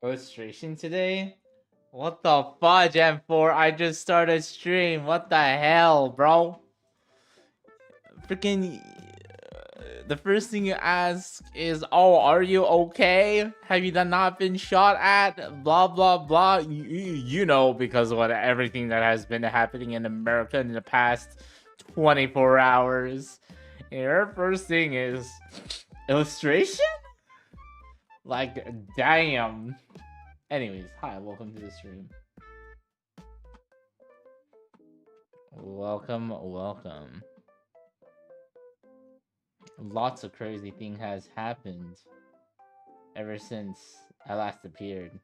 illustration today? What the fudge, M4? I just started stream. What the hell, bro? Freaking. The first thing you ask is, oh, are you okay? Have you not been shot at? Blah, blah, blah. You know, because of what everything that has been happening in America in the past 24 hours. Your first thing is illustration? Like, damn. Anyways, hi, welcome to the stream. Welcome. Lots of crazy thing has happened ever since I last appeared.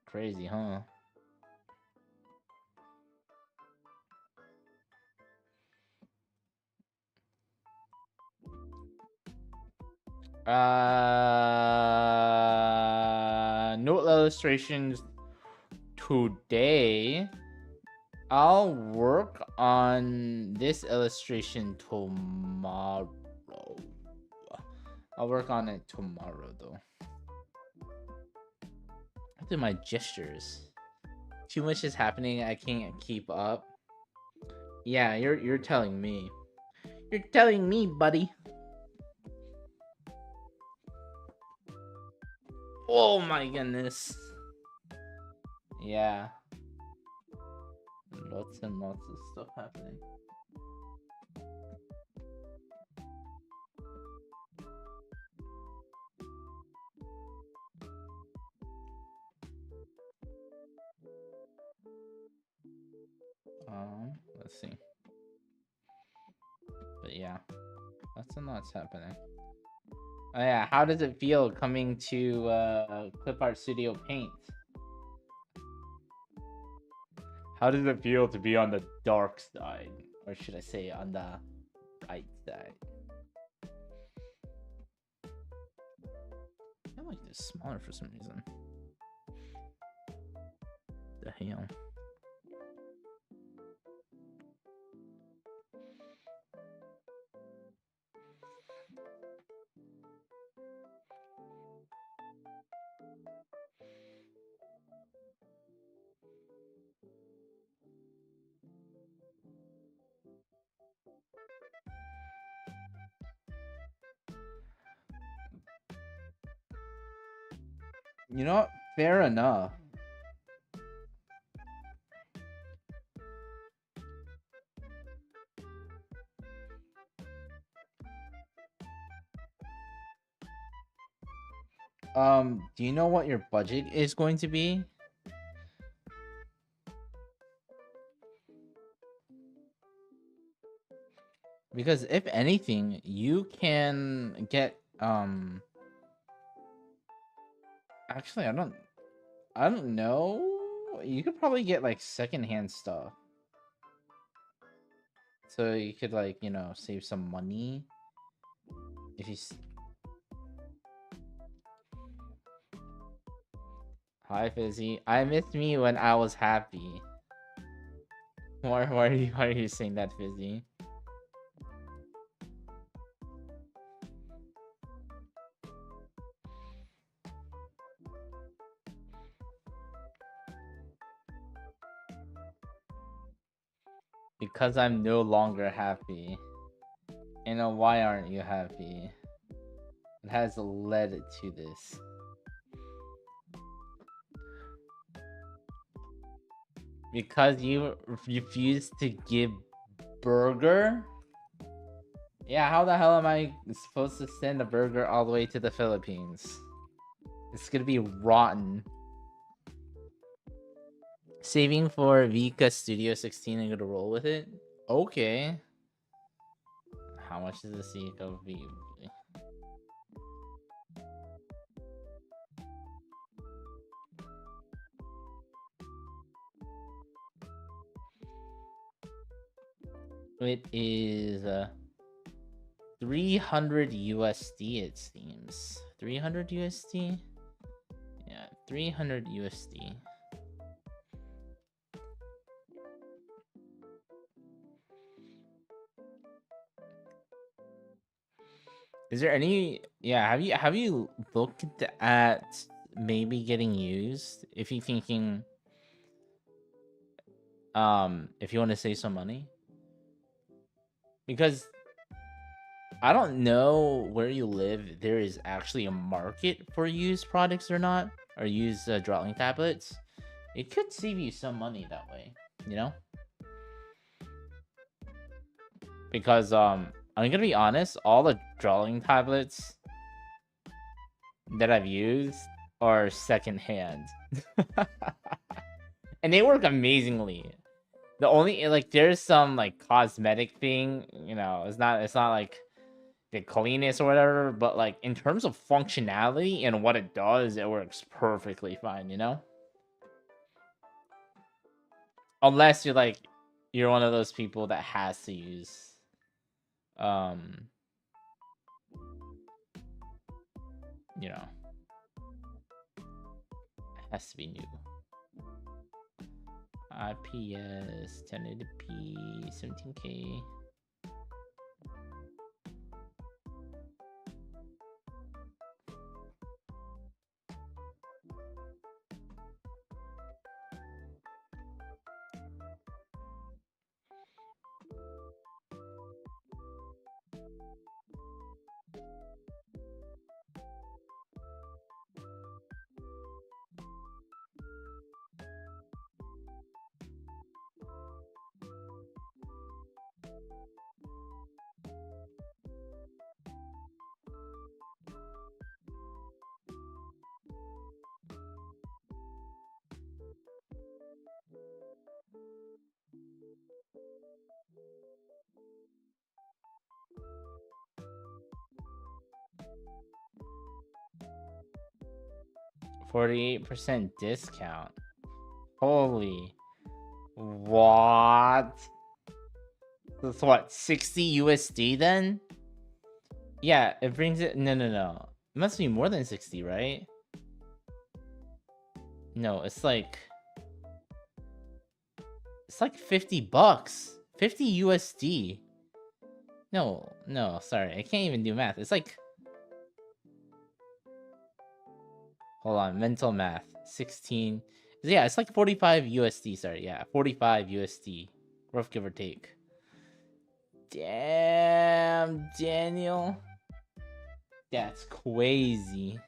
Crazy, huh? No illustrations today. I'll work on this illustration tomorrow. I'll work on it tomorrow, though. Look at my gestures. Too much is happening. I can't keep up. Yeah, you're telling me. You're telling me, buddy. Oh my goodness. Yeah. Lots and lots of stuff happening. Let's see. But yeah, lots and lots happening. Oh yeah, how does it feel coming to Clip Art Studio Paint? How does it feel to be on the dark side? Or should I say on the bright side? I feel like it's smaller for some reason. The hell? You know what? Fair enough. Do you know what your budget is going to be? Because if anything, you can get actually I don't know. You could probably get like secondhand stuff. So you could like, you know, save some money if you Hi Fizzy. I missed me when I was happy. Why are you saying that, Fizzy? Because I'm no longer happy. You know, why aren't you happy? It has led to this. Because you refuse to give burger? Yeah, how the hell am I supposed to send a burger all the way to the Philippines? It's gonna be rotten. Saving for Vika Studio 16 and gonna roll with it? Okay. How much does the Vika be? It is 300 USD, it seems. 300 USD? Yeah, 300 USD. Is there any? Yeah, have you looked at maybe getting used if you're thinking if you want to save some money, because I don't know where you live if there is actually a market for used products or not, or used drawing tablets. It could save you some money that way, you know? Because I'm gonna be honest, all the drawing tablets that I've used are secondhand. And they work amazingly. The only like there's some like cosmetic thing, you know, it's not like the cleanest or whatever, but like in terms of functionality and what it does, it works perfectly fine, you know? Unless you're one of those people that has to use you know, has to be new. IPS 1080p 17K. %48 discount. Holy. What? That's what, 60 USD then? Yeah, it brings it. No. It must be more than 60, right? No, it's like 50 bucks. 50 USD. No, sorry. I can't even do math. It's like, hold on, mental math. 16. Yeah, it's like 45 USD. Sorry, yeah, 45 USD. Rough give or take. Damn, Daniel. That's crazy.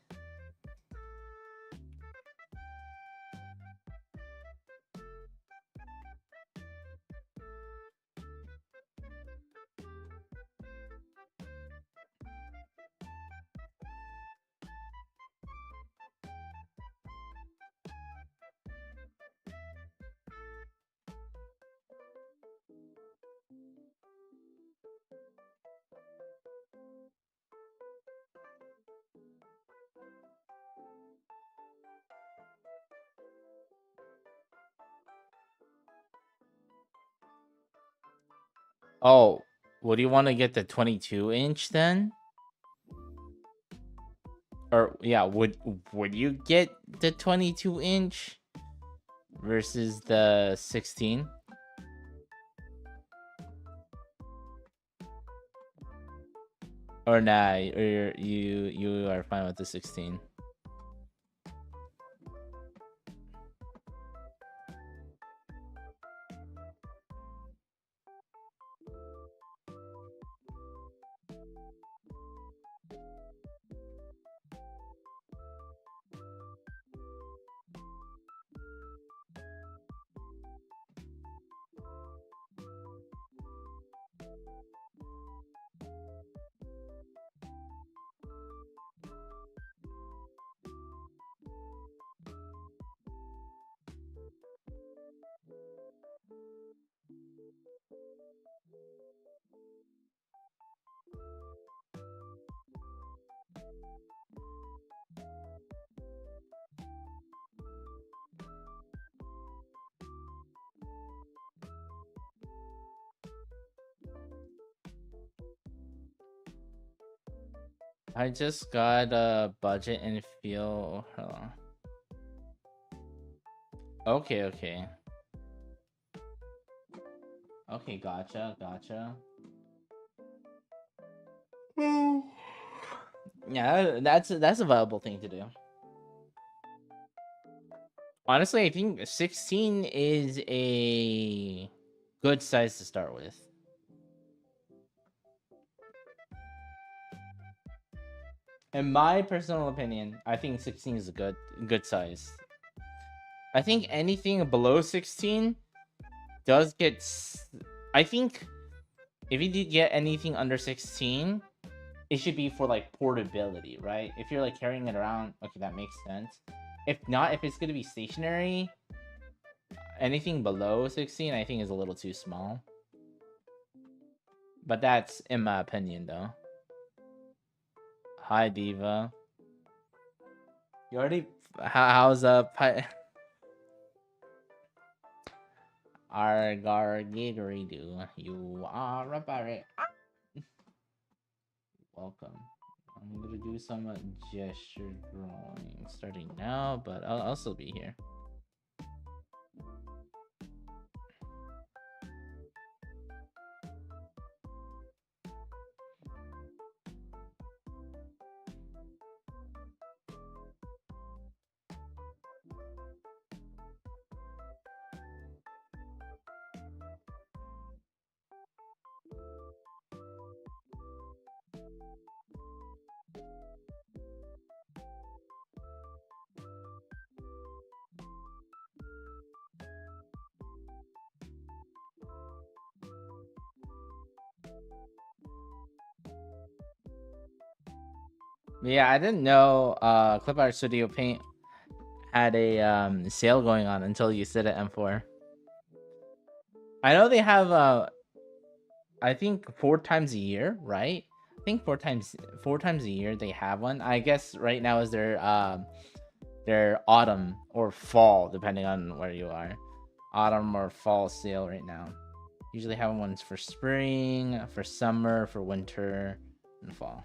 Oh, would you want to get the 22-inch then? Or yeah, would you get the 22-inch versus the 16? Or nah, or you are fine with the 16? I just got a budget and feel. Hold on. Okay. Okay, gotcha. Yeah, that's a viable thing to do. Honestly, I think 16 is a good size to start with. In my personal opinion, I think 16 is a good size. I think anything below 16 does get. I think if you did get anything under 16, it should be for like portability, right? If you're like carrying it around, okay, that makes sense. If not, if it's gonna be stationary, anything below 16, I think is a little too small. But that's in my opinion, though. Hi, Diva. You already. How's Argar Giggly do? You are a pirate. Welcome. I'm gonna do some gesture drawing starting now, but I'll still be here. Yeah, I didn't know Clip Art Studio Paint had a sale going on until you said it, M4. I know they have I think 4 times a year, right? I think four times a year they have one. I guess right now is their autumn or fall, depending on where you are. Autumn or fall sale right now. Usually have ones for spring, for summer, for winter, and fall.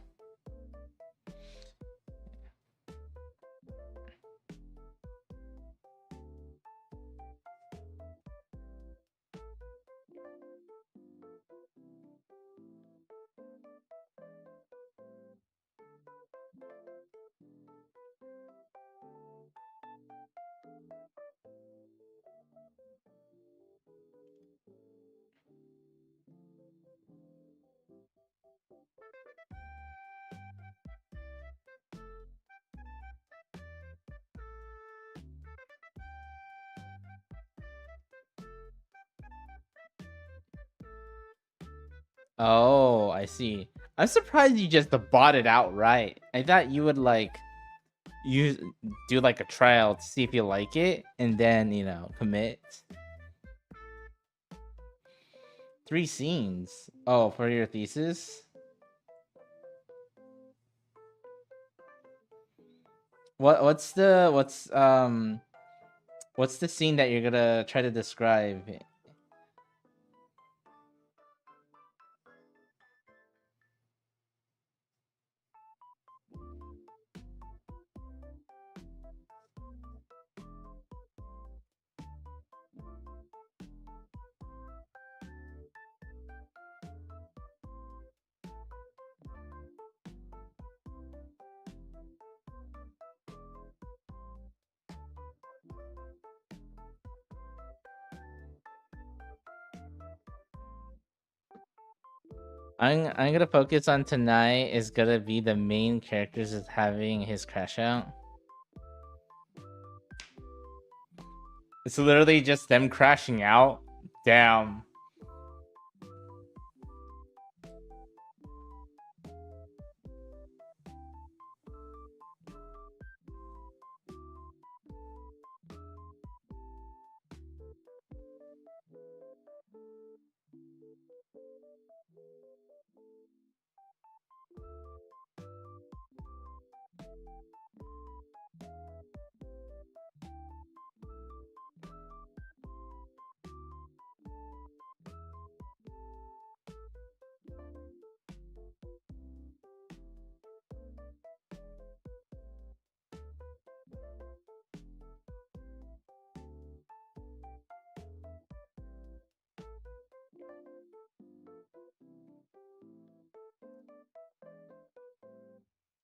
Oh, I see. I'm surprised you just bought it outright. I thought you would like use do like a trial to see if you like it and then, you know, commit. 3 scenes. Oh, for your thesis? What's the scene that you're gonna try to describe? I'm gonna focus on tonight is gonna be the main characters is having his crash out. It's literally just them crashing out. Damn.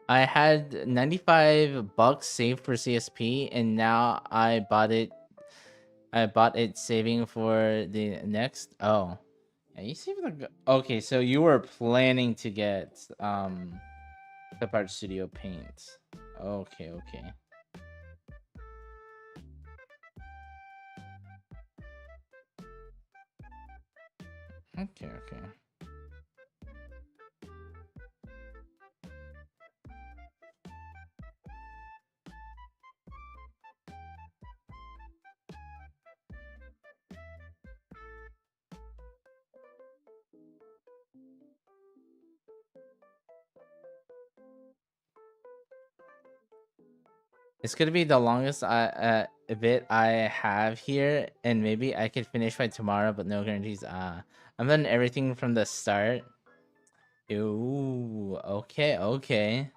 I had 95 bucks saved for CSP, and now I bought it. I bought it saving for the next. Oh, yeah, you saved the. Okay, so you were planning to get Clip Art Studio Paint. Okay, okay. Okay, okay. It's gonna be the longest bit I have here, and maybe I could finish by tomorrow, but no guarantees. I'm done everything from the start. Ooh, okay, okay.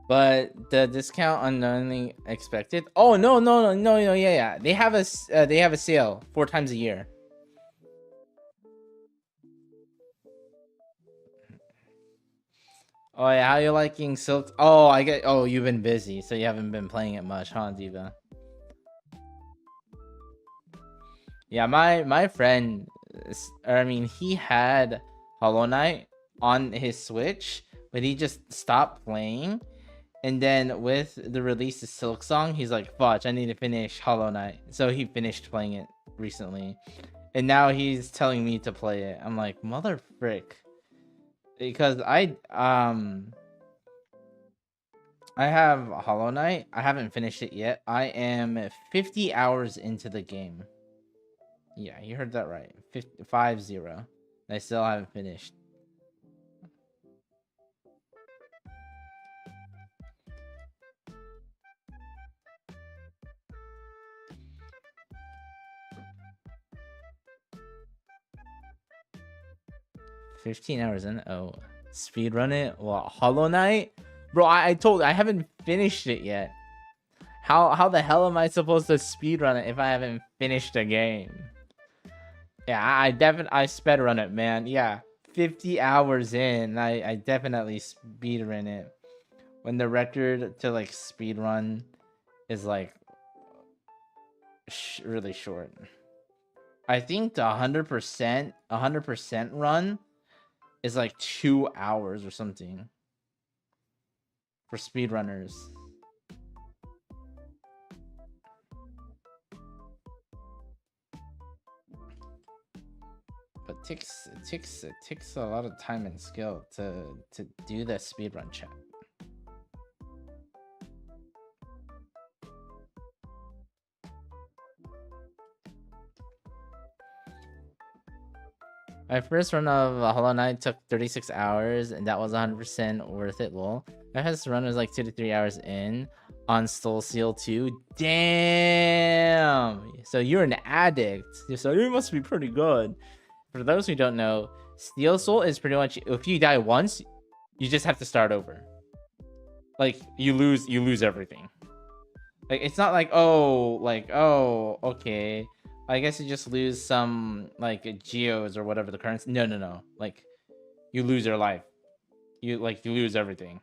But the discount unknowingly expected. Oh no, yeah. They have a sale 4 times a year. Oh yeah, how you liking Silk? Oh, I get. Oh, you've been busy, so you haven't been playing it much, huh, Diva? Yeah, my friend, I mean, he had Hollow Knight on his Switch, but he just stopped playing. And then with the release of Silk Song, he's like, "Fudge, I need to finish Hollow Knight." So he finished playing it recently, and now he's telling me to play it. I'm like, mother frick, because I have Hollow Knight. I haven't finished it yet. I am 50 hours into the game. Yeah, you heard that right. 50. I still haven't finished. $15 in. Oh, speed run it. Well, Hollow Knight, bro. I haven't finished it yet. How the hell am I supposed to speed run it if I haven't finished the game? Yeah, I sped run it, man. Yeah, 50 hours in. I definitely speed run it. When the record to like speed run is like really short. I think the 100% run is like 2 hours or something for speedrunners. But it takes a lot of time and skill to do the speedrun check. My first run of Hollow Knight took 36 hours, and that was 100% worth it, lol. My first run was like 2 to 3 hours in on Soul Seal 2. Damn! So you're an addict. So you must be pretty good. For those who don't know, Steel Soul is pretty much, if you die once, you just have to start over. Like, you lose everything. Like, it's not like, oh, okay, I guess you just lose some like geos or whatever the currency. No. Like, you lose your life. You lose everything.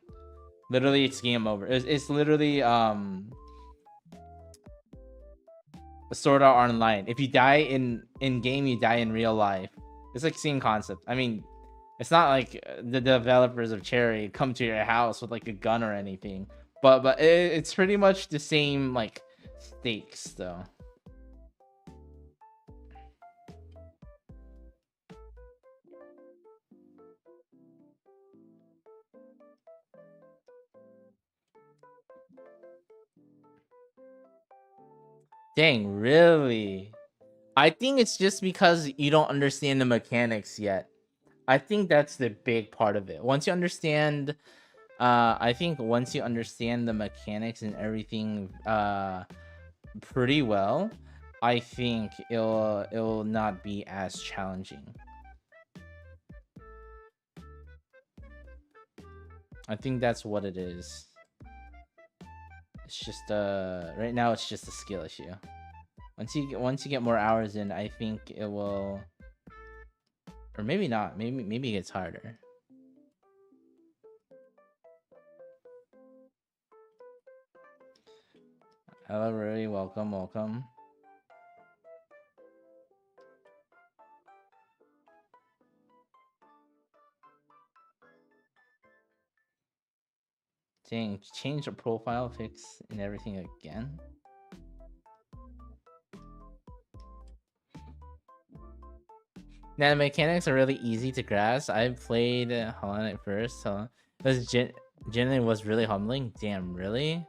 Literally, it's game over. It's literally Sword Art Online. If you die in game, you die in real life. It's like same concept. I mean, it's not like the developers of Cherry come to your house with like a gun or anything, but it's pretty much the same like stakes though. Dang, really? I think it's just because you don't understand the mechanics yet. I think that's the big part of it. Once you understand, I think once you understand the mechanics and everything, pretty well, I think it'll not be as challenging. I think that's what it is. It's just right now it's just a skill issue. Once you get more hours in, I think it will, or maybe not. Maybe it gets harder. Hello, Rory. Welcome. Dang, change the profile fix and everything again. Now the mechanics are really easy to grasp. I played Hollow Knight first, so it was genuinely was really humbling. Damn, really?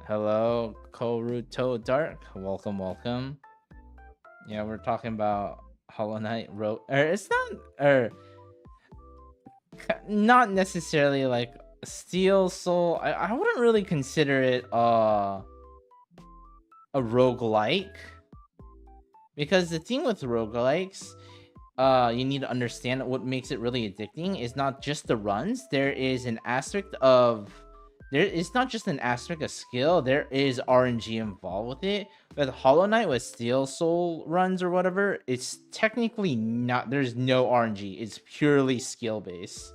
Hello, Koruto Dark. Welcome. Yeah, we're talking about Hollow Knight Road. It's not necessarily like Steel Soul. I wouldn't really consider it a roguelike. Because the thing with roguelikes, you need to understand what makes it really addicting is not just the runs. There is an aspect of it's not just an aspect of skill. There is RNG involved with it. With Hollow Knight with Steel Soul runs or whatever, it's technically not. There's no RNG. It's purely skill based.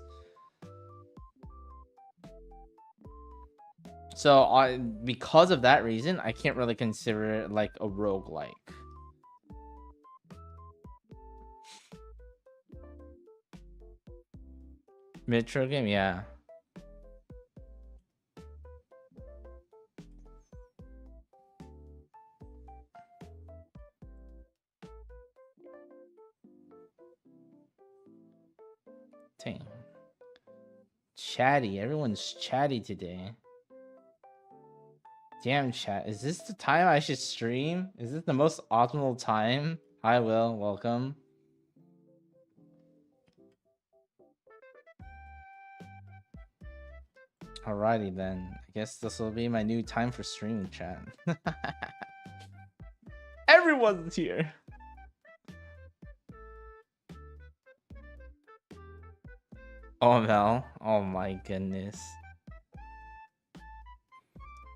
So because of that reason, I can't really consider it like a roguelike. Metro game, yeah. Dang. Chatty. Everyone's chatty today. Damn, chat. Is this the time I should stream? Is this the most optimal time? Hi, Will. Welcome. Alrighty then. I guess this will be my new time for streaming, chat. Everyone's here. Oh no. Oh my goodness.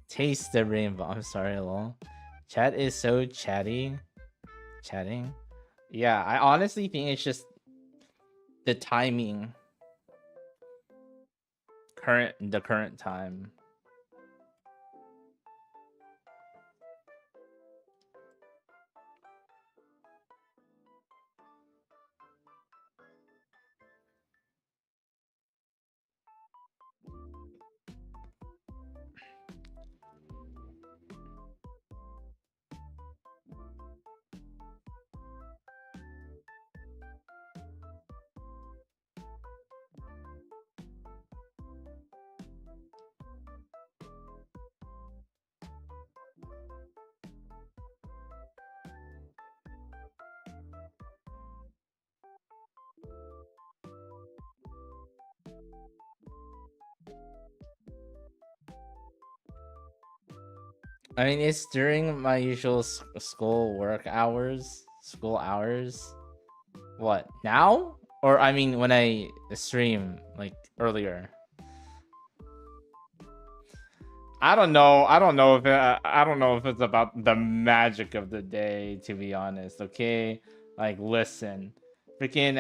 Taste the rainbow. I'm sorry, lol. Chat is so chatting. Yeah, I honestly think it's just the timing. The current time. I mean, it's during my usual school hours. What, now? Or I mean, when I stream, like, earlier. I don't know. I don't know if it's about the magic of the day, to be honest. Okay, like, listen, freaking.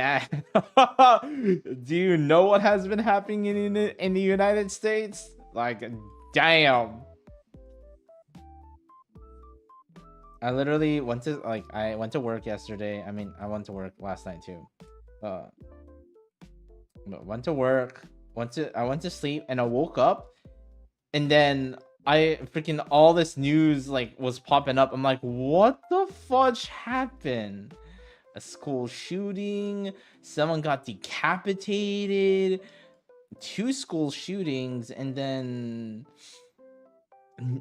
Do you know what has been happening in the United States? Like, damn. I literally went to work yesterday. I mean, I went to work last night too. Went to work. I went to sleep and I woke up, and then I freaking all this news like was popping up. I'm like, what the fudge happened? A school shooting. Someone got decapitated. 2 school shootings, and then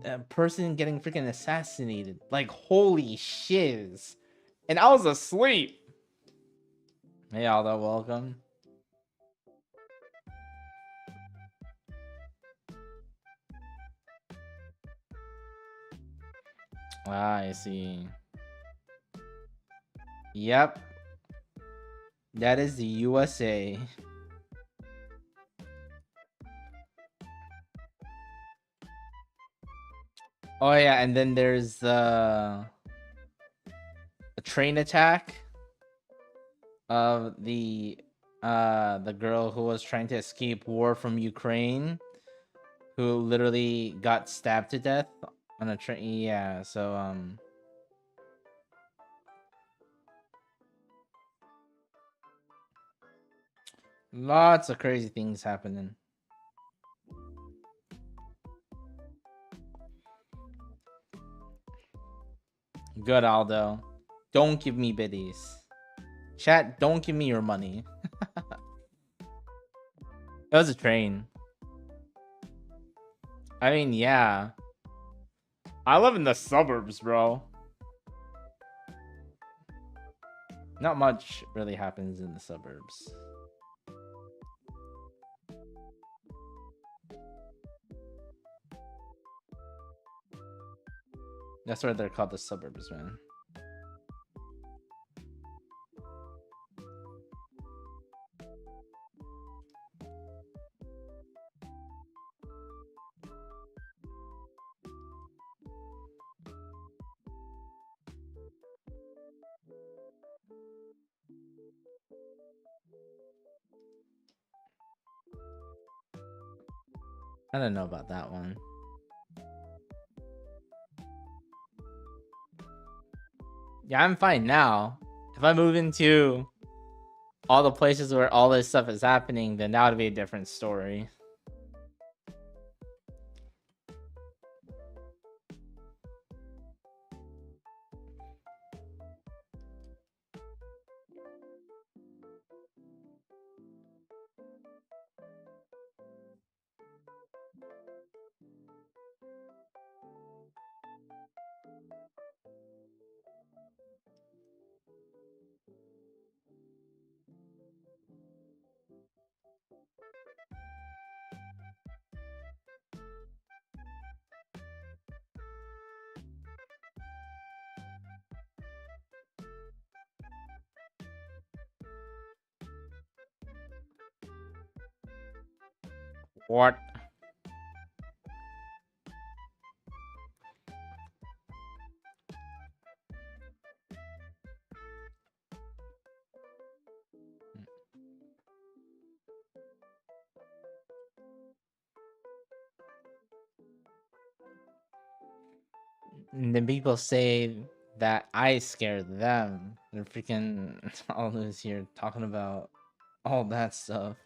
a person getting freaking assassinated. Like, holy shiz. And I was asleep. Hey, Aldo, welcome. Ah, I see. Yep. That is the USA. Oh yeah, and then there's a train attack of the girl who was trying to escape war from Ukraine, who literally got stabbed to death on a train. Yeah, so lots of crazy things happening. Good, Aldo. Don't give me biddies. Chat, don't give me your money. It was a train. I mean, yeah. I live in the suburbs, bro. Not much really happens in the suburbs. That's why they're called the suburbs, man. I don't know about that one. Yeah, I'm fine now. If I move into all the places where all this stuff is happening, then that would be a different story. What? And then people say that I scared them. They're freaking all those here talking about all that stuff.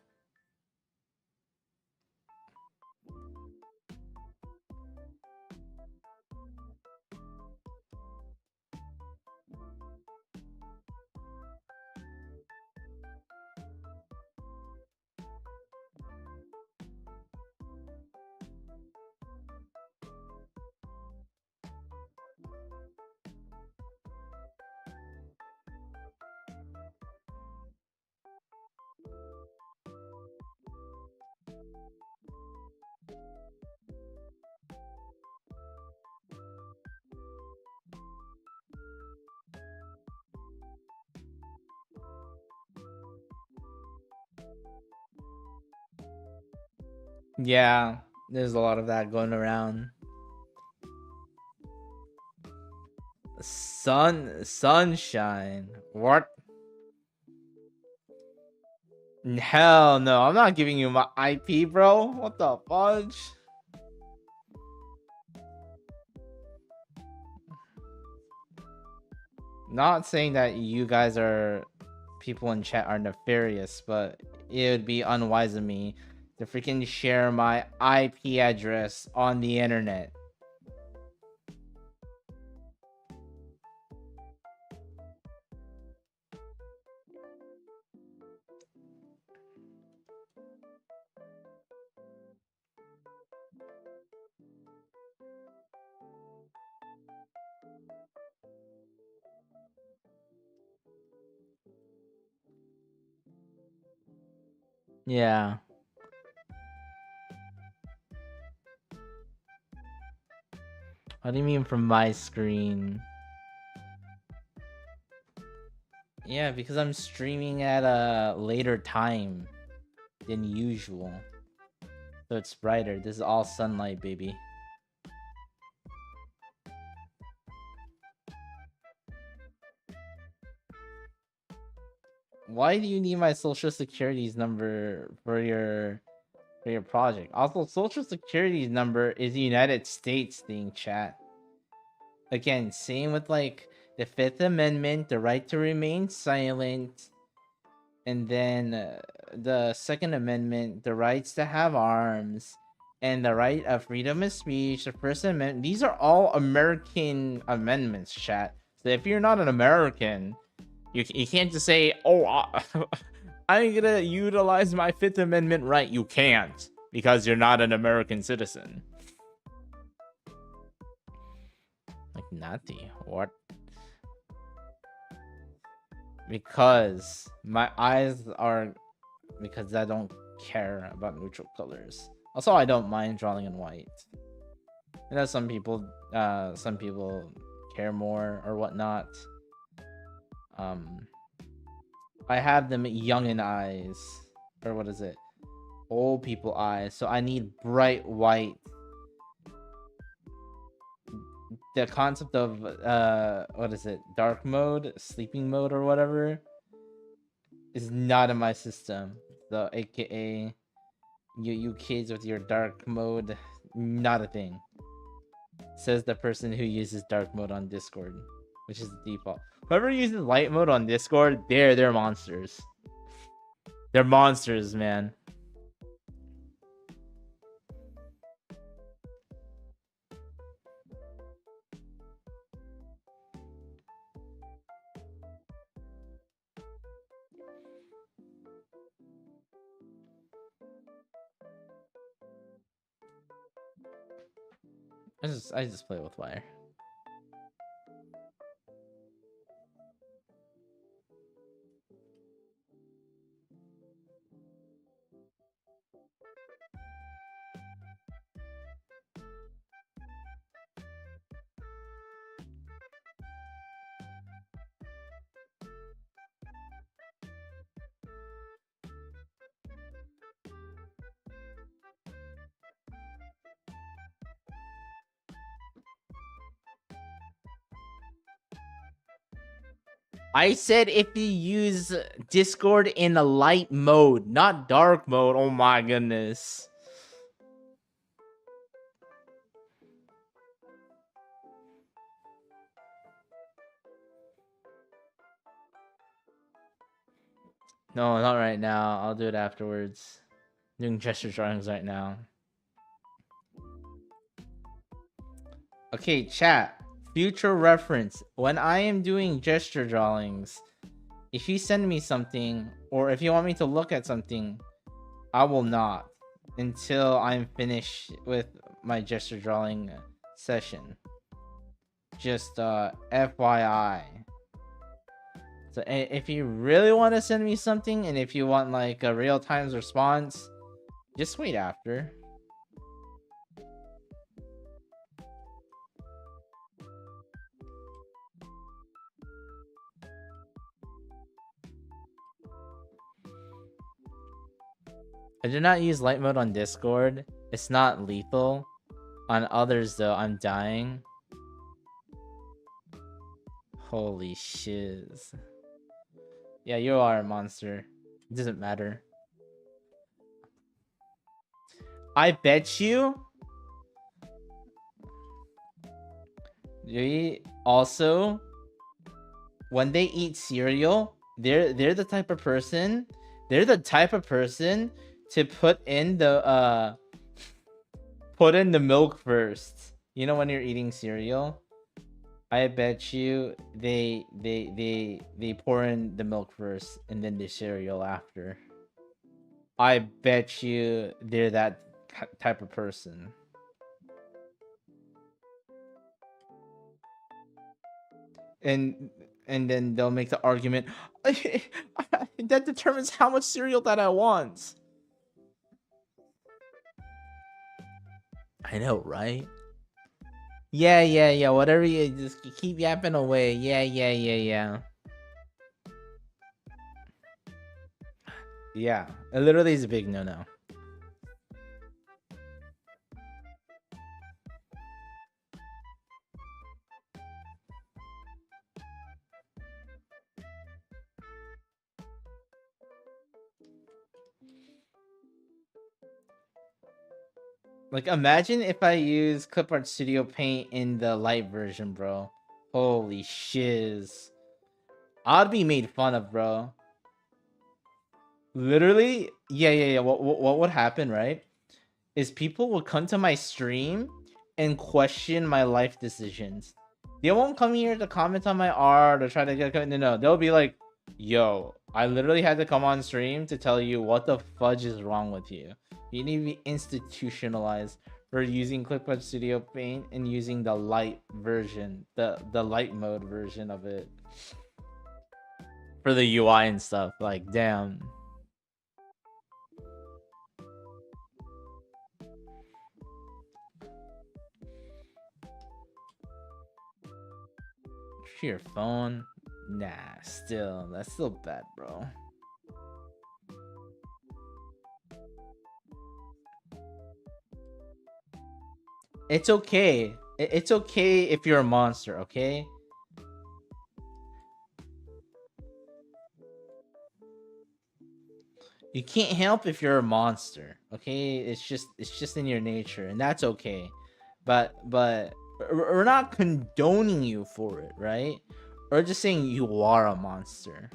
Yeah, there's a lot of that going around. Sunshine. What? Hell no, I'm not giving you my IP, bro. What the fudge? Not saying that you guys are people in chat are nefarious, but it would be unwise of me to freaking share my IP address on the internet. Yeah. What do you mean from my screen? Yeah, because I'm streaming at a later time than usual. So it's brighter. This is all sunlight, baby. Why do you need my social security's number for your project? Also, social security's number is a United States thing, chat. Again, same with like the Fifth Amendment, the right to remain silent, and then the Second Amendment, the rights to have arms, and the right of freedom of speech, the First Amendment. These are all American amendments, chat. So if you're not an American, you can't just say, oh, I'm gonna utilize my Fifth Amendment right. You can't, because you're not an American citizen. Like, Nati, what? Because my eyes are... Because I don't care about neutral colors. Also, I don't mind drawing in white. I know some people care more or whatnot. I have them youngin' eyes, or what is it? Old people eyes. So I need bright white. The concept of what is it? Dark mode, sleeping mode, or whatever, is not in my system. So AKA you kids with your dark mode, not a thing. Says the person who uses dark mode on Discord, which is the default. Whoever uses light mode on Discord, they're monsters. They're monsters, man. I just play with wire. I said if you use Discord in a light mode, not dark mode. Oh my goodness. No, not right now. I'll do it afterwards. I'm doing gesture drawings right now. Okay, chat. Future reference. When I am doing gesture drawings, if you send me something, or if you want me to look at something, I will not until I'm finished with my gesture drawing session. Just FYI. So if you really want to send me something, and if you want like a real-time response, just wait after. I do not use light mode on Discord. It's not lethal. On others though, I'm dying. Holy shiz. Yeah, you are a monster. It doesn't matter. I bet you... They also... When they eat cereal, they're the type of person... They're the type of person to put in the milk first. You know, when you're eating cereal, I bet you they pour in the milk first and then the cereal after. I bet you they're that type of person. And then they'll make the argument that determines how much cereal that I want. I know, right? Yeah. Whatever you just keep yapping away. Yeah. Yeah, it literally is a big no-no. Like, imagine if I use Clipart Studio Paint in the light version, bro. Holy shiz. I'd be made fun of, bro. Literally, yeah. What would happen, right? Is people will come to my stream and question my life decisions. They won't come here to comment on my art or try to get no. They'll be like, "Yo, I literally had to come on stream to tell you what the fudge is wrong with you. You need to be institutionalized for using Clipart Studio Paint and using the light version, the light mode version of it for the UI and stuff." Like, damn. Your phone? Nah, that's still bad, bro. It's okay. It's okay if you're a monster, okay? You can't help if you're a monster, okay? It's just in your nature, and that's okay. But we're not condoning you for it, right? We're just saying you are a monster.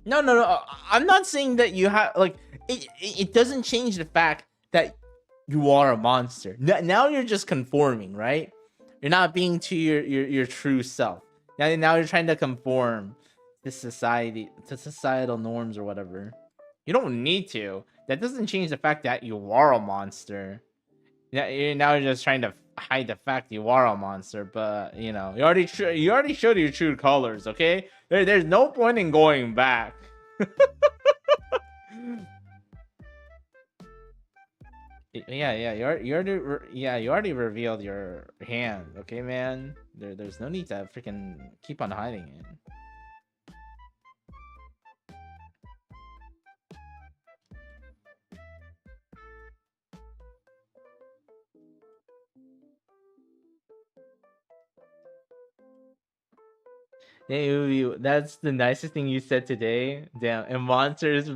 No. I'm not saying that you have like it doesn't change the fact that you are a monster. Now you're just conforming, right? You're not being to your true self. Now you're trying to conform to society, to societal norms or whatever. You don't need to. That doesn't change the fact that you are a monster. Yeah, now you're just trying to hide the fact you are a monster, but you know, you already showed your true colors, okay? There's no point in going back. Yeah, you already revealed your hand, okay, man? There's no need to freaking keep on hiding it. Hey, Ubi, that's the nicest thing you said today. Damn, and monsters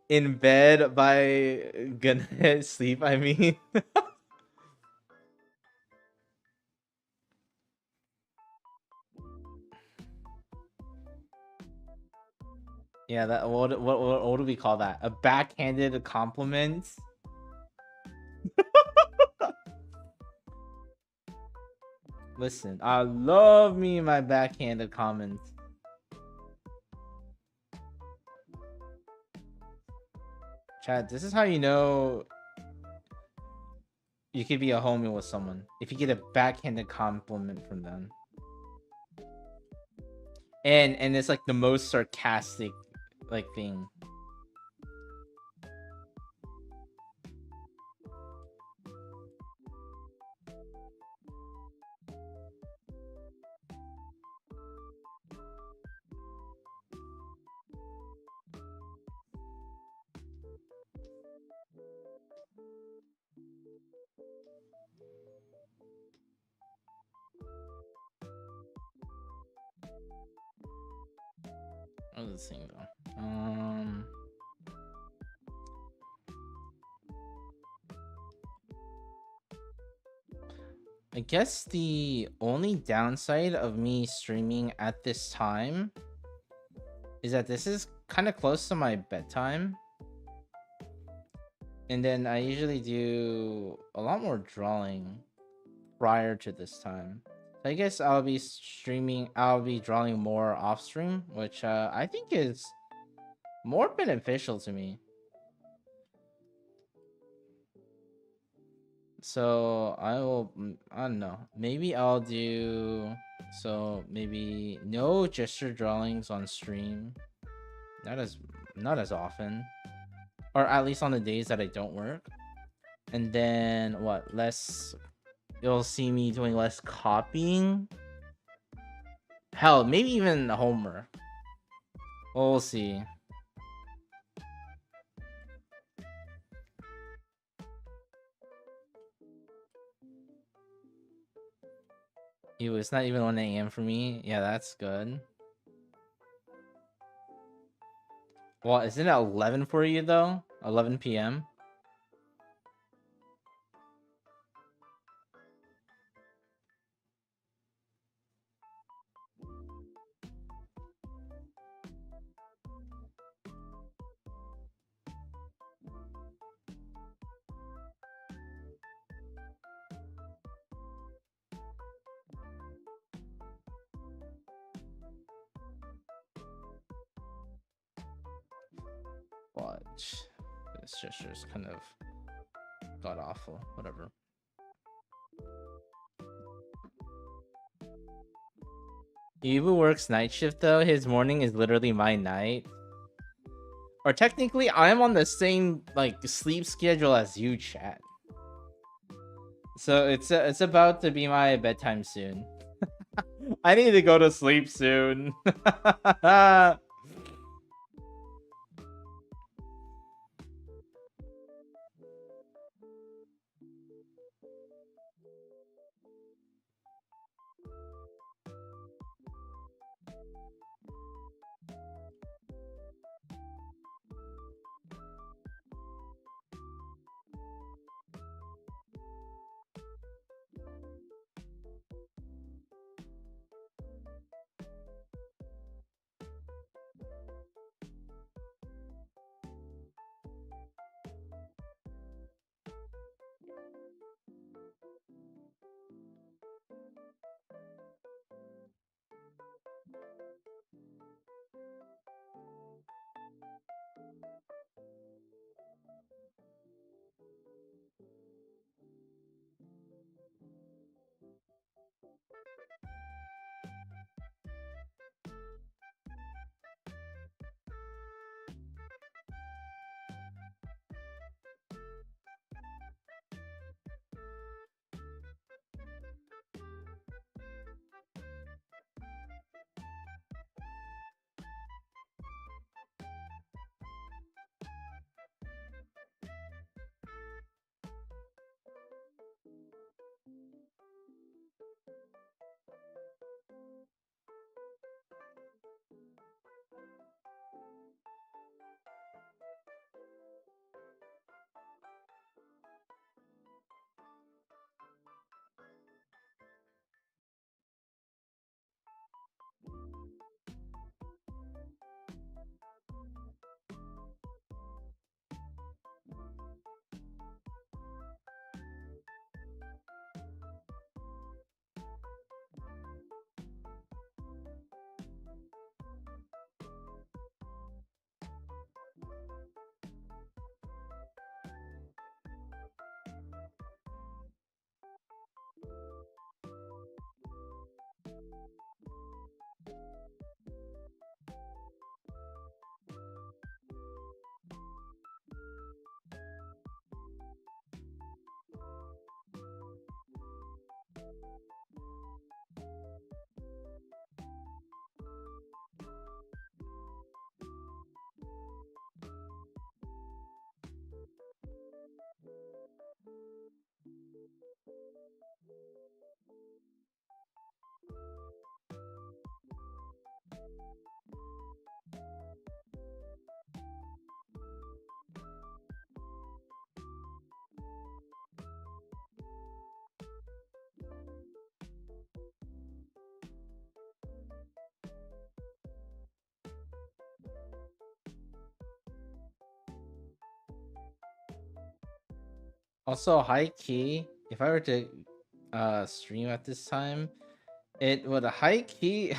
in bed by gonna sleep. I mean, yeah. That what do we call that? A backhanded compliment. Listen, I love me my backhanded comments. Chad, this is how you know you could be a homie with someone. If you get a backhanded compliment from them. And it's like the most sarcastic like thing. What was this thing though? I guess the only downside of me streaming at this time is that this is kind of close to my bedtime. And then I usually do a lot more drawing prior to this time. So I guess I'll be drawing more off stream, which I think is more beneficial to me. So I will, I don't know, maybe I'll do, so maybe no gesture drawings on stream, not as often, or at least on the days that I don't work. And then what, less, you'll see me doing less copying. Hell, maybe even homework. We'll see. Ew, it's not even 1 a.m. for me. Yeah, that's good. Well, isn't it 11 for you though? 11 p.m. Watch. This gesture's kind of god awful. Whatever. Ibu works night shift though. His morning is literally my night. Or technically, I am on the same like sleep schedule as you, chat. So it's about to be my bedtime soon. I need to go to sleep soon. Also, high key, if I were to stream at this time, it would high key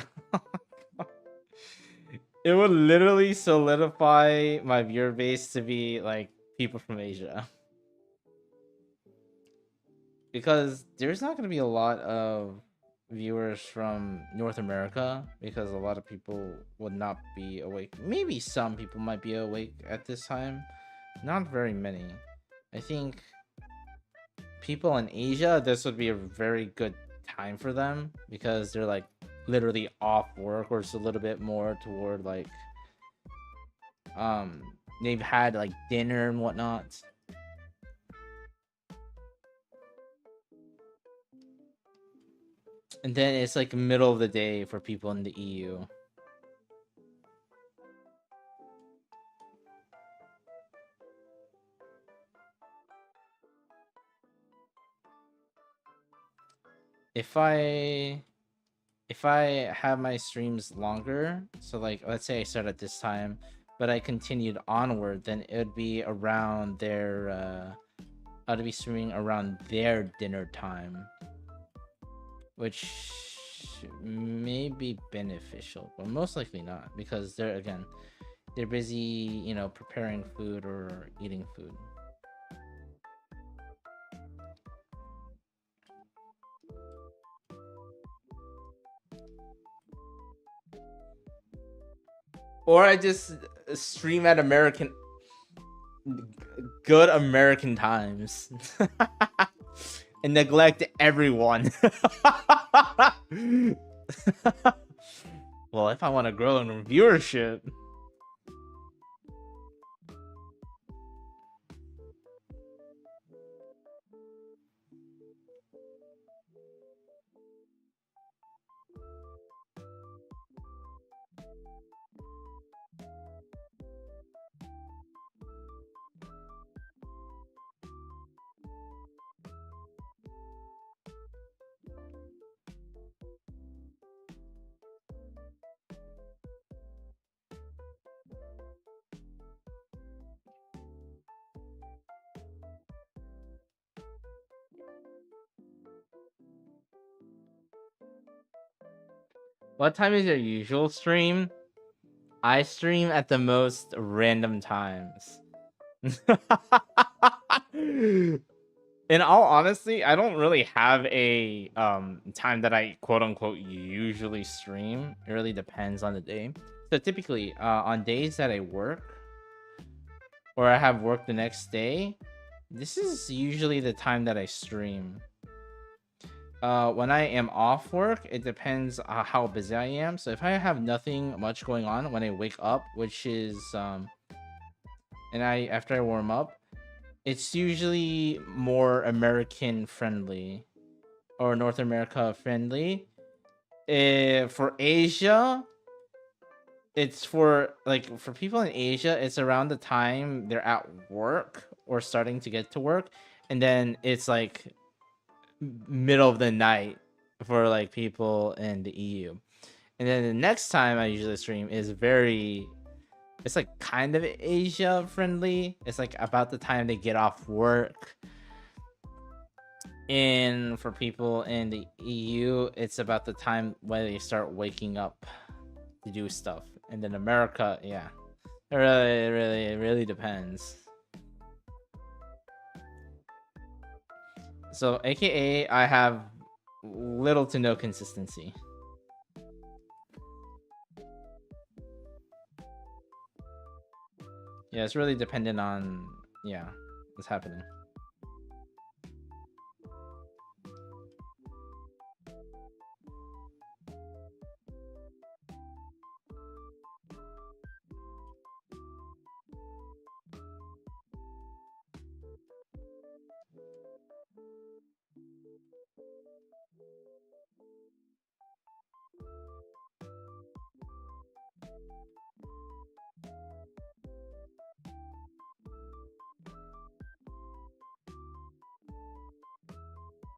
it would literally solidify my viewer base to be like people from Asia. because there's not going to be a lot of viewers from North America because a lot of people would not be awake. Maybe some people might be awake at this time. Not very many. I think people in Asia, this would be a very good time for them because they're like literally off work, or it's a little bit more toward like they've had like dinner and whatnot. And then it's like middle of the day for people in the EU. If I have my streams longer, so like let's say I start at this time, but I continued onward, then it would be around their I'd be streaming around their dinner time, which may be beneficial, but most likely not, because they're busy, you know, preparing food or eating food. Or I just stream at good American times and neglect everyone. Well, if I want to grow in viewership. What time is your usual stream? I stream at the most random times. In all honesty, I don't really have a time that I quote unquote usually stream. It really depends on the day. So typically, on days that I work or I have work the next day, this is usually the time that I stream. When I am off work, it depends how busy I am. So if I have nothing much going on when I wake up, which is after I warm up, it's usually more American friendly or North America friendly. For Asia, it's for people in Asia, it's around the time they're at work or starting to get to work, and then it's like middle of the night for like people in the EU. And then the next time I usually stream is it's like kind of Asia friendly. It's like about the time they get off work. And for people in the EU, it's about the time when they start waking up to do stuff. And then America, yeah, it really depends. So AKA, I have little to no consistency. Yeah, it's really dependent on what's happening.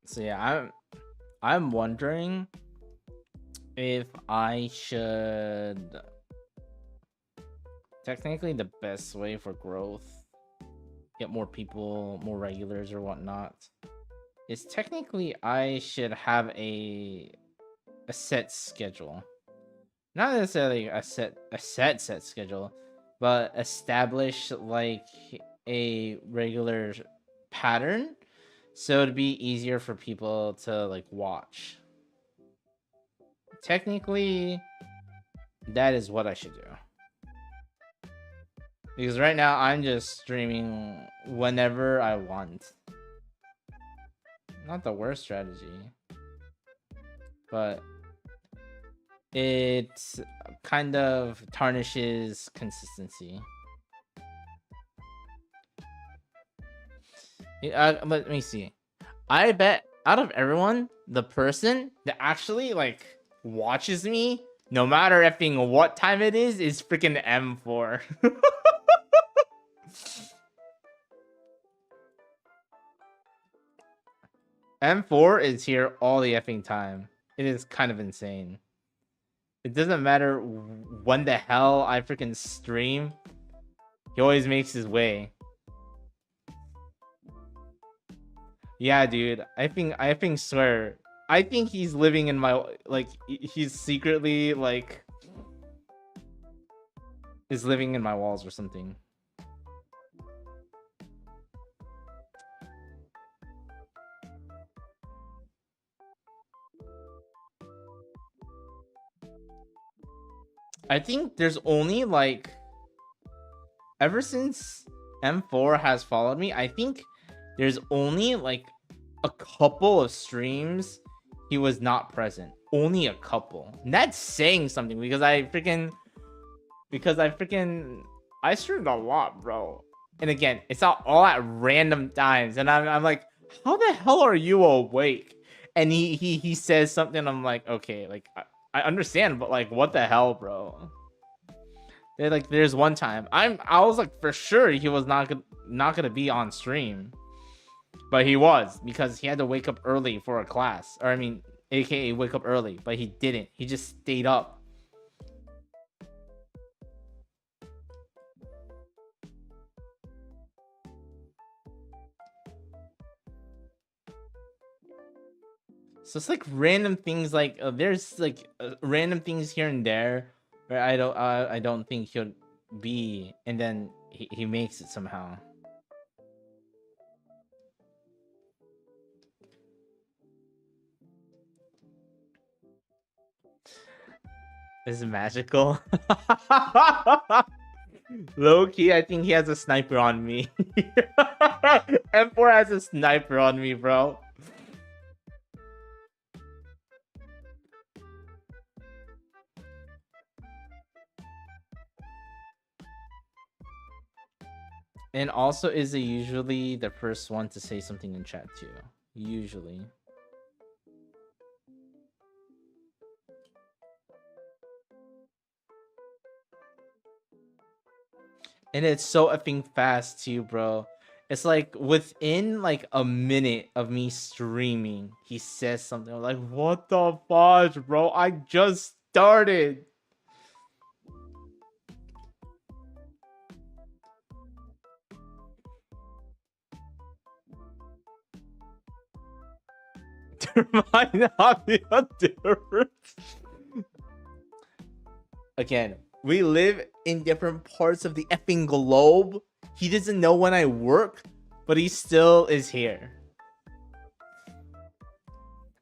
So yeah, I'm wondering if I should technically the best way for growth, get more people, more regulars or whatnot, is technically I should have a set schedule. Not necessarily a set schedule, but establish like a regular pattern so it'd be easier for people to like watch. Technically, that is what I should do. Because right now I'm just streaming whenever I want. Not the worst strategy, but it kind of tarnishes consistency. Let me see. I bet out of everyone, the person that actually like watches me, no matter effing what time it is freaking M4. M4 is here all the effing time. It is kind of insane. It doesn't matter when the hell I freaking stream. He always makes his way. Yeah, dude. I think swear. I think he's living in my like he's secretly like is living in my walls or something. I think there's only like ever since M4 has followed me, I think there's only like a couple of streams he was not present. Only a couple. And that's saying something because I streamed a lot, bro. And again, it's all at random times, and I'm like, how the hell are you awake? And he says something. I'm like, okay, like I understand, but like, what the hell, bro? There's one time I was like for sure he was not gonna be on stream, but he was because he had to wake up early for a class, or I mean, aka wake up early, but he didn't. He just stayed up. So it's like random things, like there's like random things here and there where I don't think he'll be, and then he makes it somehow. This is magical. Low key, I think he has a sniper on me. M4 has a sniper on me, bro. And also is usually the first one to say something in chat too. Usually. And it's so effing fast too, bro. It's like within like a minute of me streaming, he says something. I'm like, what the fudge, bro? I just started. There might not be a difference. Again, we live in different parts of the effing globe. He doesn't know when I work, but he still is here.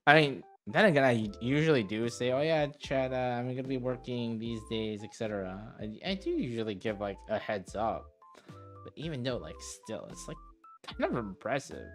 I mean, then again, I usually do say, oh yeah, chat, I'm gonna be working these days, etc. I do usually give like a heads up. But even though, like, still, it's like kind of impressive.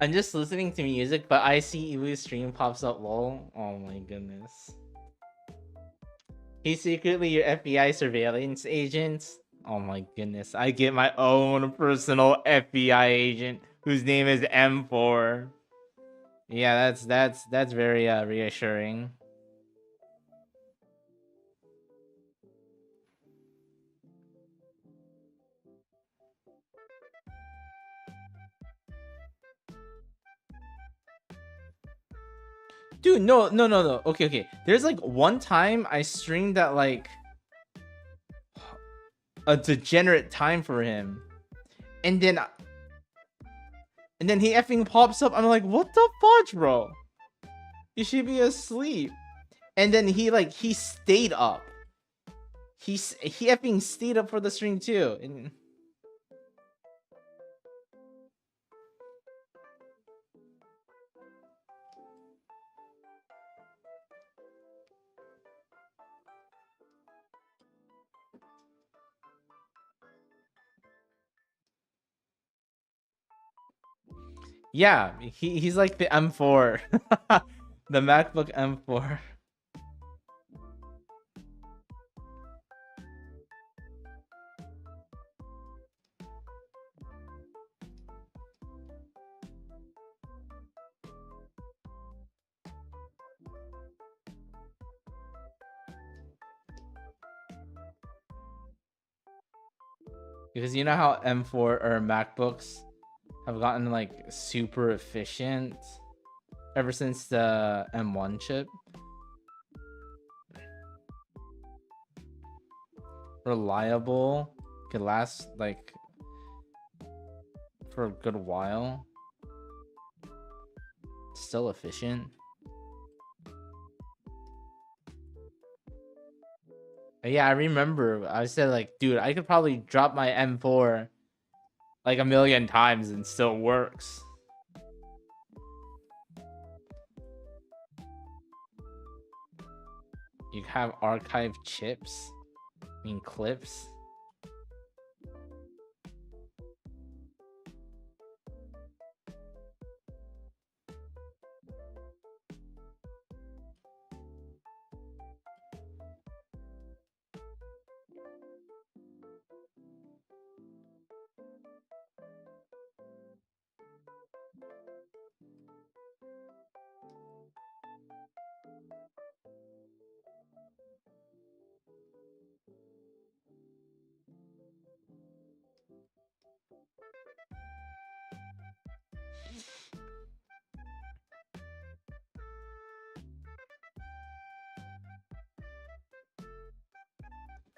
I'm just listening to music, but I see Iwu's stream pops up, lol. Oh my goodness. He's secretly your FBI surveillance agent? Oh my goodness. I get my own personal FBI agent whose name is M4. Yeah, that's very reassuring. Dude, no. Okay. There's like one time I streamed at like a degenerate time for him, and then he effing pops up. I'm like, what the fudge, bro? You should be asleep. And then he stayed up. He effing stayed up for the stream too. And yeah, he's like the M4, the MacBook M4. Because you know how M4 or MacBooks have gotten like super efficient ever since the M1 chip. Reliable, could last like for a good while. Still efficient. Yeah, I remember I said like, dude, I could probably drop my M4 like a million times and still works. You have archive chips, I mean clips.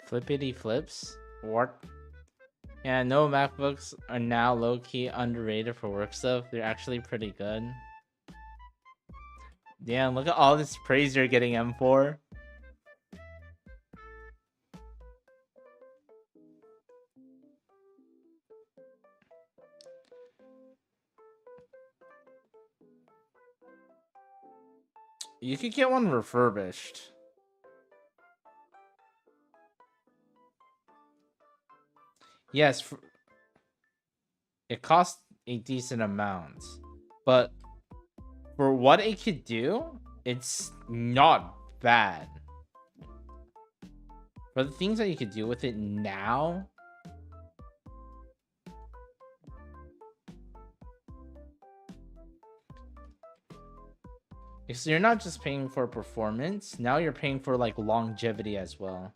Flippity flips? What? Yeah, no, MacBooks are now low-key underrated for work stuff. They're actually pretty good. Damn, look at all this praise you're getting, M4. You could get one refurbished. Yes, it costs a decent amount, but for what it could do, it's not bad. For the things that you could do with it now, because you're not just paying for performance, now you're paying for like longevity as well.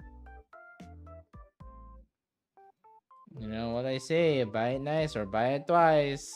You know what I say, buy it nice or buy it twice.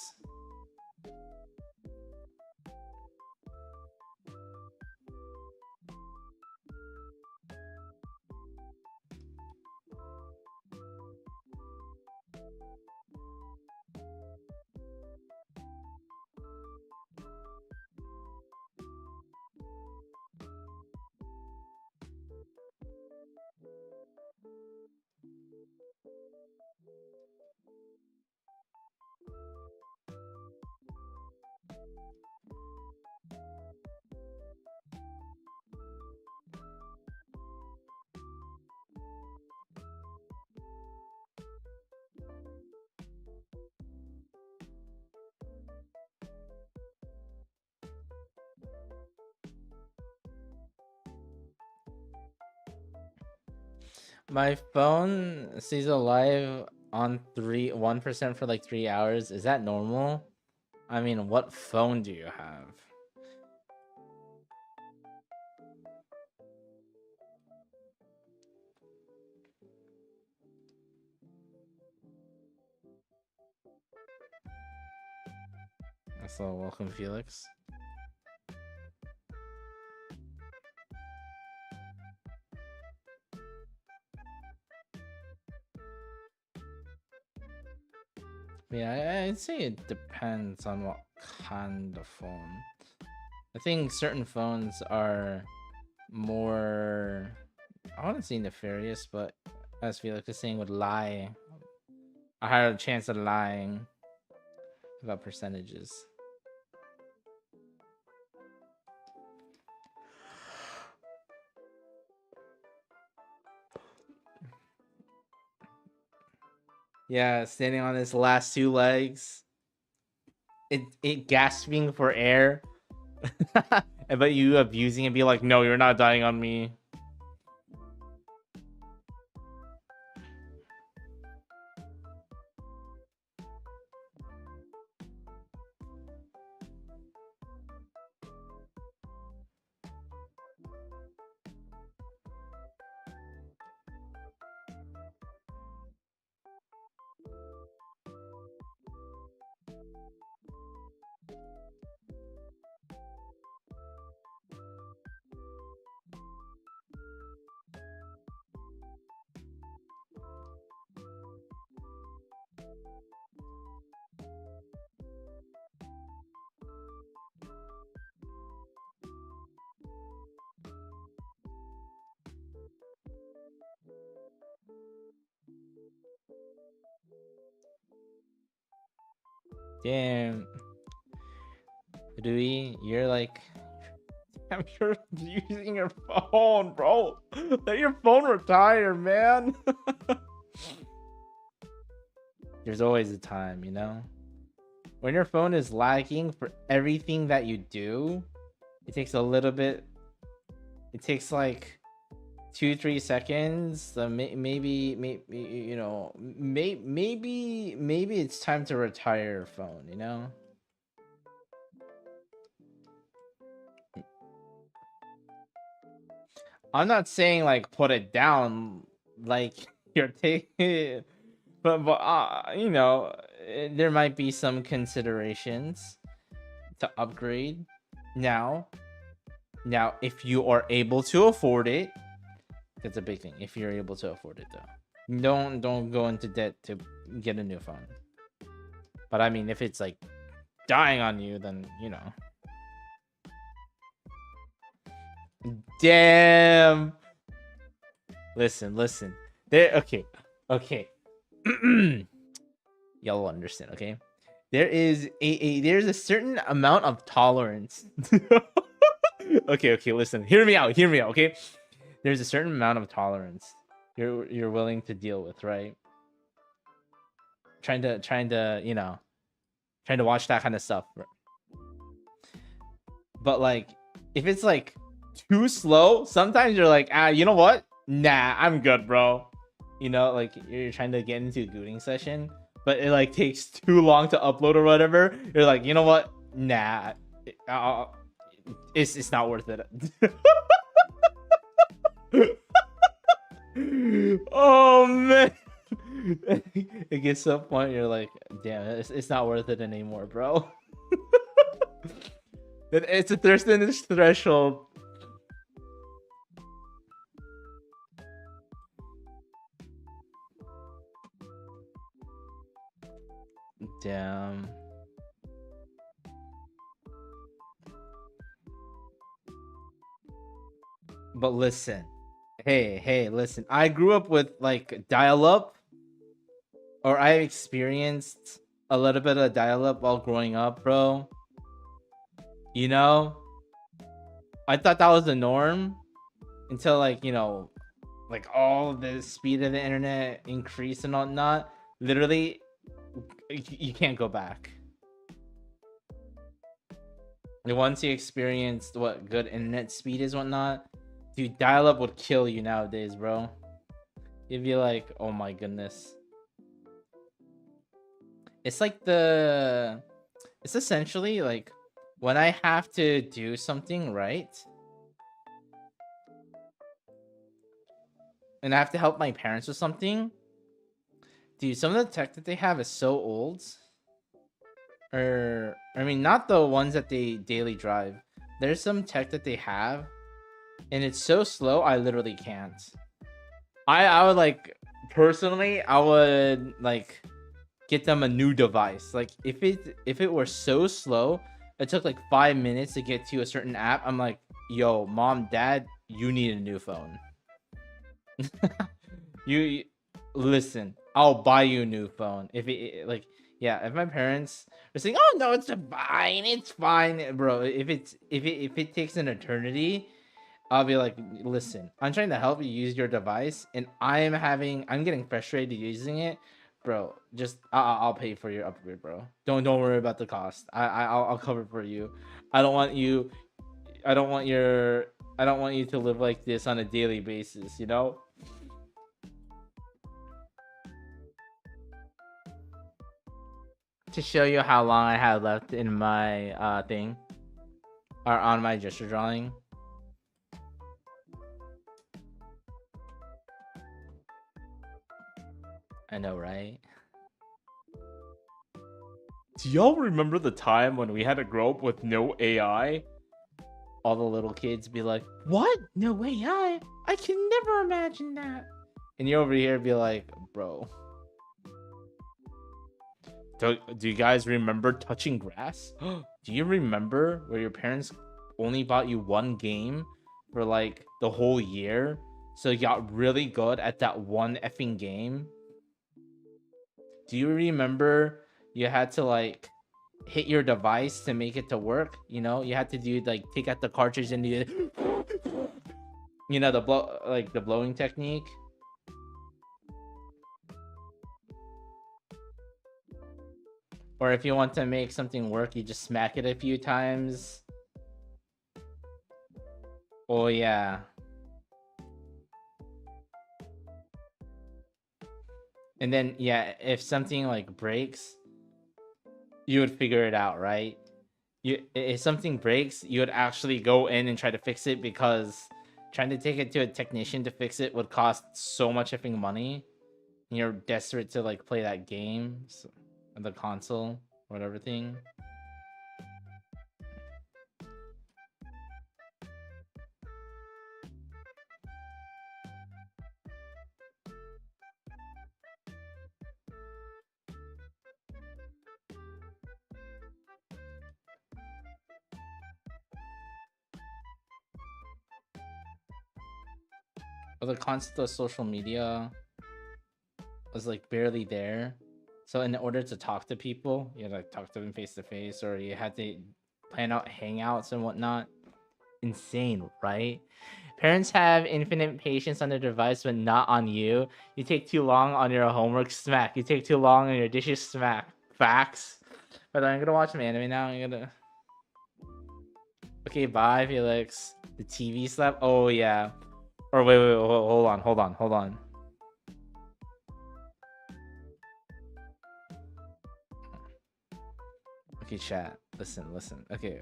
My phone stays alive on 1% for like 3 hours. Is that normal? I mean, what phone do you have? So welcome, Felix. Yeah, I'd say it depends on what kind of phone. I think certain phones are more, I wouldn't say nefarious, but as Felix is saying, would lie. A higher chance of lying about percentages. Yeah, standing on its last two legs. It gasping for air. But you abusing and be like, no, you're not dying on me. Damn. Dewey, you're like, I'm sure using your phone, bro. Let your phone retire, man. There's always a time, you know? When your phone is lagging for everything that you do, it takes a little bit. It takes like 2-3 seconds. So maybe you know, maybe it's time to retire your phone, you know? I'm not saying like put it down like you're taking, but you know, there might be some considerations to upgrade now. Now, if you are able to afford it, that's a big thing. If you're able to afford it, though, don't go into debt to get a new phone. But I mean, if it's like dying on you, then you know. Damn. Listen. There. Okay. Y'all will understand. Okay. There's a certain amount of tolerance. Okay. Listen. Hear me out. Okay. There's a certain amount of tolerance you're willing to deal with, right? Trying to you know, trying to watch that kind of stuff. But like, if it's like too slow, sometimes you're like, you know what? Nah, I'm good, bro. You know, like you're trying to get into a gooting session, but it like takes too long to upload or whatever. You're like, you know what? Nah, it's not worth it. Oh man. It gets to a point you're like, damn, it's not worth it anymore, bro. It's a thirstiness threshold. Damn. But listen. Hey, listen. I grew up with like dial-up, or I experienced a little bit of dial-up while growing up, bro. You know? I thought that was the norm until like, you know, like all the speed of the internet increased and whatnot. Literally, you can't go back. Once you experienced what good internet speed is, whatnot, dude, dial-up would kill you nowadays, bro. You'd be like, oh my goodness. It's like it's essentially like when I have to do something right and I have to help my parents with something, dude, some of the tech that they have is so old. Or I mean, not the ones that they daily drive. There's some tech that they have and it's so slow I literally can't. I would like, personally, I would like get them a new device. Like if it were so slow, it took like 5 minutes to get to a certain app, I'm like, yo, mom, dad, you need a new phone. you listen, I'll buy you a new phone. If it like, yeah, if my parents are saying, oh no, it's fine, bro. If it takes an eternity, I'll be like, listen, I'm trying to help you use your device, and I'm getting frustrated using it, bro. Just I'll pay for your upgrade, bro. Don't worry about the cost. I'll cover for you. I don't want you to live like this on a daily basis, you know? To show you how long I have left in my thing, or on my gesture drawing. I know, right? Do y'all remember the time when we had to grow up with no AI? All the little kids be like, what? No AI? I can never imagine that. And you over here be like, bro. Do you guys remember touching grass? Do you remember where your parents only bought you one game for like the whole year? So you got really good at that one effing game? Do you remember you had to like hit your device to make it to work? You know, you had to do like take out the cartridge and do you know, the blowing technique. Or if you want to make something work, you just smack it a few times. Oh yeah. And then yeah, if something like breaks, you would figure it out, right? If something breaks, you would actually go in and try to fix it, because trying to take it to a technician to fix it would cost so much effing money. And you're desperate to like play that game, on the console, whatever thing. But the concept of social media was like barely there. So in order to talk to people, you had to like talk to them face to face, or you had to plan out hangouts and whatnot. Insane, right? Parents have infinite patience on their device, but not on you. You take too long on your homework, smack. You take too long on your dishes, smack. Facts. But I'm gonna watch some anime now. I'm gonna. Okay, bye, Felix. The TV slap. Oh yeah. Or wait, hold on. Okay, chat. Listen. Okay.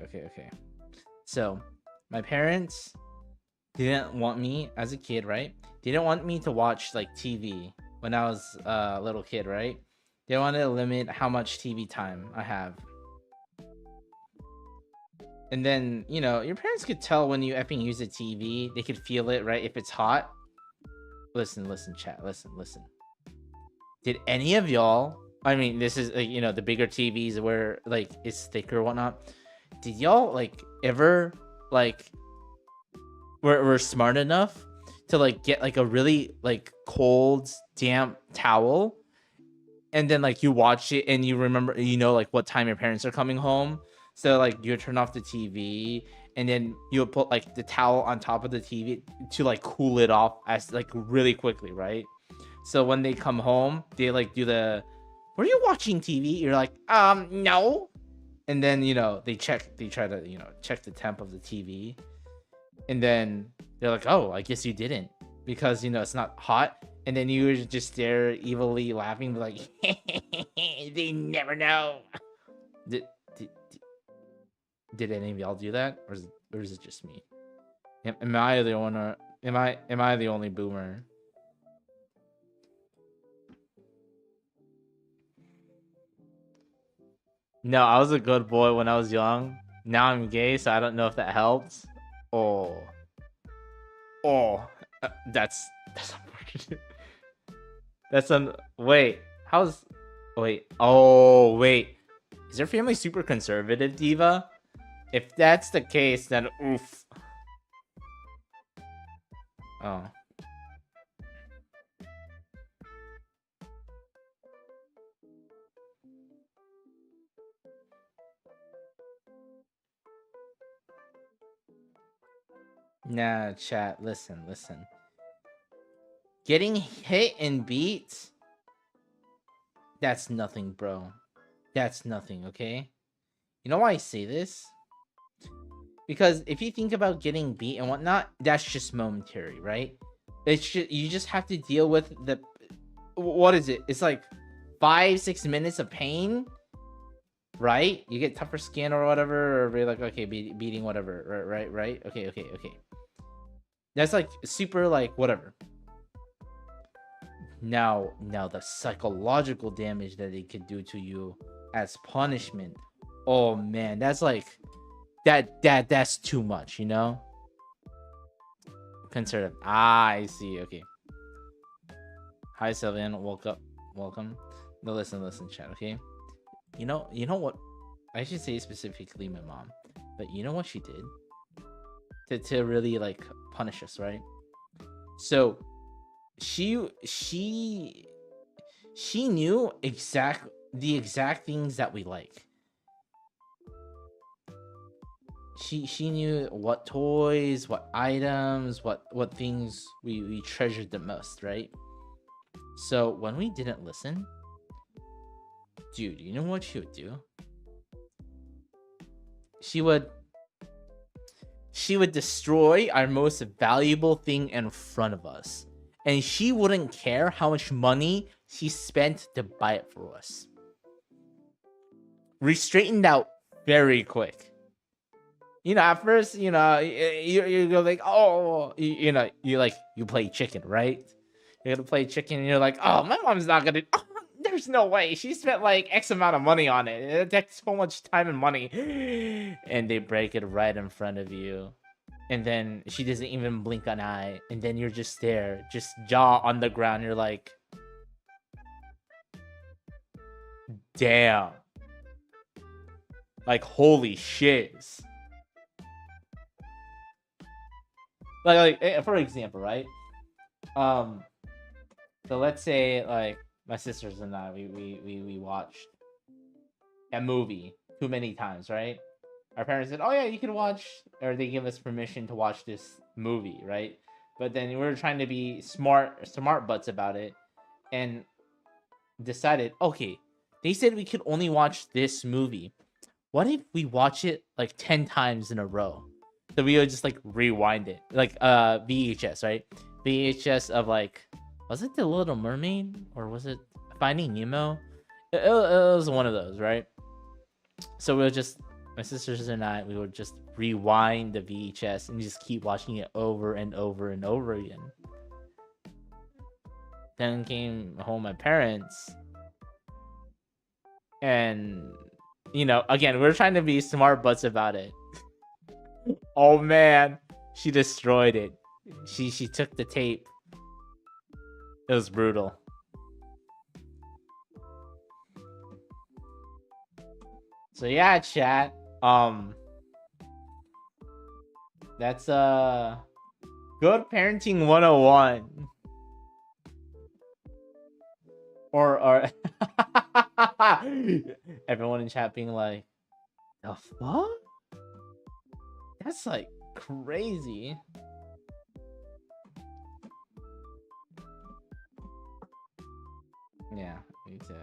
So, my parents didn't want me as a kid, right? They didn't want me to watch like TV when I was a little kid, right? They wanted to limit how much TV time I have. And then, you know, your parents could tell when you effing use a TV. They could feel it, right? If it's hot. Listen, chat. Listen. Did any of y'all, I mean, this is, you know, the bigger TVs where, like, it's thicker or whatnot. Did y'all, like, ever, like, were smart enough to, like, get, like, a really, like, cold, damp towel? And then, like, you watch it and you remember, you know, like, what time your parents are coming home. So, like, you turn off the TV and then you would put, like, the towel on top of the TV to, like, cool it off as, like, really quickly, right? So when they come home, they, like, do the, were you watching TV? You're like, no. And then, you know, they try to, you know, check the temp of the TV. And then they're like, oh, I guess you didn't. Because, you know, it's not hot. And then you would just stare evilly laughing, like, they never know. Did any of y'all do that? Or is it just me? Am I the owner? Am I the only boomer? No, I was a good boy when I was young. Now I'm gay, so I don't know if that helps. Oh, that's unfortunate. Wait. How's Wait. Oh, wait. Is their family super conservative, Diva? If that's the case, then oof. Oh. Nah, chat, listen. Getting hit and beat, that's nothing, bro. That's nothing, okay? You know why I say this? Because if you think about getting beat and whatnot, that's just momentary, right? It's just, you just have to deal with the, what is it? It's like 5-6 minutes of pain, right? You get tougher skin or whatever, or be like, okay, beating whatever, right? Okay. That's like super like whatever. Now the psychological damage that it could do to you as punishment. Oh man, that's like that's too much, you know? Conservative. Ah, I see. Okay. Hi Sylvian, welcome. No, listen, chat, okay? You know what? I should say specifically my mom, but you know what she did to really like punish us, right? So she knew the exact things that we like. She knew what toys, what items, what things we treasured the most, right? So when we didn't listen, dude, you know what she would do? She would destroy our most valuable thing in front of us. And she wouldn't care how much money she spent to buy it for us. We straightened out very quick. You know, at first, you know, you go like, oh, you know, you play chicken, right? You're gonna play chicken, and you're like, oh, my mom's not gonna. Oh, there's no way. She spent like X amount of money on it. It takes so much time and money, and they break it right in front of you, and then she doesn't even blink an eye, and then you're just there, just jaw on the ground. You're like, damn, like holy shit. Like for example, right? So let's say like my sisters and I, we watched a movie too many times, right? Our parents said, "Oh yeah, you can watch," or they give us permission to watch this movie, right? But then we were trying to be smart butts about it, and decided, okay, they said we could only watch this movie. What if we watch it like 10 times in a row? So we would just like rewind it, like VHS, right? VHS of like, was it The Little Mermaid or was it Finding Nemo? It was one of those, right? So we would just, my sisters and I, we would just rewind the VHS and just keep watching it over and over and over again. Then came home my parents, and you know, again, we were trying to be smart butts about it. Oh man, she destroyed it. She took the tape. It was brutal. So yeah, chat. That's good parenting 101. Or everyone in chat being like, the fuck? That's like crazy. Yeah, me too.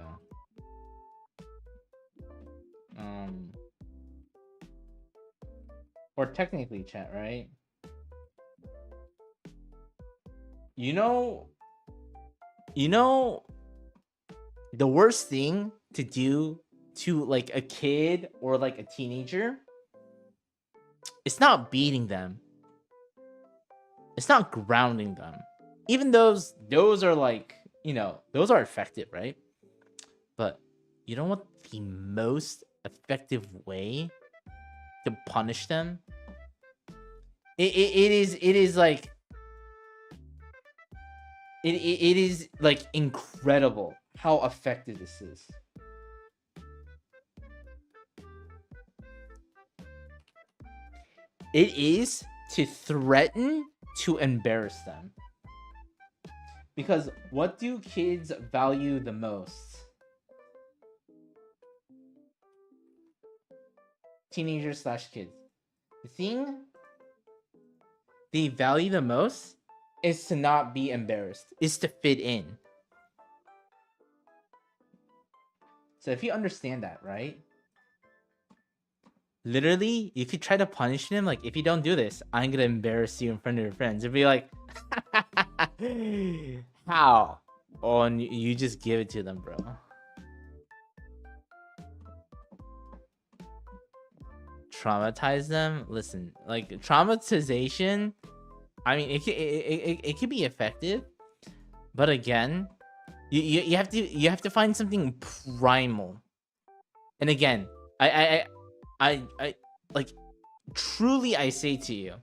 Or technically chat, right? You know, the worst thing to do to like a kid or like a teenager, it's not beating them. It's not grounding them. Even those are like, you know, those are effective, right? But you know what the most effective way to punish them? It is like it is like incredible how effective this is. It is to threaten to embarrass them. Because what do kids value the most? Teenagers / kids. The thing they value the most is to not be embarrassed, is to fit in. So if you understand that, right? Literally, you could try to punish them. Like, if you don't do this, I'm gonna embarrass you in front of your friends. It'd be like, how? Oh, and you just give it to them, bro. Traumatize them. Listen, like traumatization. I mean, it could be effective, but again, you have to find something primal. And again, I like truly I say to you,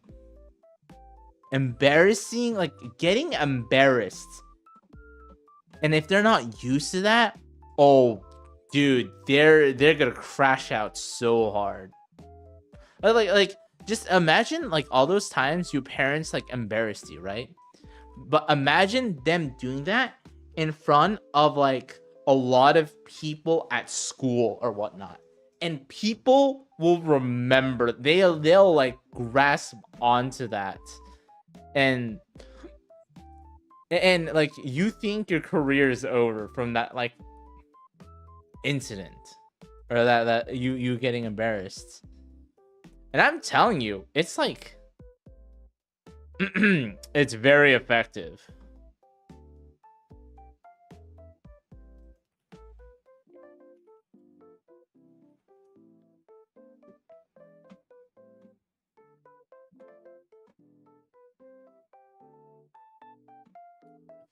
embarrassing, like getting embarrassed, and if they're not used to that, oh dude, they're gonna crash out so hard. Like just imagine like all those times your parents like embarrassed you, right? But imagine them doing that in front of like a lot of people at school or whatnot, and people will remember. They'll like grasp onto that, and like you think your career is over from that like incident, or that you getting embarrassed. And I'm telling you, it's like it's very effective.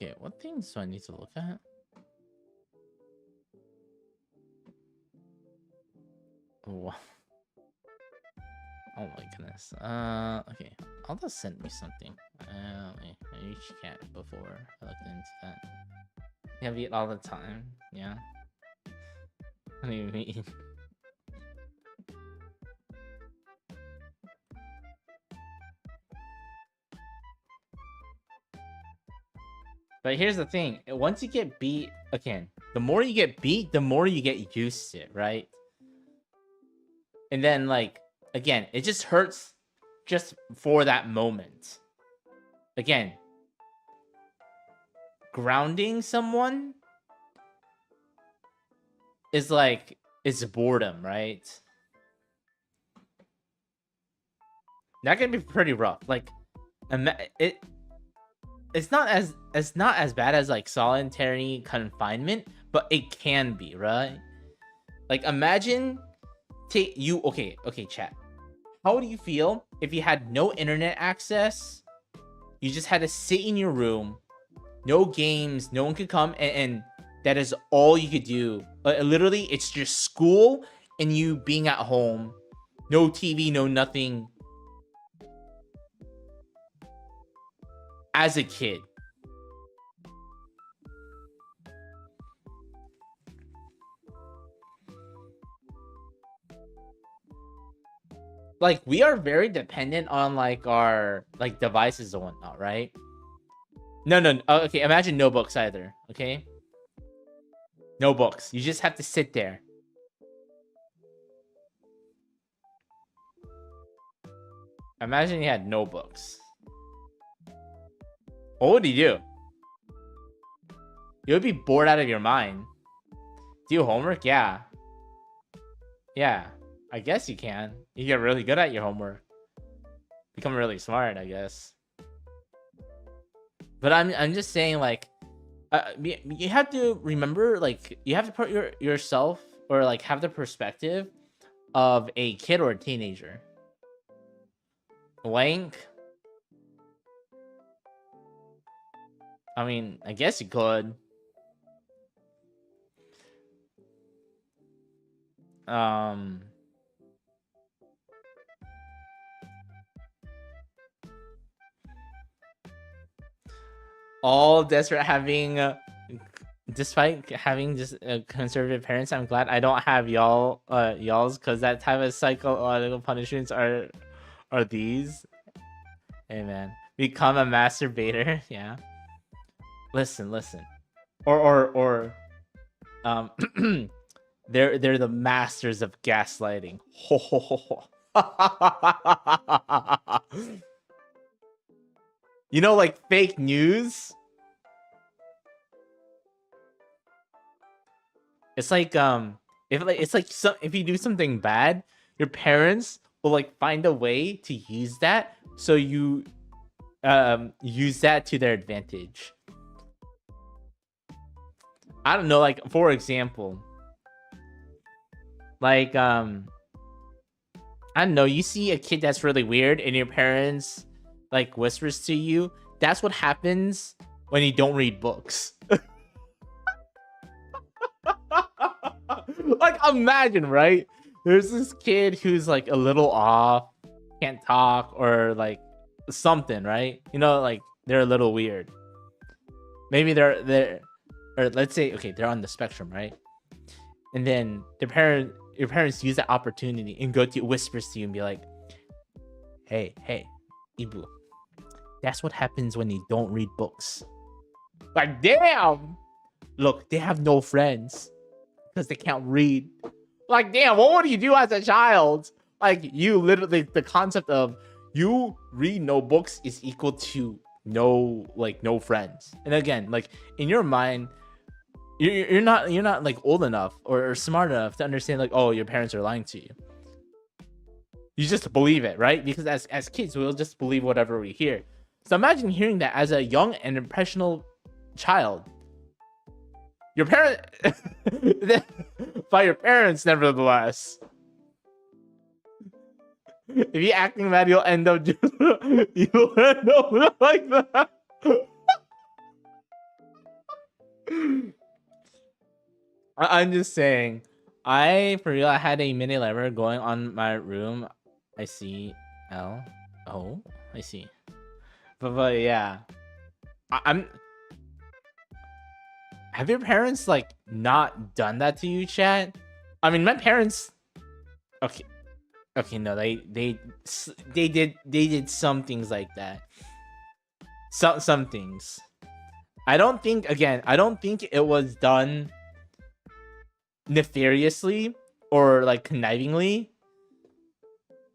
Okay, what things do I need to look at? Oh, oh my goodness. Okay, I'll just send me something. I reached cat before I looked into that. You have it all the time, yeah. What do you mean? But here's the thing. Once you get beat, again, the more you get beat, the more you get used to it, right? And then, like, again, it just hurts just for that moment. Again, grounding someone is like, it's boredom, right? That can be pretty rough. Like, it's not as bad as like solitary confinement, but it can be, right? Like, imagine okay, chat. How would you feel if you had no internet access? You just had to sit in your room, no games, no one could come, and that is all you could do. Literally, it's just school and you being at home, no TV, no nothing. As a kid. Like, we are very dependent on like our like devices and whatnot, right? No, okay, imagine no books either, okay? No books. You just have to sit there. Imagine you had no books. What would you do? You would be bored out of your mind. Do homework? Yeah. Yeah. I guess you can. You get really good at your homework. Become really smart, I guess. But I'm just saying, like, you have to remember, like, you have to put yourself, or like have the perspective of a kid or a teenager. Blank. I mean, I guess you could. All desperate despite having just conservative parents, I'm glad I don't have y'all's, because that type of psychological punishments are are these. Hey man, become a masturbator. Yeah. Listen. Or they're the masters of gaslighting. Ho ho ho ho. You know, like fake news. It's like if you do something bad, your parents will like find a way to use that, so you use that to their advantage. I don't know, like for example, like I don't know, you see a kid that's really weird and your parents like whispers to you. That's what happens when you don't read books. Like imagine, right? There's this kid who's like a little off, can't talk or like something, right? You know, like they're a little weird. Maybe they're or let's say okay, they're on the spectrum, right? And then your parents use that opportunity and go to whispers to you and be like, hey, Ibu, that's what happens when you don't read books. Like, damn! Look, they have no friends because they can't read. Like, damn, what would you do as a child? Like, you literally, the concept of you read no books is equal to no friends. And again, like, in your mind, you're not like old enough or smart enough to understand like, oh, your parents are lying to you. You just believe it, right? Because as kids, we'll just believe whatever we hear. So imagine hearing that as a young and impressionable child. Your parent, by your parents, nevertheless. If you're acting bad, you'll end up just, you'll end up like that. I'm just saying. For real, I had a mini library going on my room. I see L. Oh, I see. But yeah, I'm. Have your parents like not done that to you, chat? I mean, my parents. Okay, no, they did some things like that. Some things. I don't think it was done nefariously or like connivingly.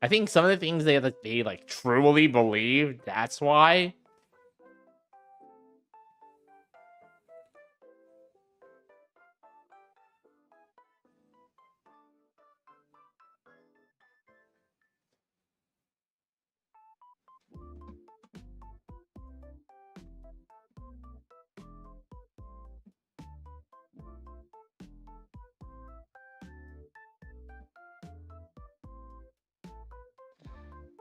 I think some of the things they like truly believe. That's why.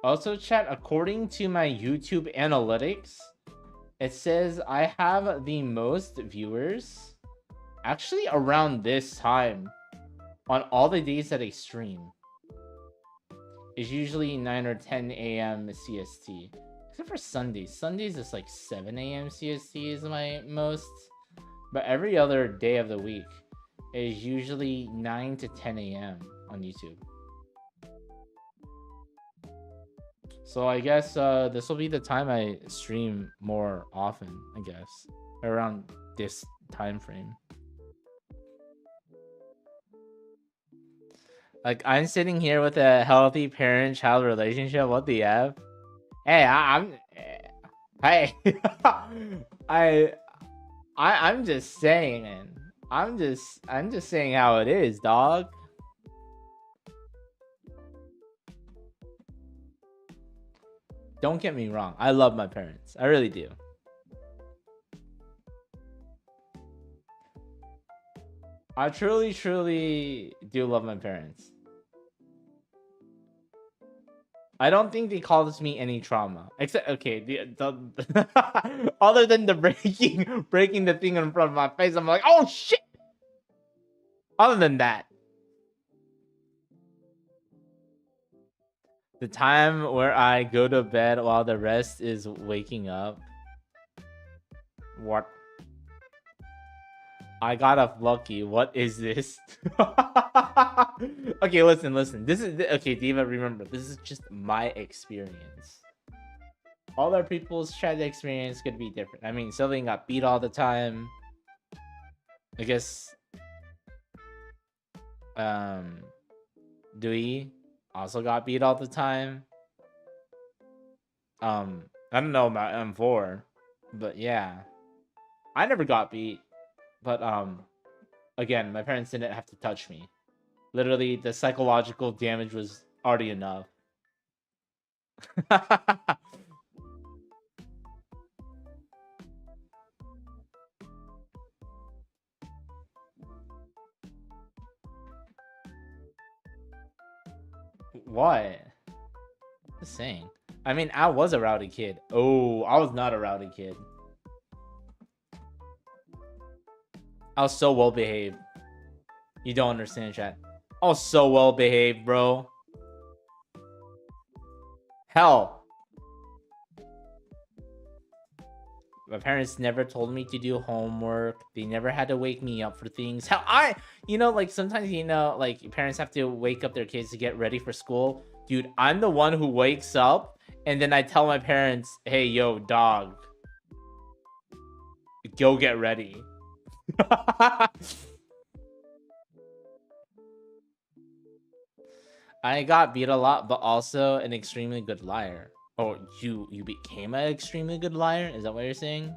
Also, chat, according to my YouTube analytics, it says I have the most viewers actually around this time on all the days that I stream. It's usually 9 or 10 a.m. CST. Except for Sundays. Sundays is like 7 a.m. CST is my most. But every other day of the week is usually 9 to 10 a.m. on YouTube. So I guess this will be the time I stream more often, I guess. Around this time frame. Like, I'm sitting here with a healthy parent-child relationship. What the F? Hey, I'm just saying, man. I'm just saying how it is, dog. Don't get me wrong. I love my parents. I really do. I truly do love my parents. I don't think they caused me any trauma. Except, okay, the other than the breaking the thing in front of my face, I'm like, oh shit! Other than that. The time where I go to bed while the rest is waking up. What? I got off lucky. What is this? Okay, listen. This is okay, Diva. Remember, this is just my experience. Other people's chat experience could be different. I mean, Sylvian got beat all the time. I guess. Dewey also got beat all the time. I don't know about M4, but yeah, I never got beat. But again, my parents didn't have to touch me. Literally, the psychological damage was already enough. What? Just saying. I mean, I was a rowdy kid. Oh, I was not a rowdy kid. I was so well behaved. You don't understand, chat. I was so well behaved, bro. Hell. My parents never told me to do homework. They never had to wake me up for things. Hell, you know, like sometimes, you know, like parents have to wake up their kids to get ready for school. Dude, I'm the one who wakes up and then I tell my parents, hey, yo, dog, go get ready. I got beat a lot, but also an extremely good liar. Oh, you became an extremely good liar? Is that what you're saying?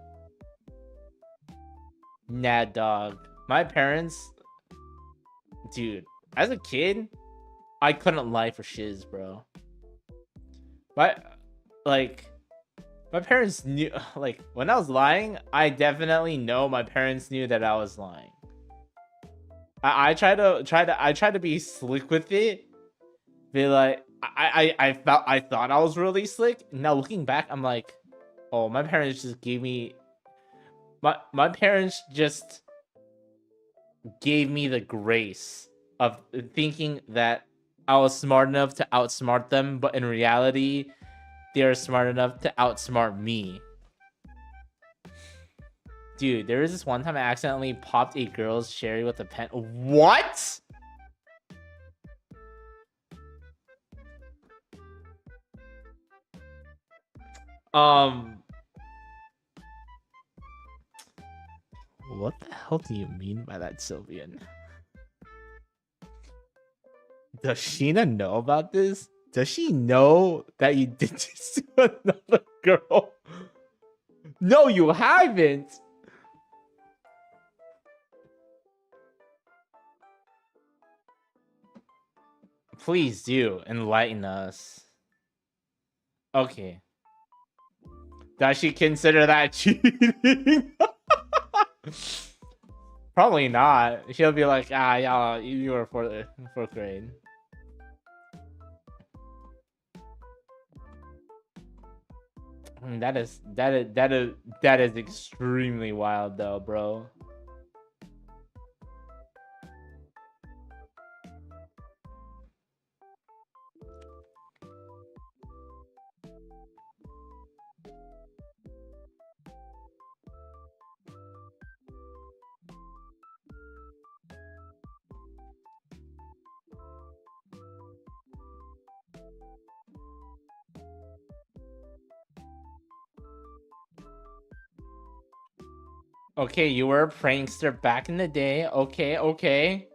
Nah, dog. My parents... Dude, as a kid, I couldn't lie for shiz, bro. But, like... My parents knew... Like, when I was lying, I definitely know my parents knew that I was lying. I try to be slick with it. Be like... I thought I was really slick. Now looking back, I'm like, oh, my parents just gave me my parents just gave me the grace of thinking that I was smart enough to outsmart them, but in reality, they're smart enough to outsmart me. Dude, there was this one time I accidentally popped a girl's cherry with a pen. What? What the hell do you mean by that, Sylvian? Does Sheena know about this? Does she know that you did this to another girl? No, you haven't! Please do enlighten us. Okay. Does she consider that cheating? Probably not. She'll be like, ah, yeah, you were fourth grade. That is extremely wild, though, bro. Okay, you were a prankster back in the day. Okay.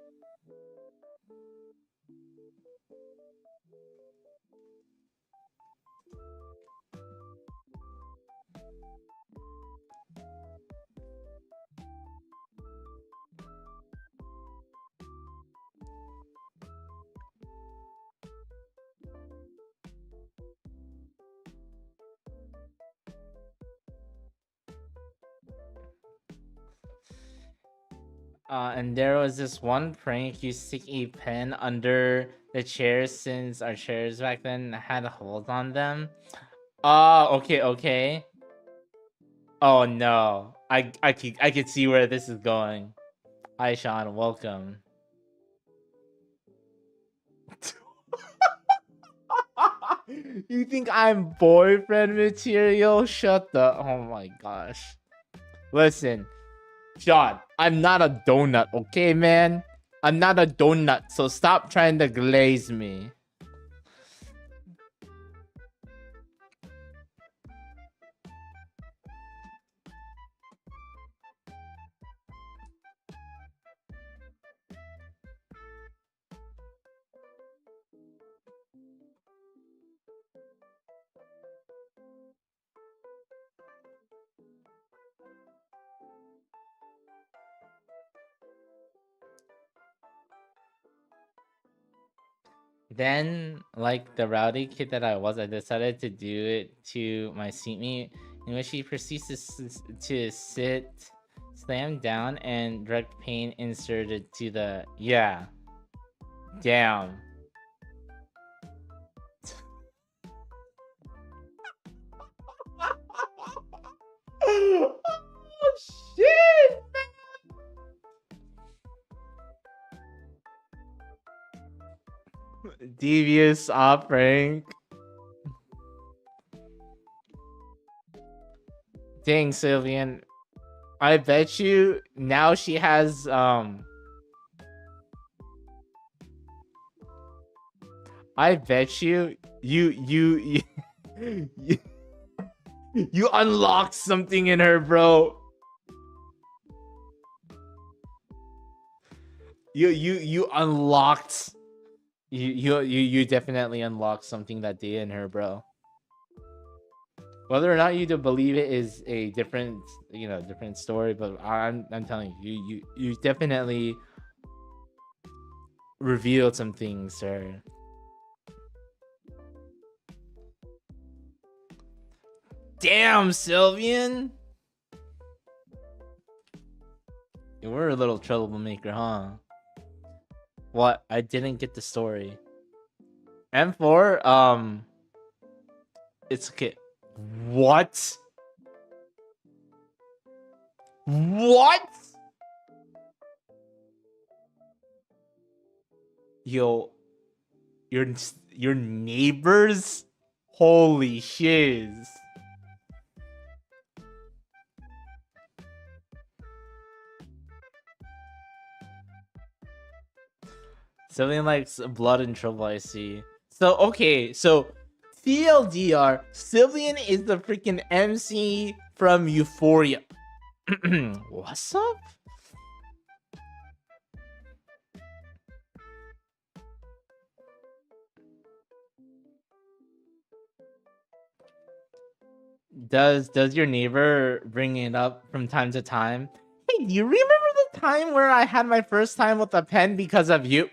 And there was this one prank. You stick a pen under the chairs since our chairs back then had a hold on them. Okay. Oh no, I could see where this is going. Hi, Sean. Welcome. You think I'm boyfriend material? Shut the... Oh my gosh. Listen. Sean, I'm not a donut, okay, man? I'm not a donut, so stop trying to glaze me. Then, like the rowdy kid that I was, I decided to do it to my seatmate, in which he proceeds to sit, slam down, and direct pain inserted to the yeah. Damn. Oh shit! Devious op rank. Dang, Sylvian. I bet you now she has I bet you you you unlocked something in her, bro. You unlocked you definitely unlocked something that day in her, bro. Whether or not you do believe it is a different, different story, but I'm telling you, you definitely revealed some things, sir. Damn, Sylvian. You were a little troublemaker, huh? What? I didn't get the story. M4, it's okay. What? What? Yo, your neighbors? Holy shiz. Something like blood and trouble, I see. So, okay, so TLDR, Sylvian is the freaking MC from Euphoria. What's up? Does your neighbor bring it up from time to time? Hey, do you remember the time where I had my first time with a pen because of you?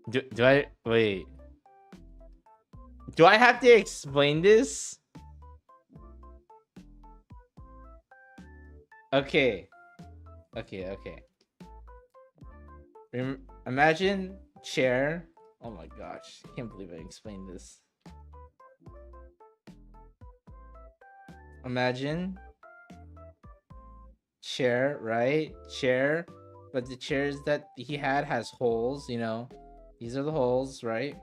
Do I wait? Do I have to explain this? Okay. Imagine chair. Oh my gosh, I can't believe I explained this. Imagine chair, right? Chair, but the chairs that he had has holes, These are the holes, right?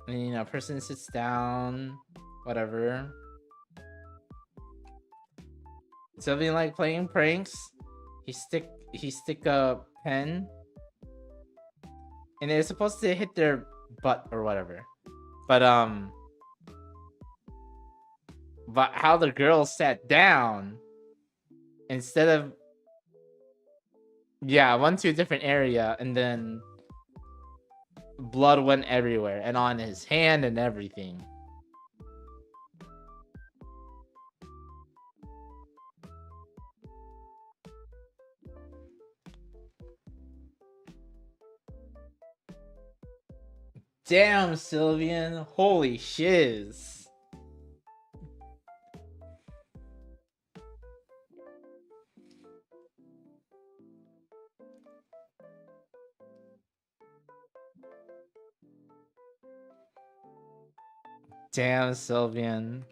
And person sits down, whatever. Something like playing pranks. He stick a pen, and it's supposed to hit their butt or whatever. But how the girl sat down instead of went to a different area, and then blood went everywhere and on his hand and everything. Damn, Sylvian. Holy shiz. Damn, Sylvian.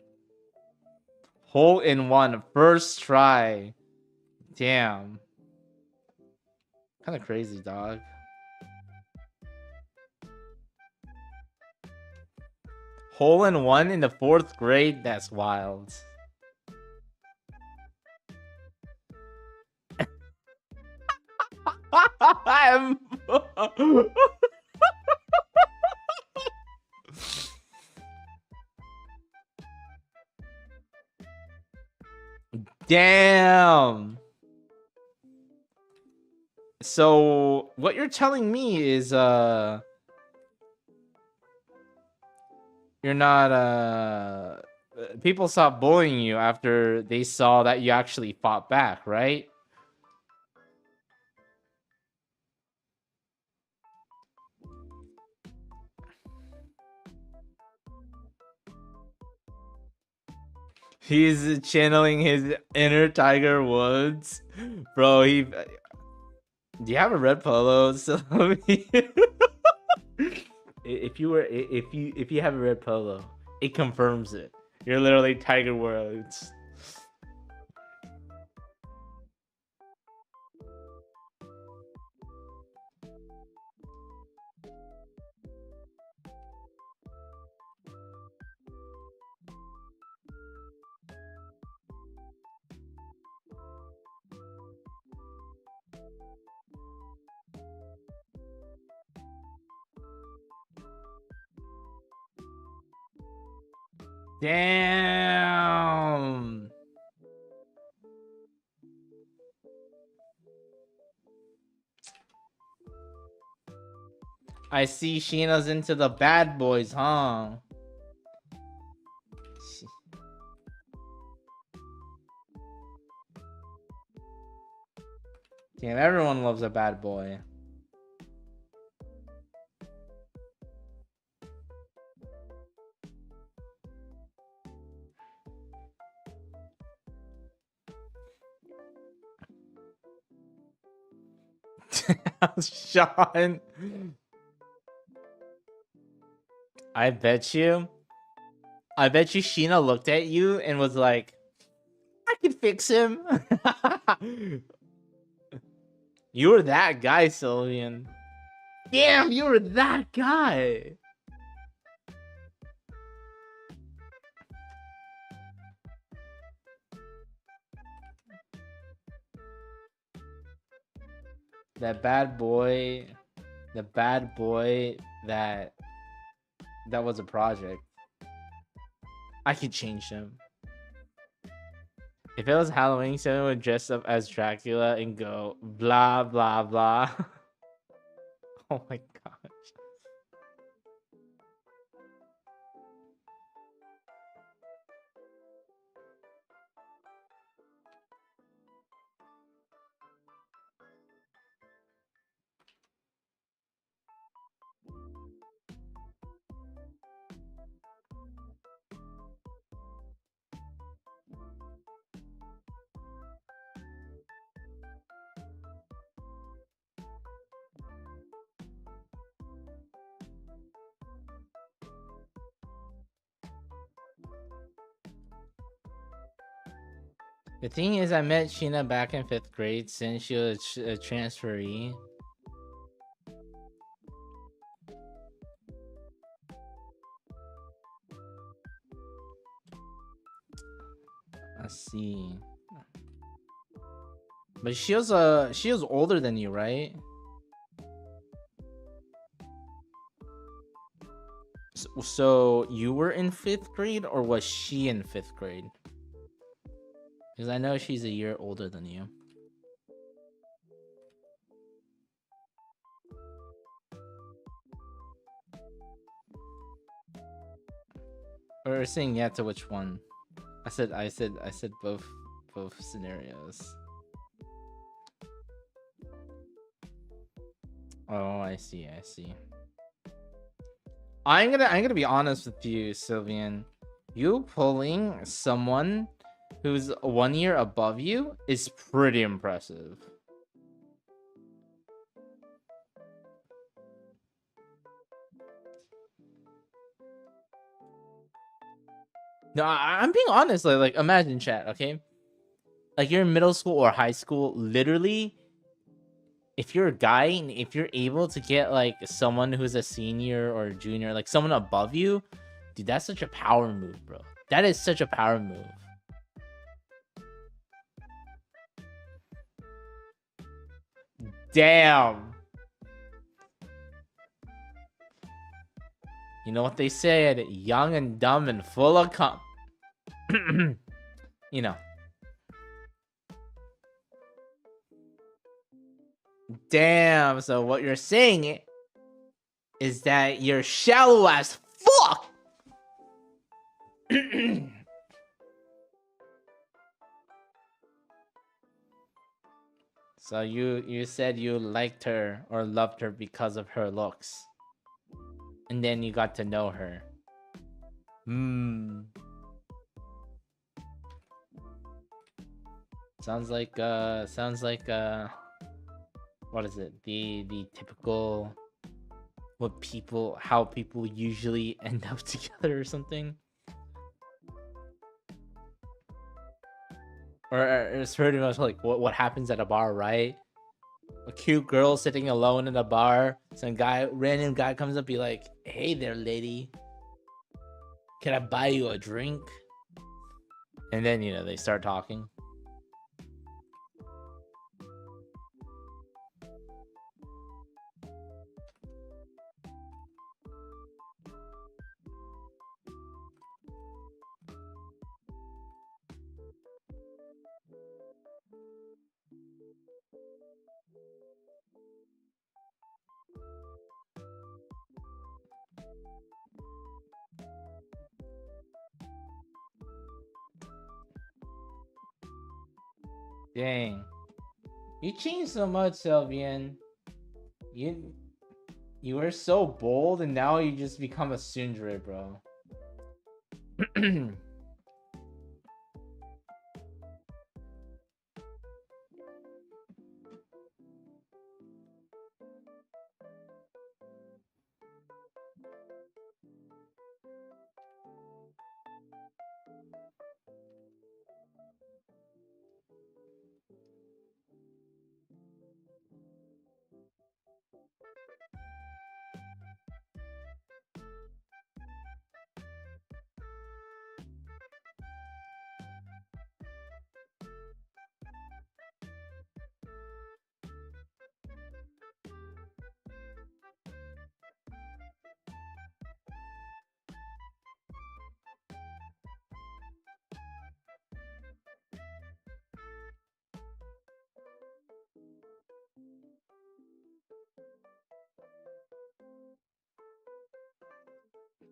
Hole in one, first try. Damn. Kind of crazy, dog. Hole in one in the 4th grade? That's wild. Damn. So what you're telling me is you're not people stopped bullying you after they saw that you actually fought back, right? He's channeling his inner Tiger Woods. Bro, do you have a red polo? So if you have a red polo, it confirms it. You're literally Tiger Woods. Damn. I see Sheena's into the bad boys, huh? Damn, everyone loves a bad boy. Sean. I bet you Sheena looked at you and was like, I can fix him. You were that guy, Sylvian. Damn, you were that guy. That bad boy, that was a project. I could change him. If it was Halloween, someone would dress up as Dracula and go blah blah blah. Oh my gosh. The thing is, I met Sheena back in 5th grade since she was a transferee. I see. But she was older than you, right? So you were in 5th grade, or was she in 5th grade? Because I know she's a year older than you. Or saying yeah to which one? I said both scenarios. Oh, I see. I'm gonna be honest with you, Sylvian. You pulling someone who's 1 year above you is pretty impressive. No, I'm being honest. Like imagine, chat, okay? Like you're in middle school or high school, literally. If you're a guy and if you're able to get like someone who's a senior or junior, like someone above you, Dude, that's such a power move, bro. That is such a power move. Damn. You know what they said? Young and dumb and full of cum. You know. Damn. So what you're saying is that you're shallow as fuck. So you said you liked her or loved her because of her looks. And then you got to know her. Sounds like what is it? The typical how people usually end up together or something. Or it's pretty much like what happens at a bar, right? A cute girl sitting alone in a bar. Some random guy comes up, be like, "Hey there, lady. Can I buy you a drink?" And then, they start talking. Dang. You changed so much, Sylvian. You were so bold, and now you just become a tsundere, bro.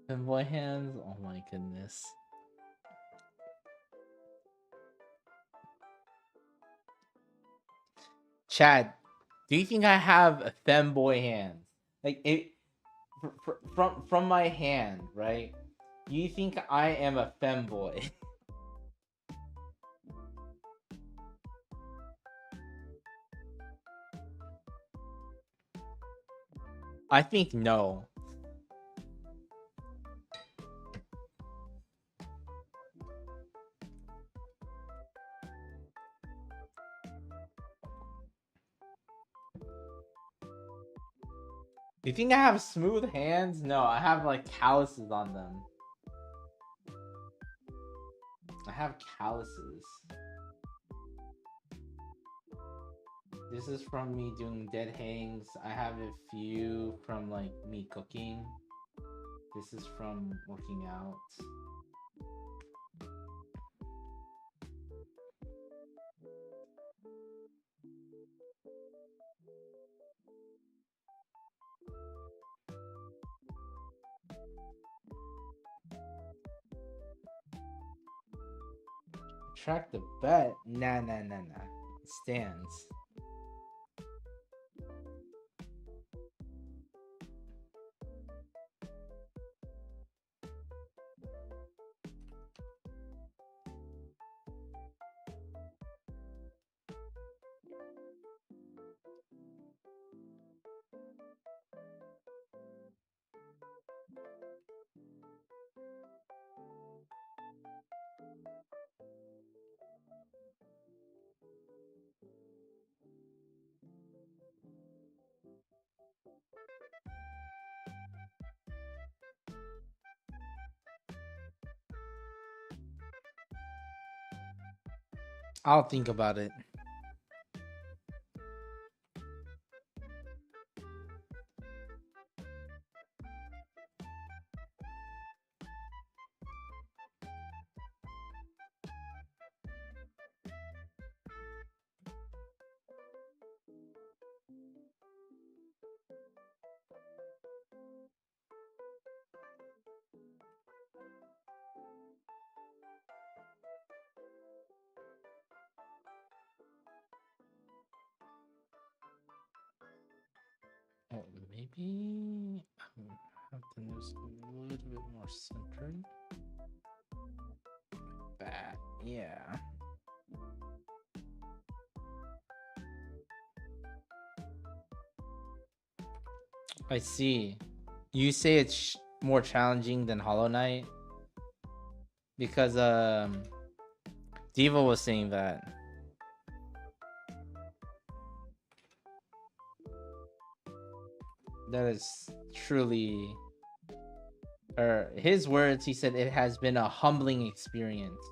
Fanboy hands? Oh my goodness. Chad, do you think I have femboy hands? Like, from my hand, right? Do you think I am a femboy? I think no. Do you think I have smooth hands? No, I have like calluses on them. I have calluses. This is from me doing dead hangs. I have a few from like me cooking. This is from working out. Track the bet? Nah. It stands. I'll think about it. Oh, maybe have to do a little bit more centered. That, yeah. I see. You say it's more challenging than Hollow Knight because Diva was saying that. That is truly, or his words, he said it has been a humbling experience.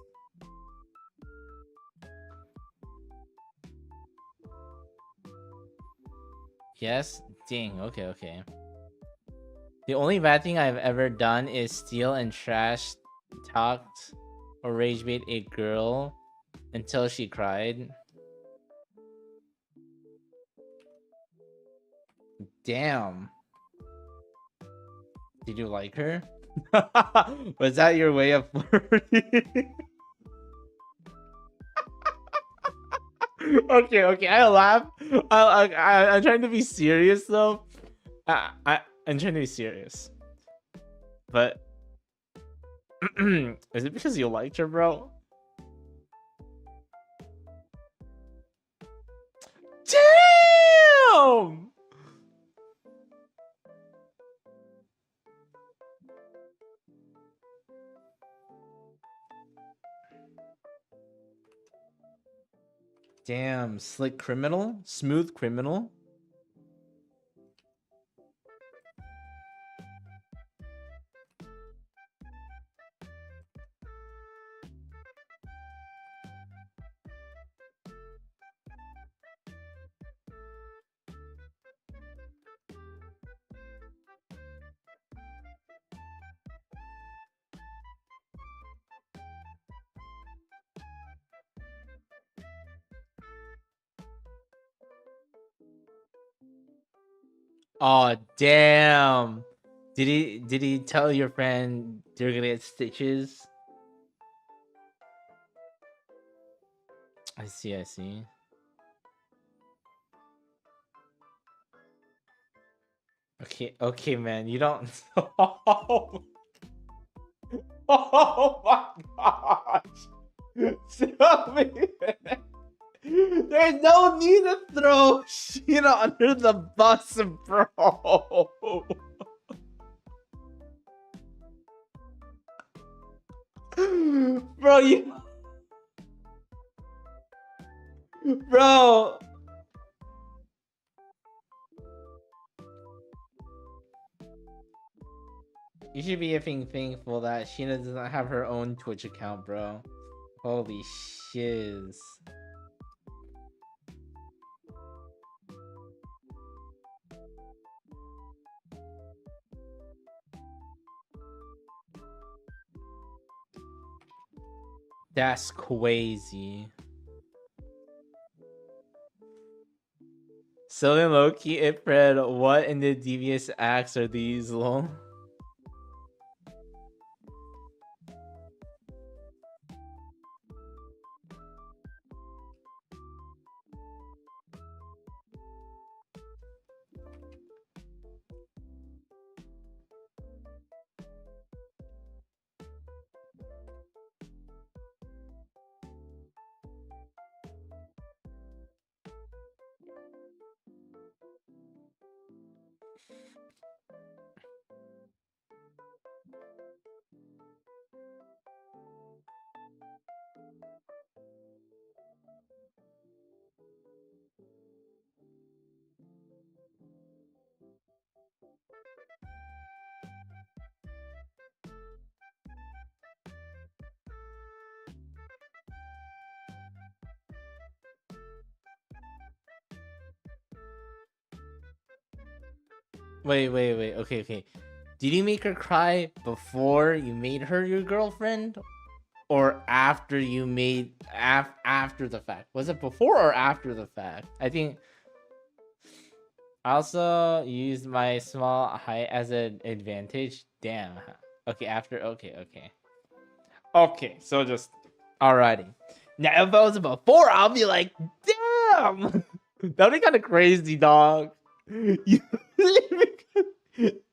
Yes? Dang, okay. The only bad thing I've ever done is steal and trash talked or rage bait a girl until she cried. Damn. Did you like her? Was that your way of flirting? Okay, I laugh. I'm trying to be serious though. I'm trying to be serious. But is it because you liked her, bro? Damn! Damn, slick criminal? Smooth criminal? Oh damn! Did he tell your friend they're gonna get stitches? I see. Okay, man. You don't. Oh my gosh! Tell me. There's no need to throw Sheena under the bus, bro. Bro, bro. You should be effing thankful that Sheena does not have her own Twitch account, bro. Holy shiz. That's crazy. Sylvan Loki, it Fred, what in the devious acts are these, lol? Wait. Okay. Did you make her cry before you made her your girlfriend, or after you made after the fact? Was it before or after the fact? I think I also used my small height as an advantage. Damn. Okay, after. Okay, so just alrighty. Now, if it was before, I'll be like, damn, that'd be kind of crazy, dog.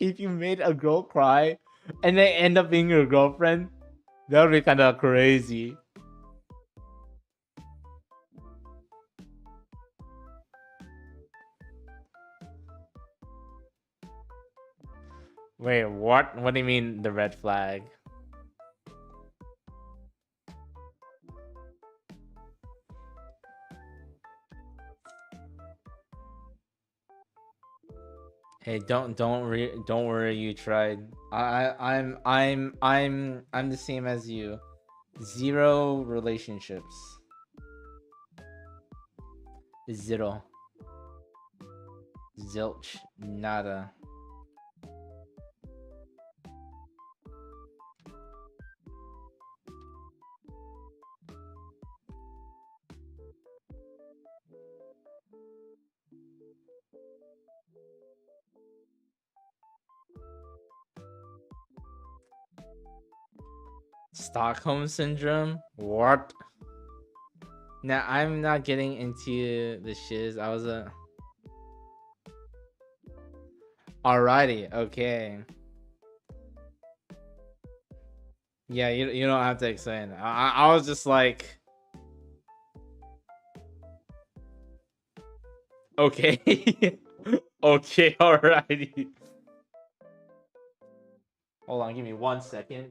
If you made a girl cry and they end up being your girlfriend, that would be kind of crazy. Wait, what? What do you mean the red flag? Hey, don't worry. You tried. I'm the same as you. 0 relationships. 0. Zilch. Nada. Stockholm syndrome? What? Now I'm not getting into the shiz. I was a. Alrighty, okay. Yeah, you don't have to explain. I was just like, okay, okay, alrighty. Hold on, give me 1 second.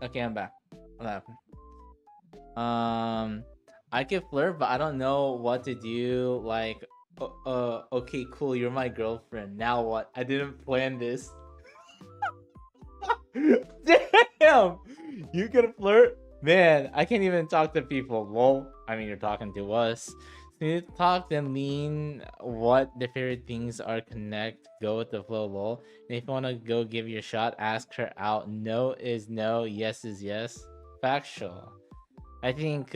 Okay, I'm back. What happened? I can flirt, but I don't know what to do. Like, okay, cool, you're my girlfriend. Now what? I didn't plan this. Damn! You can flirt? Man, I can't even talk to people. Lol. I mean, you're talking to us. Smooth talk, then lean. What the favorite things are connect. Go with the flow, lol. And if you want to go give your shot, ask her out. No is no, yes is yes. Factual. I think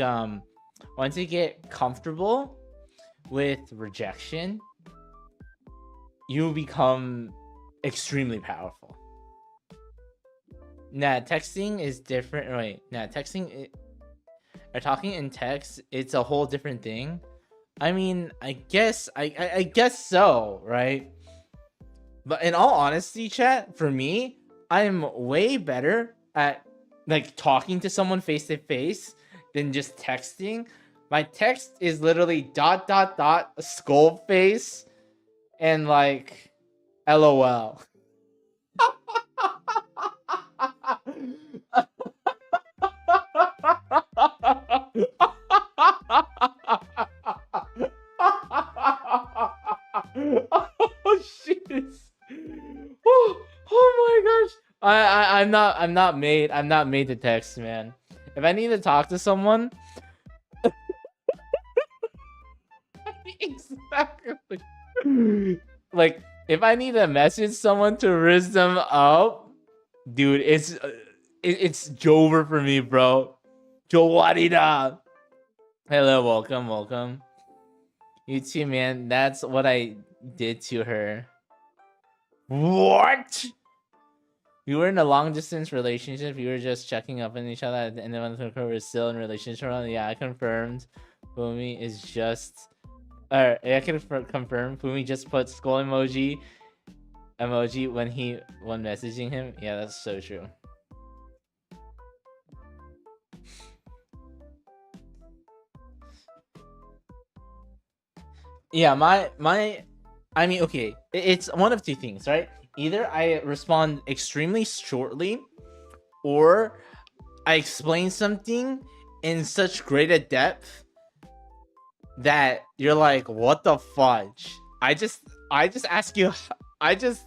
once you get comfortable with rejection, you become extremely powerful. Nah, texting is different. Right? Nah, texting or talking in text, it's a whole different thing. I mean, I guess I guess so, right? But in all honesty, chat, for me, I'm way better at like talking to someone face to face than just texting. My text is literally ... skull face and like LOL. Oh shit. Oh my gosh. I'm not made to text, man. If I need to talk to someone, exactly. Like if I need to message someone to riz them up, dude, it's Jover for me, bro. Jowarida. Hello, welcome. You too, man. That's what I did to her. What? We were in a long distance relationship. We were just checking up on each other, and then when we were still in relationship. Yeah, I confirmed. Fumi is just. I can confirm. Fumi just put skull emoji when messaging him. Yeah, that's so true. Yeah, I mean, okay, it's one of two things, right? Either I respond extremely shortly, or I explain something in such greater depth that you're like, what the fudge? I just ask you, I just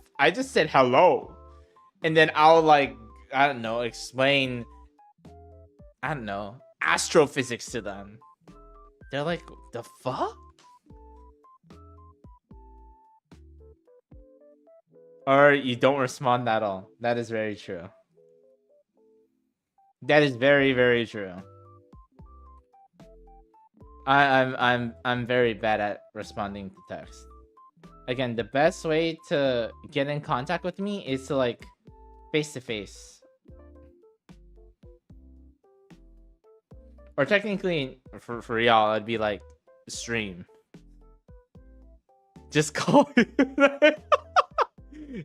said hello, and then I'll like, I don't know, explain, I don't know, astrophysics to them. They're like, the fuck? Or you don't respond at all. That is very true. That is very, very true. I'm very bad at responding to text. Again, the best way to get in contact with me is to like face to face. Or technically for y'all, it'd be like stream. Just call you.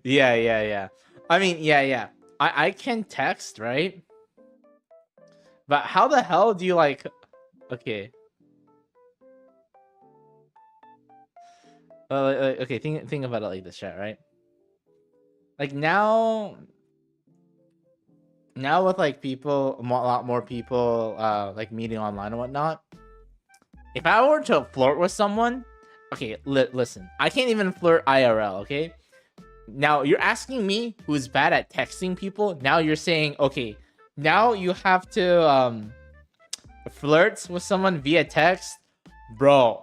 Yeah. I mean, yeah. I can text, right? But how the hell do you like... Okay. Okay, think about it like this, chat, right? Like now with like people, a lot more people like meeting online and whatnot. If I were to flirt with someone, okay, listen, I can't even flirt IRL, okay? Now you're asking me who's bad at texting people. Now you're saying, okay, now you have to flirt with someone via text, bro.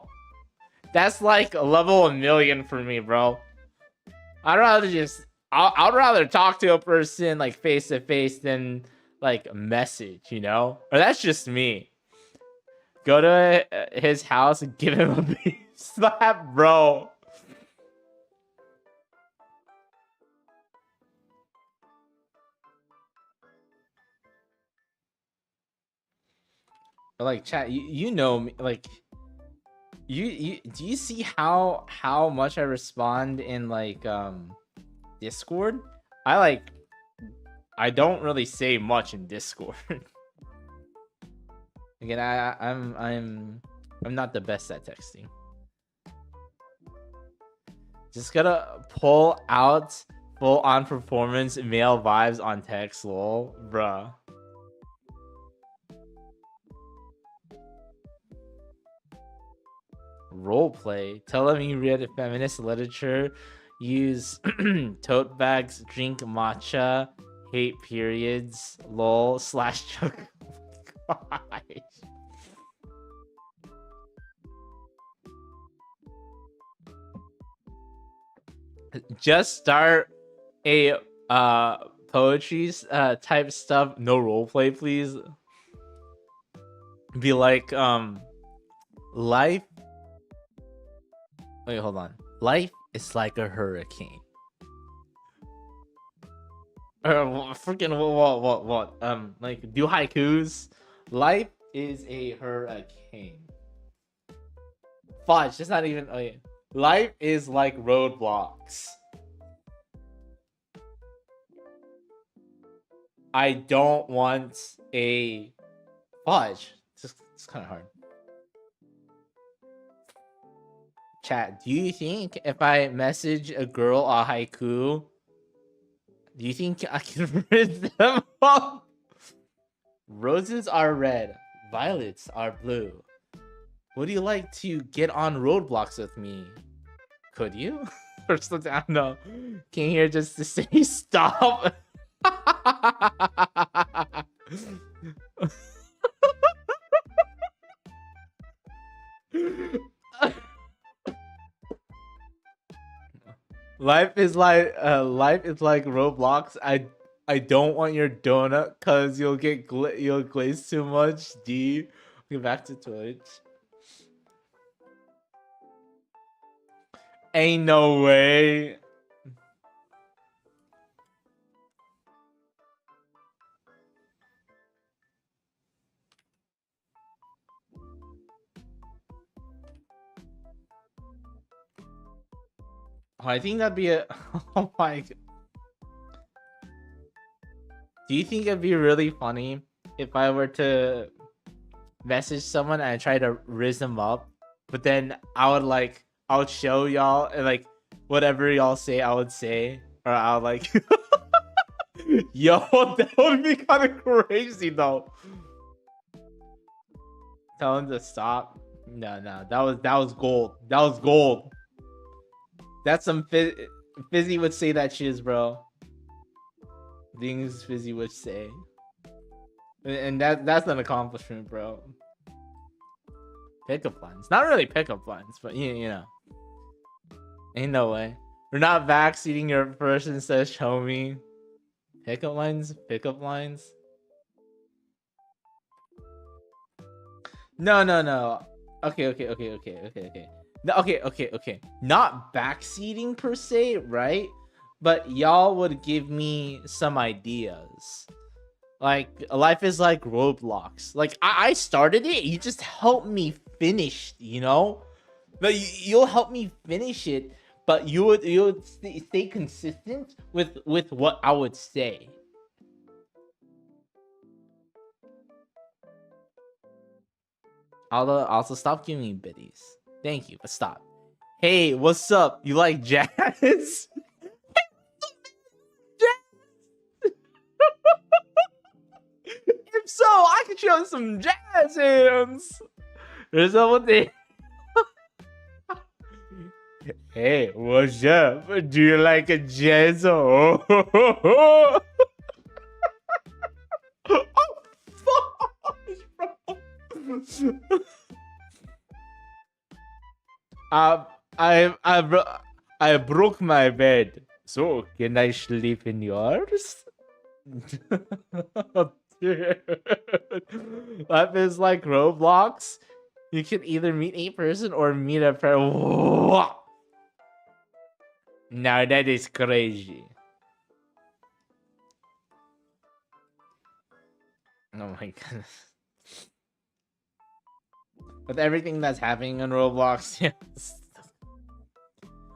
That's like a level 1,000,000 for me, bro. I'd rather talk to a person like face to face than like message, you know? Or that's just me. Go to his house and give him a big slap, bro. Like chat, you know me, like you do you see how much I respond in like Discord? I don't really say much in Discord. Again, I'm not the best at texting. Just gotta pull out full on performance male vibes on text, lol, bruh. Roleplay. Tell them you read feminist literature. Use tote bags. Drink matcha. Hate periods. Lol. Slash choke. Just start a poetry type stuff. No roleplay, please. Be like life. Wait, hold on. Life is like a hurricane. Freaking what? Like do haikus. Life is a hurricane. Fudge. That's not even. Oh yeah. Life is like roadblocks. I don't want a fudge. It's kind of hard. Chat, do you think if I message a girl a haiku, do you think I can rid them up? Roses are red, violets are blue. Would you like to get on roadblocks with me? Could you? Or something, I don't know. Came here just to say stop. Life is like Roblox. I don't want your donut because you'll glaze too much. D. Get back to Twitch. Ain't no way. Oh, I think that'd be a. Oh my. Do you think it'd be really funny if I were to message someone and I try to riz them up, but then I would show y'all and like whatever y'all say, I would say, or I'll like, yo, that would be kind of crazy though. Tell him to stop. No, that was gold. That was gold. That's some Fizzy would say that shiz, bro. Things Fizzy would say, and that's an accomplishment, bro. Pickup lines, not really pickup lines, but you know, ain't no way. We're not backseating your person says show me. Pickup lines, pickup lines. No. Okay. No, okay. Not backseating per se, right? But y'all would give me some ideas. Like, life is like Roblox. Like, I started it. You just help me finish, you know? But you'll help me finish it. But you would stay consistent with what I would say. Also stop giving me biddies. Thank you, but stop. Hey, what's up? You like jazz? Jazz? If so, I can show you some jazz hands. There's one thing. Hey, what's up? Do you like a jazz? Oh, I broke my bed. So can I sleep in yours? Dude. Life is like Roblox. You can either meet a person or meet a friend. Now that is crazy. Oh my goodness. With everything that's happening on Roblox, yes.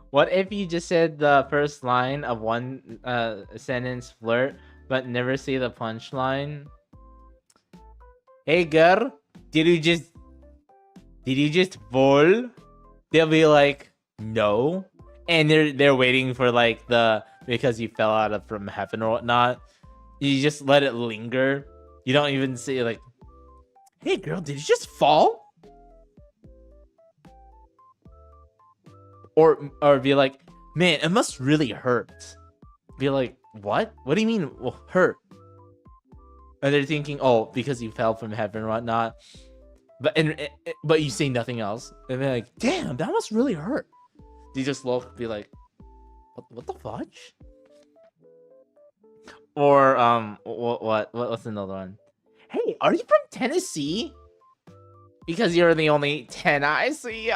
What if you just said the first line of one sentence flirt, but never say the punchline? Hey girl, did you just fall? They'll be like, no. And they're waiting for like the because you fell out of from heaven or whatnot. You just let it linger. You don't even say like, hey girl, did you just fall? Or be like, man, it must really hurt. Be like, what? What do you mean hurt? And they're thinking, oh, because you fell from heaven or whatnot. But you say nothing else. And they're like, damn, that must really hurt. You just look, be like, what the fudge? Or what's another one? Hey, are you from Tennessee? Because you're the only 10 I see.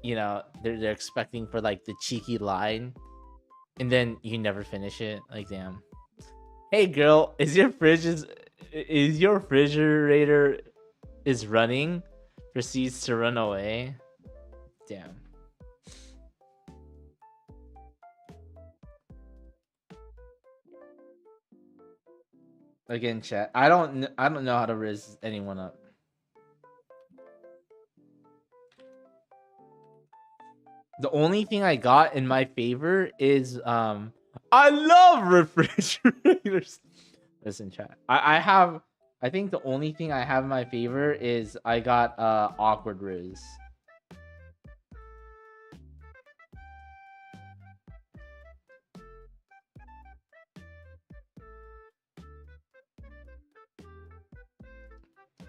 You know, they're expecting for like the cheeky line, and then you never finish it. Like, damn. Hey girl, is your refrigerator is running? Proceeds to run away. Damn. Again, chat. I don't know how to riz anyone up. The only thing I got in my favor is I love refrigerators. Listen, chat. I think the only thing I have in my favor is I got awkward riz.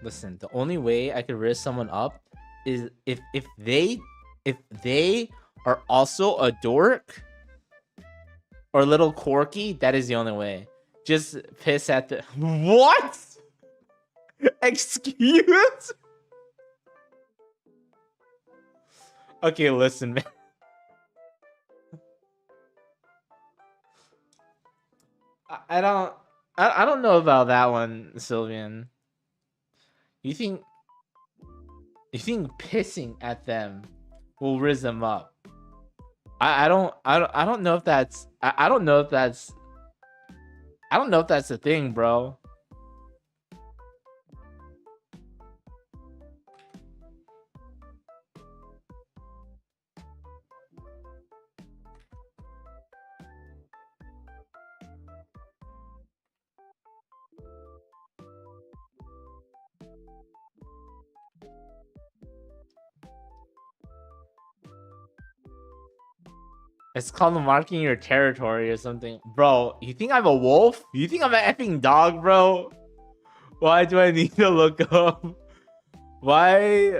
Listen, the only way I could raise someone up is if they are also a dork or a little quirky. That is the only way. Just piss at the what? Excuse? Okay, listen, man. I don't know about that one, Sylvian. You think pissing at them will raise them up? I don't know if that's I don't know if that's the thing, bro. It's called marking your territory or something. Bro, you think I'm a wolf? You think I'm an effing dog, bro? Why do I need to look up? Why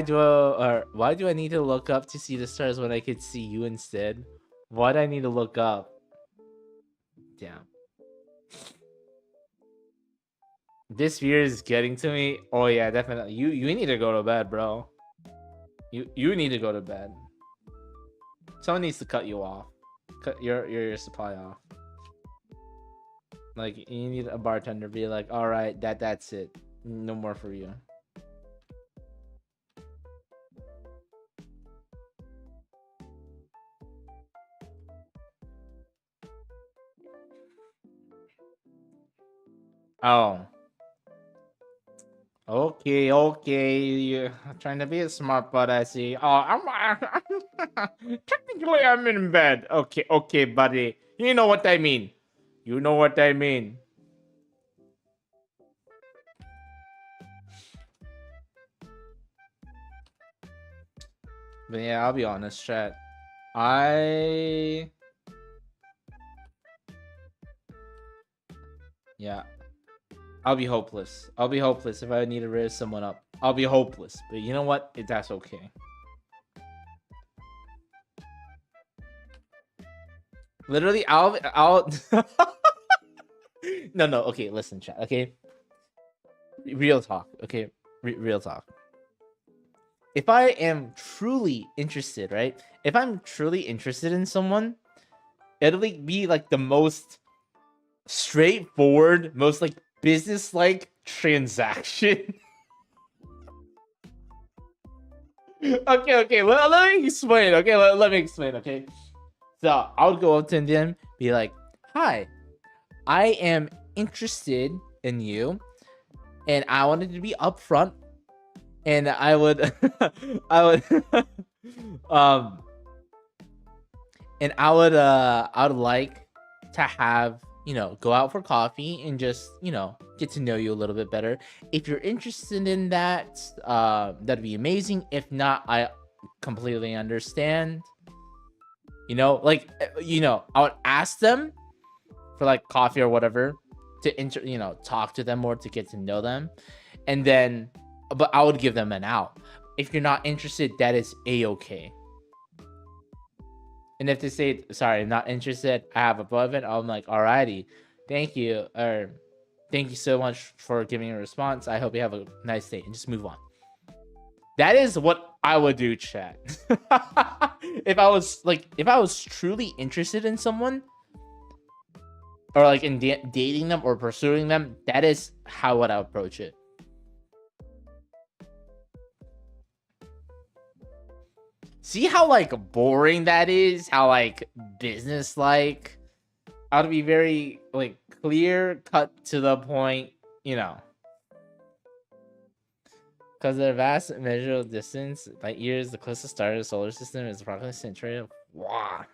do I need to look up to see the stars when I could see you instead? Why do I need to look up? Damn. This fear is getting to me. Oh yeah, definitely. You need to go to bed, bro. You need to go to bed. Someone needs to cut you off. Cut your supply off. Like, you need a bartender be like, all right, that's it. No more for you. Oh. Okay. You're trying to be a smart butt, I see. Oh, technically I'm in bed. Okay, buddy. You know what I mean. You know what I mean. But yeah, I'll be honest, chat. Yeah. I'll be hopeless. I'll be hopeless if I need to raise someone up. I'll be hopeless. But you know what? That's okay. Literally, I'll No, okay, listen, chat, okay? Real talk, okay? Real talk. If I am truly interested, right? If I'm truly interested in someone, it'll be like the most straightforward, most like business-like transaction. Okay, let me explain, okay? Let me explain, okay? So I would go up to them, be like, hi, I am interested in you, and I wanted to be upfront, and I would and I would like to have, you know, go out for coffee and just, you know, get to know you a little bit better. If you're interested in that, that'd be amazing. If not, I completely understand. You know, like, you know, I would ask them for like coffee or whatever to you know, talk to them more, to get to know them, and then, but I would give them an out. If you're not interested, that is a-okay. And if they say, sorry, I'm not interested, I have appointment, I'm like, alrighty, thank you, or thank you so much for giving a response. I hope you have a nice day, and just move on. That is what I would do, chat. If I was truly interested in someone, or like in dating them or pursuing them, that is how would I approach it. See how like boring that is? How like business-like? I'd be very like clear, cut to the point, you know. Because their vast measurable distance by years, the closest star to the solar system is approximately a century of. Wow.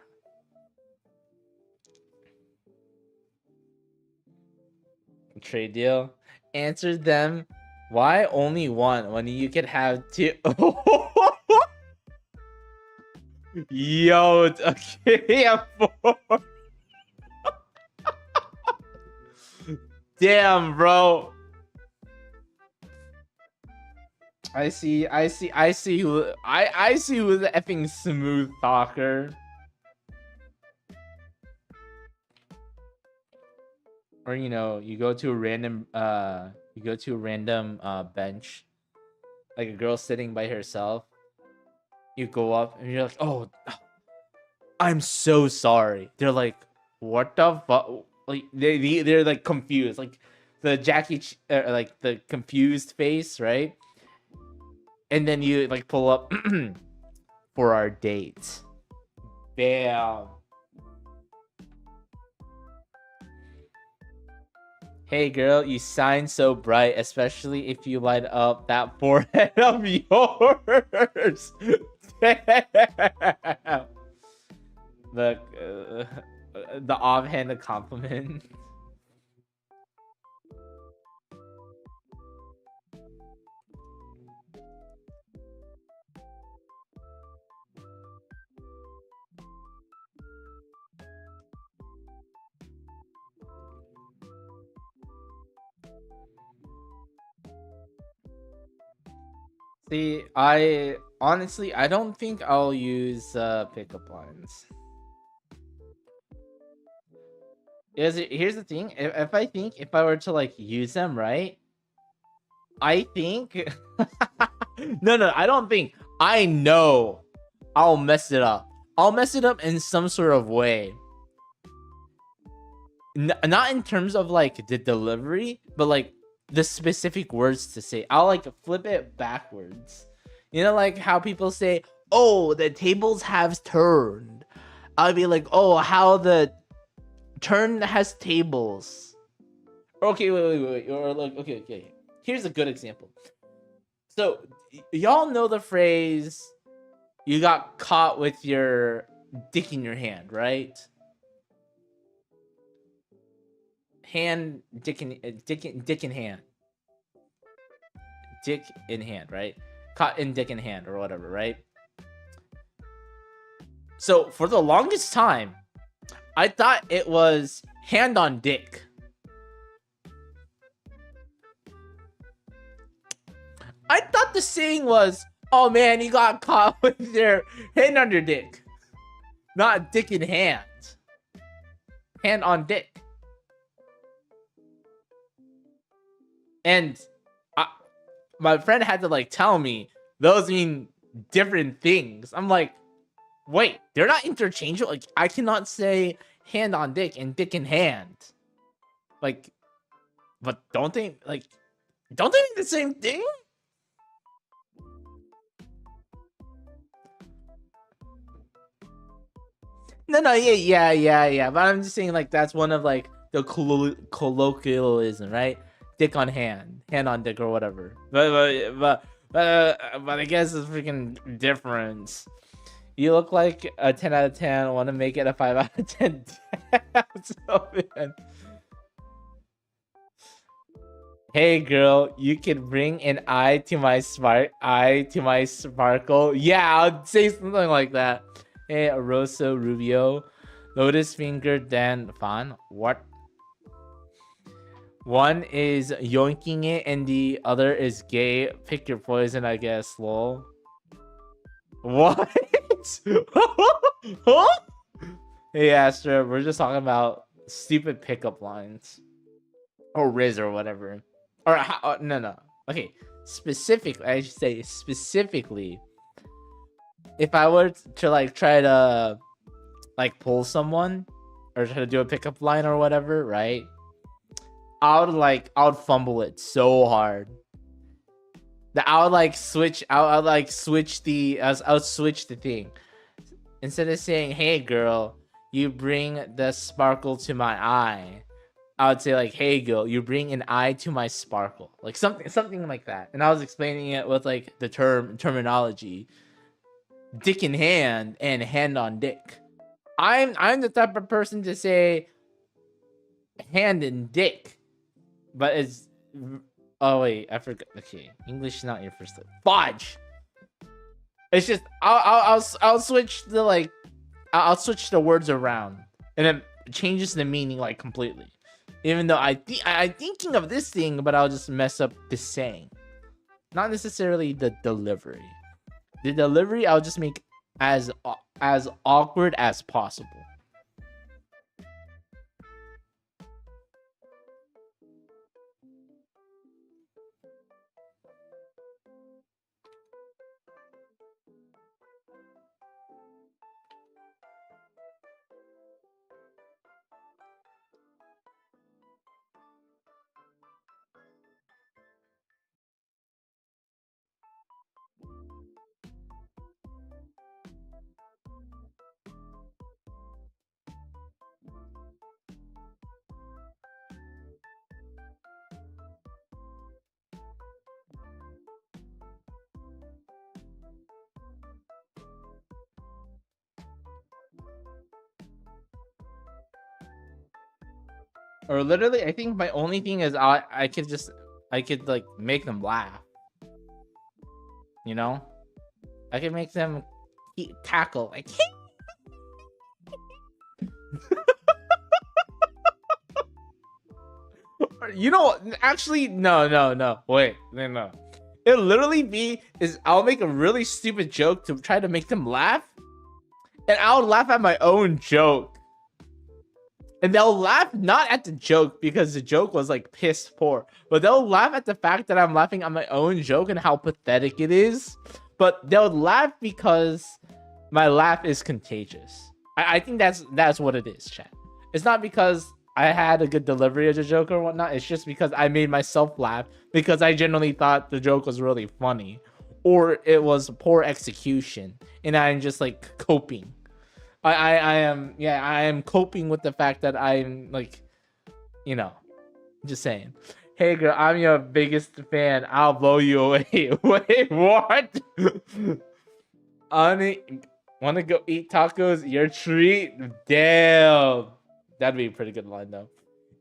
Trade deal. Answer them. Why only one when you could have two? Yo, okay, I'm four. Damn, bro. I see who I see who's the effing smooth talker. Or you know, you go to a random bench, like a girl sitting by herself. You go up and you're like, "Oh, I'm so sorry." They're like, "What the fuck?" Like they're like confused, like the like the confused face, right? And then you like pull up for our date. Bam. Hey girl, you shine so bright, especially if you light up that forehead of yours. Damn. The offhand compliment. See, I honestly, I don't think I'll use pickup lines. Here's the thing. If I were to like use them, right? I think no, I don't think. I know I'll mess it up. I'll mess it up in some sort of way. Not in terms of like the delivery, but like the specific words to say. I'll like flip it backwards. You know, like how people say, "Oh, the tables have turned." I'll be like, "Oh, how the turn has tables." Okay, wait. Or like, okay. Here's a good example. So y'all know the phrase, "You got caught with your dick in your hand," right? Dick in hand. Dick in hand, right? Caught in dick in hand or whatever, right? So for the longest time, I thought it was hand on dick. I thought the saying was, "Oh man, you got caught with your hand on your dick," not dick in hand. Hand on dick. And my friend had to like tell me those mean different things. I'm like, wait, they're not interchangeable. Like I cannot say hand on dick and dick in hand. Like, but don't they mean the same thing? No, yeah. But I'm just saying, like, that's one of like the colloquialism, right? Dick on hand, hand on dick, or whatever. But I guess it's freaking difference. You look like a 10 out of 10. I want to make it a 5 out of 10. So, man. Hey girl, you can bring an eye to my sparkle. Yeah, I'll say something like that. Hey, Rosso Rubio, Lotus Finger Dan Fan. What? One is yoinking it and the other is gay. Pick your poison, I guess. Lol. What? Huh? Hey Astra, we're just talking about stupid pickup lines. Or Riz or whatever. Or no. Okay, specifically, I should say specifically, if I were to like try to like pull someone or try to do a pickup line or whatever, right? I would fumble it so hard that I would switch the thing. Instead of saying, "Hey girl, you bring the sparkle to my eye," I would say like, "Hey girl, you bring an eye to my sparkle." Like something like that. And I was explaining it with like the terminology. Dick in hand and hand on dick. I'm the type of person to say hand and dick. But it's oh wait, I forgot. Okay, English is not your first language. Fudge. It's just I'll switch the I'll switch the words around and then changes the meaning like completely. Even though I'm thinking of this thing, but I'll just mess up the saying. not necessarily the delivery. The delivery I'll just make as awkward as possible. Or literally, I think my only thing is I could like make them laugh. You know, I can make them cackle like. You know, actually, no. Wait, no. It'll literally be I'll make a really stupid joke to try to make them laugh, and I'll laugh at my own joke. And they'll laugh not at the joke because the joke was like piss poor, but they'll laugh at the fact that I'm laughing at my own joke and how pathetic it is. But they'll laugh because my laugh is contagious. I think that's what it is, chat. It's not because I had a good delivery of the joke or whatnot. It's just because I made myself laugh because I genuinely thought the joke was really funny, or it was poor execution, and I'm just like coping. I am coping with the fact that I'm like, you know, just saying. Hey girl, I'm your biggest fan. I'll blow you away. Wait, what? Wanna go eat tacos? Your treat? Damn. That'd be a pretty good line though.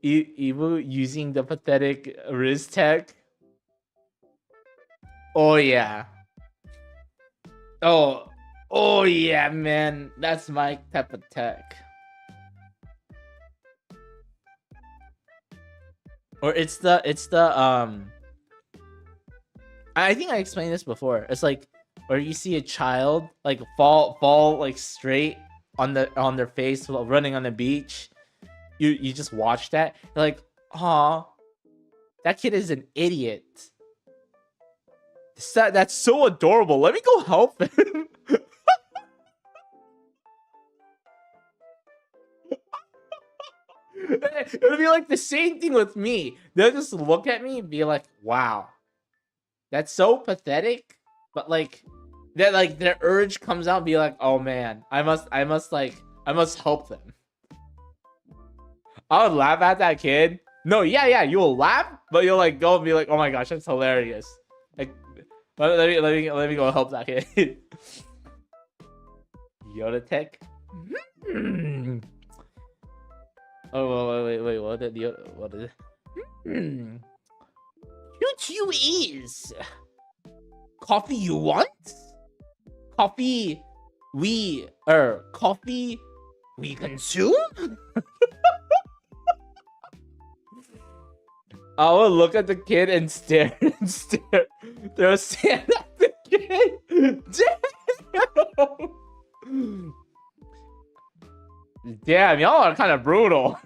Evo using the pathetic wrist tech. Oh yeah. Oh yeah, man, that's my type of tech. Or it's the I think I explained this before. It's like where you see a child like fall like straight on their face while running on the beach. You just watch that. You're like, aw, that kid is an idiot. That's so adorable. Let me go help him. It'll be like the same thing with me. They'll just look at me and be like, wow, that's so pathetic. But like that, like their urge comes out and be like, oh man, I must help them. I would laugh at that kid. No, yeah, you'll laugh, but you'll like go and be like, oh my gosh, that's hilarious. Like, let me go help that kid. Yoda tech. Oh wait, what is it? Choo-choo is coffee you want? Coffee we consume? I will look at the kid and stare and stare. They'll stand at the kid. Damn. Damn, y'all are kind of brutal.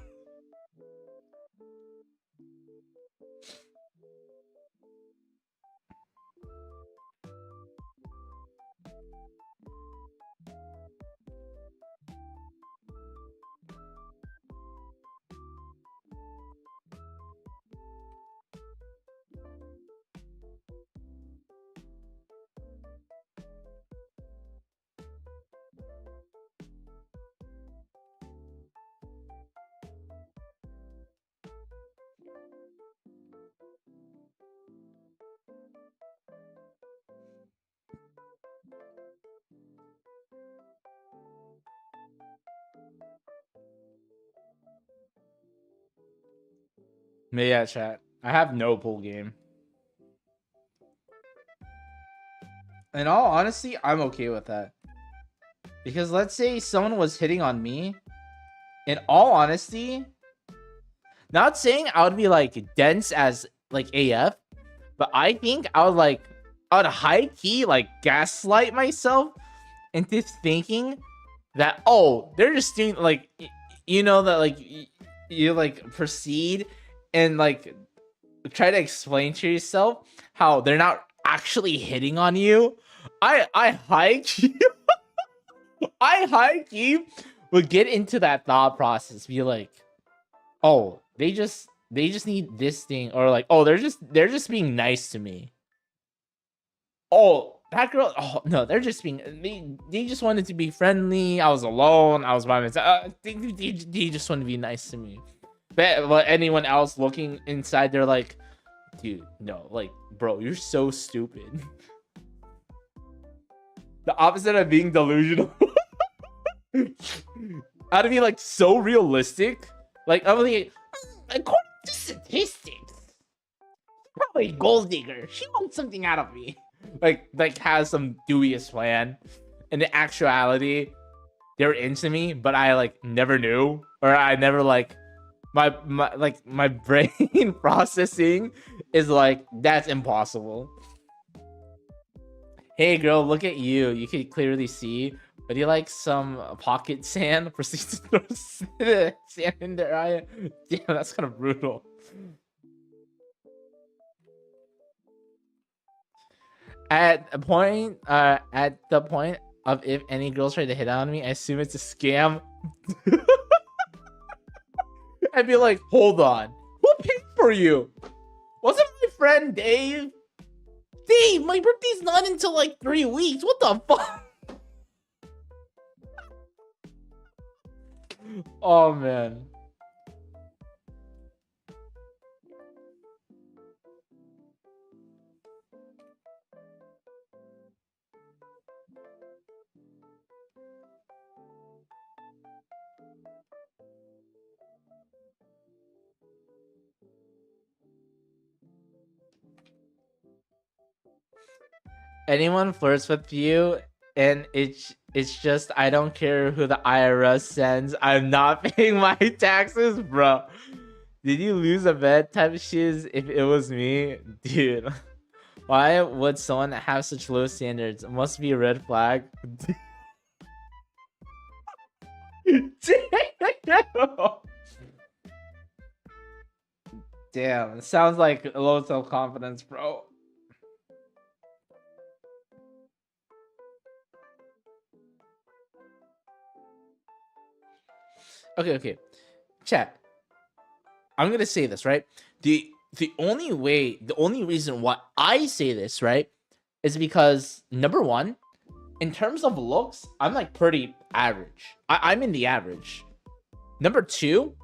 But yeah, chat. I have no pool game. In all honesty, I'm okay with that. Because let's say someone was hitting on me. In all honesty, not saying I would be like dense as like AF, but I think I would like I would high key like gaslight myself into thinking that, oh, they're just doing like, you know, that like you like proceed and like try to explain to yourself how they're not actually hitting on you. I high key I high key would get into that thought process, be like, oh, they just need this thing, or like, oh, they're just being nice to me. Oh, that girl, oh no, they're just being, they just wanted to be friendly. I was alone, I was by myself. They just want to be nice to me. But anyone else looking inside, they're like, dude, no, like, bro, you're so stupid. The opposite of being delusional. How to be like so realistic. Like, I'm like, according to statistics, probably gold digger. She wants something out of me. Like has some dubious plan. In the actuality, they're into me, but I like never knew, or I never like my brain processing is like, that's impossible. Hey girl, look at you. You can clearly see. But you like some pocket sand? Proceeds to throw sand in their eye. Damn, that's kind of brutal. At the point of if any girls try to hit on me, I assume it's a scam. I'd be like, hold on, who paid for you? Was it my friend Dave? Dave, my birthday's not until like 3 weeks. What the fuck? Oh man. Anyone flirts with you and it's just, I don't care who the IRS sends, I'm not paying my taxes, bro. Did you lose a bet type of shiz if it was me? Dude, why would someone have such low standards? It must be a red flag. Damn, it sounds like low self-confidence, bro. Okay. Chat. I'm gonna say this, right? The only reason why I say this, right, is because number one, in terms of looks, I'm like pretty average. I'm in the average. Number two,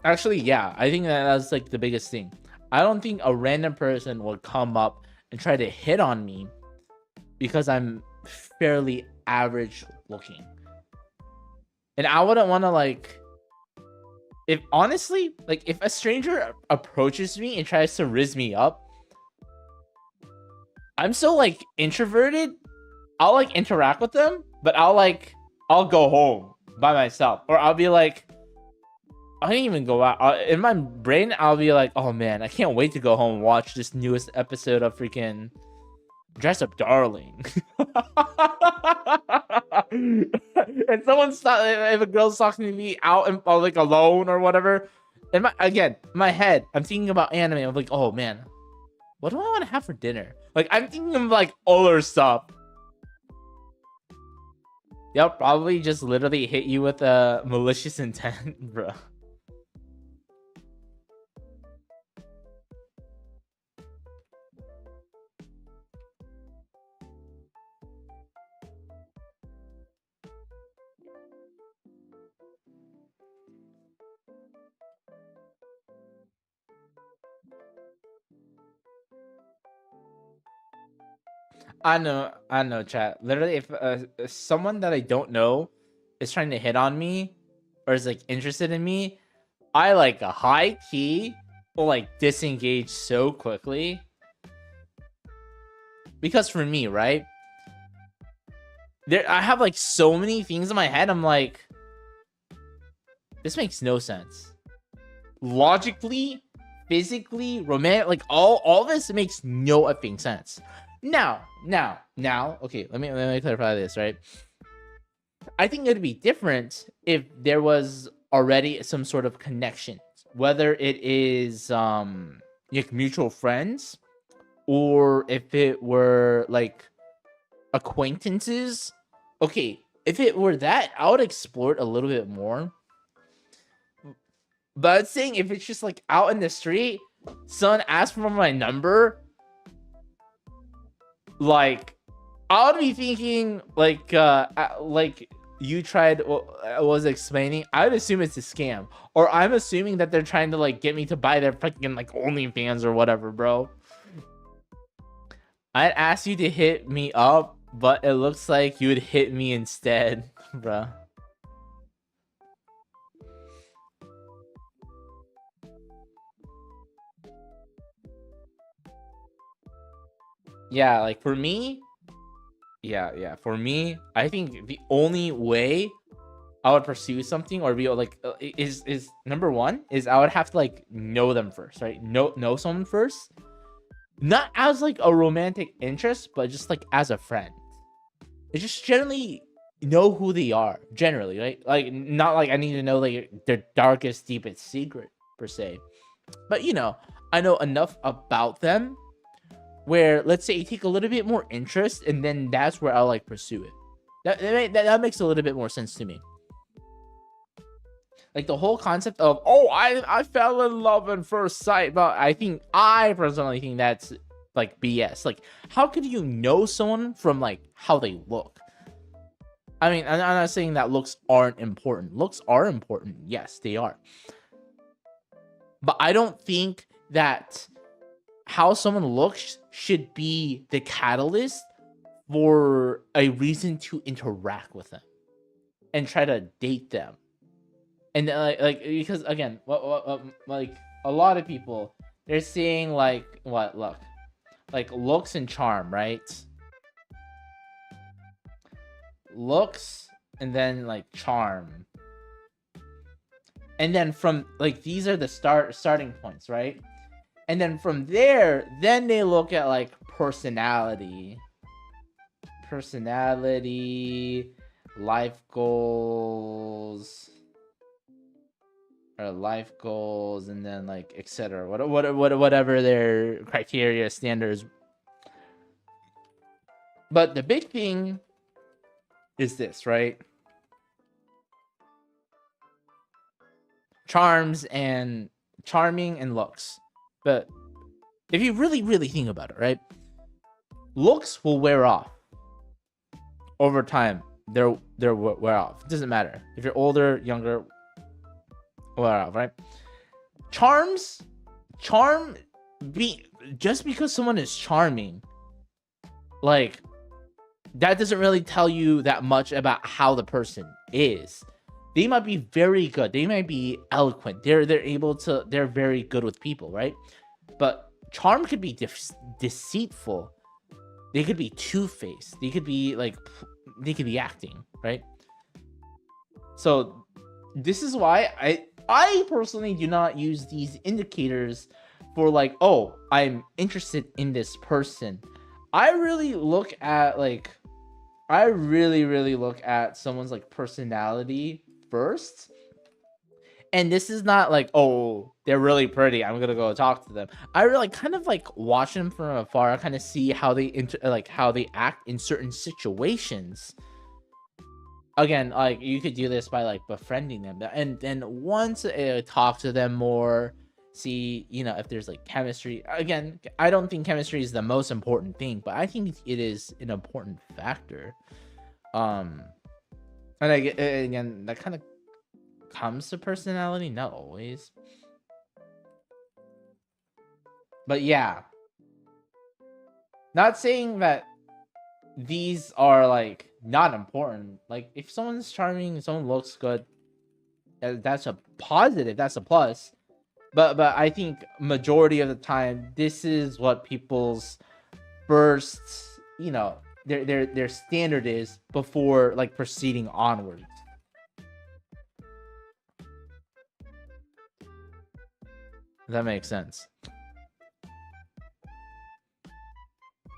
actually, yeah, I think that's like the biggest thing. I don't think a random person would come up and try to hit on me because I'm fairly average looking. And I wouldn't want to like, if honestly, like if a stranger approaches me and tries to rizz me up, I'm so like introverted, I'll like interact with them, but I'll go home by myself, or I'll be like, I didn't even go out. In my brain, I'll be like, oh man, I can't wait to go home and watch this newest episode of freaking Dress Up Darling. And if a girl's talking to me out and like alone or whatever, in my head, I'm thinking about anime. I'm like, oh man, what do I want to have for dinner? Like, I'm thinking of like other stuff. They'll probably just literally hit you with a malicious intent, bro. I know, chat. Literally, if someone that I don't know is trying to hit on me or is like interested in me, I like a high key will like disengage so quickly. Because for me, right? I have like so many things in my head. I'm like, this makes no sense. logically, physically, romantic, like all this makes no effing sense. Now, okay, let me clarify this, right? I think it'd be different if there was already some sort of connection, whether it is like mutual friends, or if it were like acquaintances. Okay, if it were that, I would explore it a little bit more. But I'm saying if it's just like out in the street, someone asked for my number, like I would be thinking like you tried was explaining, I would assume it's a scam, or I'm assuming that they're trying to like get me to buy their fucking like OnlyFans or whatever, bro. I'd ask you to hit me up, but it looks like you would hit me instead, bro. Yeah, like for me, for me, I think the only way I would pursue something or be like is number one is I would have to like know them first, right? Know someone first, not as like a romantic interest, but just like as a friend. It's just generally know who they are, generally, right? Like not like I need to know like their darkest, deepest secret per se, but you know, I know enough about them where, let's say, you take a little bit more interest, and then that's where I'll like pursue it. That makes a little bit more sense to me. Like the whole concept of, oh, I fell in love at first sight, but I personally think that's like BS. Like, how could you know someone from like how they look? I mean, I'm not saying that looks aren't important. Looks are important. Yes, they are. But I don't think that how someone looks should be the catalyst for a reason to interact with them and try to date them. And like because again, what like a lot of people, they're seeing like what look, like looks and charm, right? Looks and then like charm, and then from like these are the starting points, right? And then from there, then they look at like personality, life goals, and then like etc. Whatever their criteria standards. But the big thing is this, right? Charming and looks. But if you really think about it, right? Looks will wear off over time. They're wear off. It doesn't matter if you're older, younger, wear off, right? Just because someone is charming, like that doesn't really tell you that much about how the person is. They might be very good. They might be eloquent. They're very good with people, right? But charm could be deceitful. They could be two-faced. They could be acting, right? So this is why I personally do not use these indicators for like, oh, I'm interested in this person. I really look at like, I really look at someone's like personality first. And this is not like, oh, they're really pretty, I'm gonna go talk to them. I really kind of like watch them from afar, kind of see how they how they act in certain situations. Again, like you could do this by like befriending them, and then once talk to them more, see, you know, if there's like chemistry. Again, I don't think chemistry is the most important thing, but I think it is an important factor. And again, that kind of comes to personality, not always, but yeah, not saying that these are like not important. Like if someone's charming, someone looks good, that's a positive, that's a plus. But I think majority of the time, this is what people's first, you know, their standard is before like proceeding onwards. That makes sense.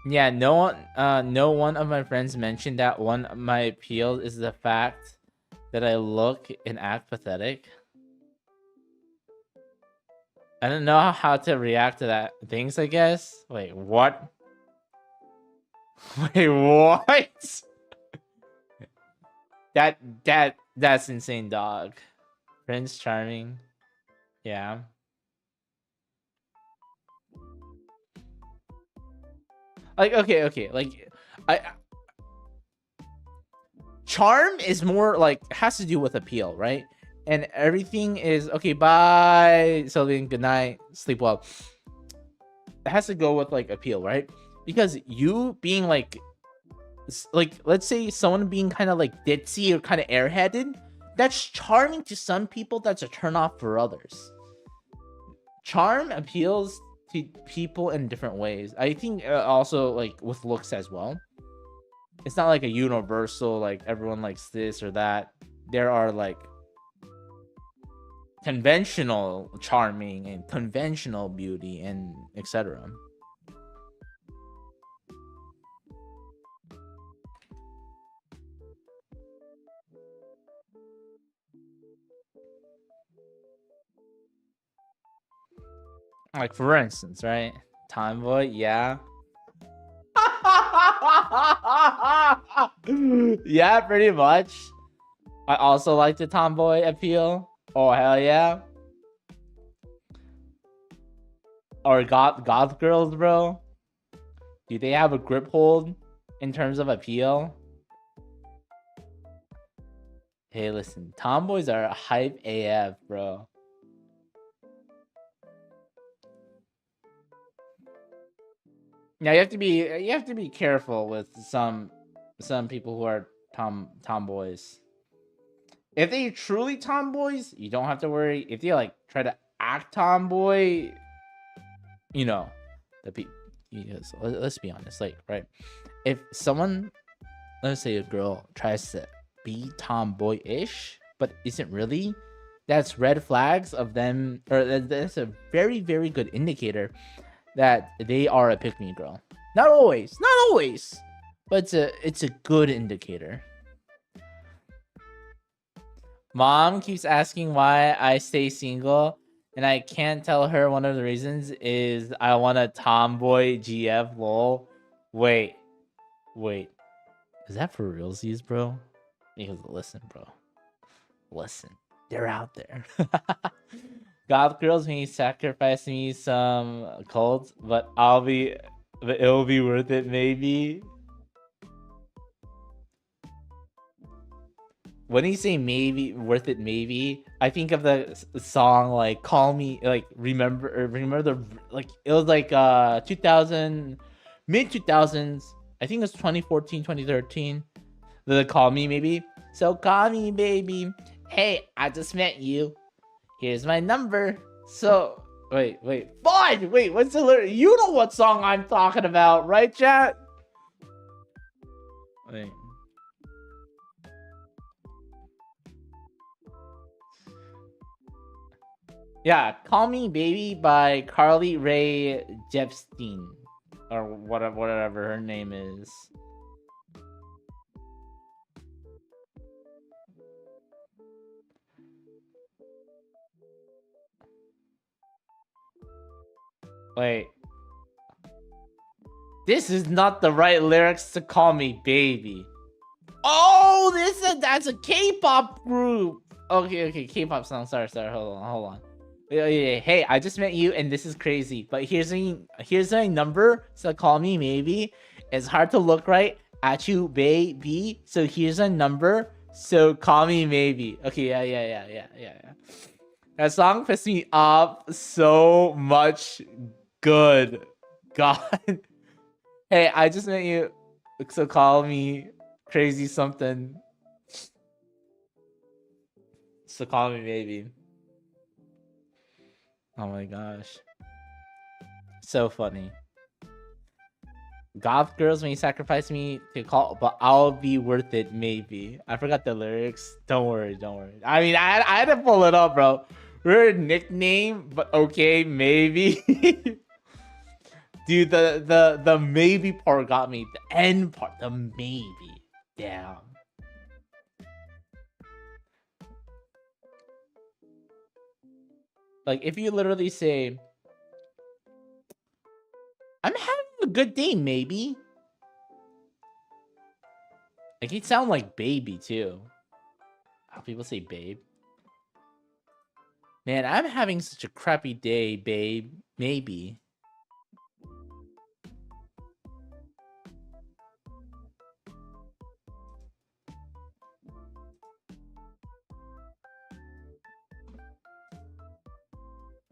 Yeah, no one of my friends mentioned that one of my appeals is the fact that I look and act pathetic. I don't know how to react to that things, I guess. Wait, what? Wait, what? That's insane, dog. Prince Charming. Yeah. Like, okay. Like, charm is more like has to do with appeal, right? And everything is okay. Bye, Sylvian. Good night. Sleep well. It has to go with like appeal, right? Because you being like let's say someone being kind of like ditzy or kind of airheaded, that's charming to some people. That's a turn off for others. Charm appeals to people in different ways. I think also like with looks as well. It's not like a universal like everyone likes this or that. There are like conventional charming and conventional beauty and etc. Like for instance, right? Tomboy, yeah. Yeah, pretty much. I also like the tomboy appeal. Oh hell yeah. Or goth girls, bro. Do they have a grip hold in terms of appeal? Hey, listen, tomboys are hype AF, bro. Now you have to be careful with some people who are tomboys. If they truly tomboys, you don't have to worry. If they like try to act tomboy, you know, the people. Let's be honest, like, right? If someone, let's say a girl tries to be tomboyish but isn't really, that's red flags of them, or that's a very, very good indicator that they are a pick-me girl. Not always, but it's a good indicator. Mom keeps asking why I stay single, and I can't tell her one of the reasons is I want a tomboy GF lol. Wait. Is that for realsies, bro? Because listen, bro. Listen. They're out there. Goth girls may sacrifice me some cults, but it'll be worth it maybe. When you say maybe, worth it maybe, I think of the song like Call Me, like remember the, like it was like 2000, mid 2000s. I think it was 2014, 2013. The Call Me maybe. So call me baby. Hey, I just met you. Here's my number. So wait, fine. Wait, what's the lyric? You know what song I'm talking about, right, chat? Wait. Yeah, Call Me Baby by Carly Rae Jepsen, or whatever her name is. Wait. This is not the right lyrics to Call Me Baby. Oh, that's a K-pop group. Okay, K-pop song. Sorry, hold on. Hey, I just met you and this is crazy, but here's a number, so call me maybe. It's hard to look right at you, baby, so here's a number, so call me maybe. Okay, yeah. That song pissed me off so much. Good God. Hey, I just met you, so call me crazy something, so call me maybe. Oh my gosh. So funny. Goth girls may sacrifice me to call, but I'll be worth it maybe. I forgot the lyrics. Don't worry. I mean, I had to pull it up, bro. Weird nickname, but okay, maybe. Dude, the maybe part got me. The end part, the maybe. Damn. Like, if you literally say, I'm having a good day, maybe. Like, it sound like baby, too. How people say babe. Man, I'm having such a crappy day, babe. Maybe.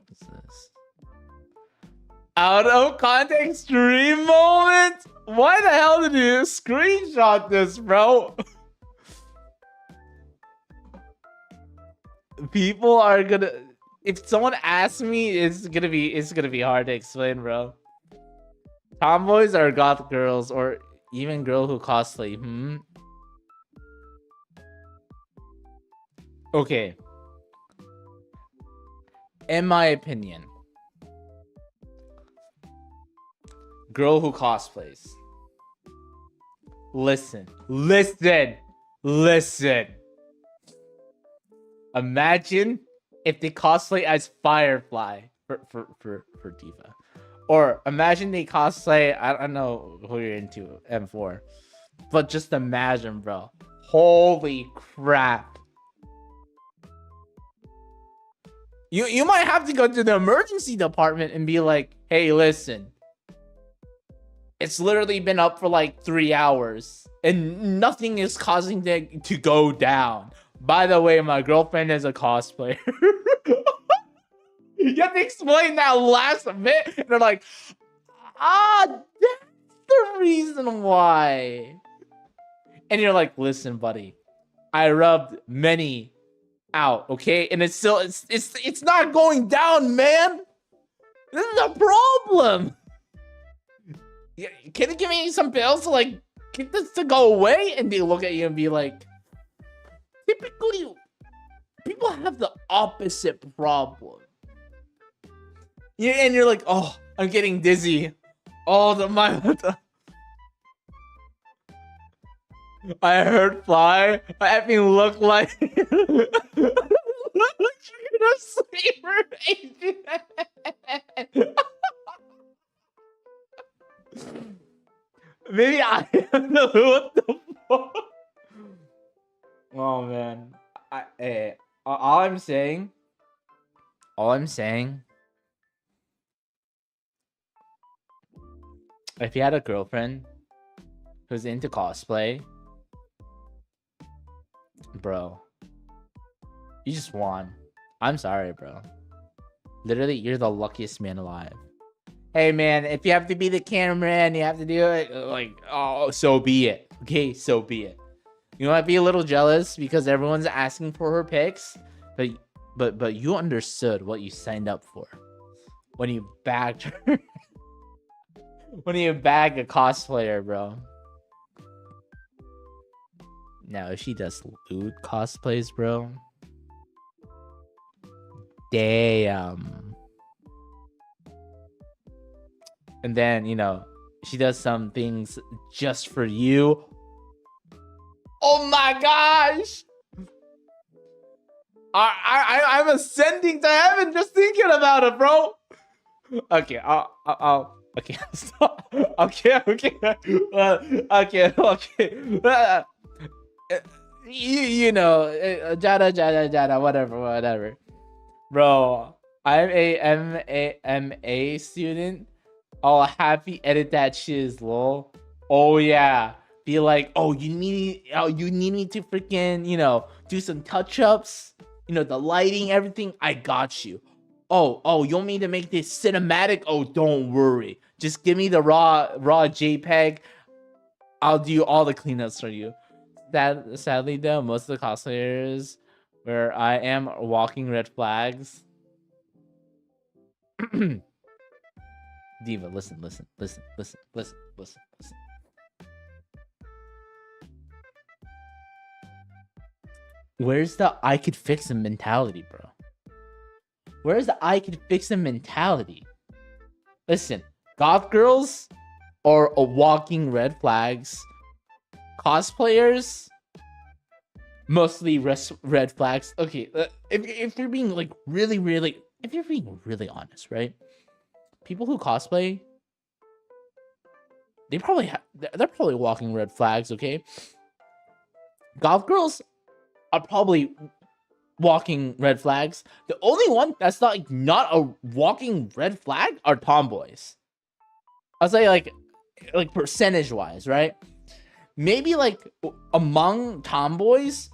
What's this? Out of context stream moment? Why the hell did you screenshot this, bro? People are gonna... If someone asks me, it's gonna be hard to explain, bro. Tomboys are goth girls, or even girl who cosplay. Okay. In my opinion, girl who cosplays. Listen. Imagine if they cosplay as Firefly for Diva. Or imagine they cosplay, I don't know who you're into, M4. But just imagine, bro. Holy crap. You might have to go to the emergency department and be like, hey, listen. It's literally been up for like 3 hours. And nothing is causing it to go down. By the way, my girlfriend is a cosplayer. You have to explain that last bit. And they're like, that's the reason why. And you're like, listen, buddy. I rubbed many out, okay? And it's still, it's not going down, man. This is a problem. Can you give me some pills to like get this to go away? And they look at you and be like, typically, people have the opposite problem. Yeah, and you're like, oh, I'm getting dizzy. Oh, I heard fly. I effing look like you're gonna sleep. Maybe I don't know what the fuck. Oh man, all I'm saying. If you had a girlfriend who's into cosplay, bro, you just won. I'm sorry, bro. Literally, you're the luckiest man alive. Hey, man, if you have to be the cameraman, you have to do it. Like, oh, so be it. Okay, so be it. You might be a little jealous because everyone's asking for her pics, but you understood what you signed up for when you bagged her. When you bag a cosplayer, bro. Now, if she does loot cosplays, bro. Damn. And then, you know, she does some things just for you. Oh my gosh! I'm ascending to heaven just thinking about it, bro. Okay, I'll stop. Okay. You know, jada, whatever. Bro, I'm a MA student. Oh, happy edit that shiz, lol. Oh yeah. Be like, oh, you need me to freaking, you know, do some touch-ups, you know, the lighting, everything. I got you. Oh, you want me to make this cinematic? Oh, don't worry. Just give me the raw JPEG. I'll do all the cleanups for you. Sadly though, most of the cosplayers where I am are walking red flags. Diva, listen. Where's the I could fix him mentality, bro? Where's the I can fix them mentality? Listen, goth girls are a walking red flags. Cosplayers, mostly red flags. Okay, if you're being like if you're being really honest, right? People who cosplay, they're probably walking red flags. Okay, goth girls are probably walking red flags. The only one that's not a walking red flag are tomboys. I'll say like percentage wise, right? Maybe like among tomboys,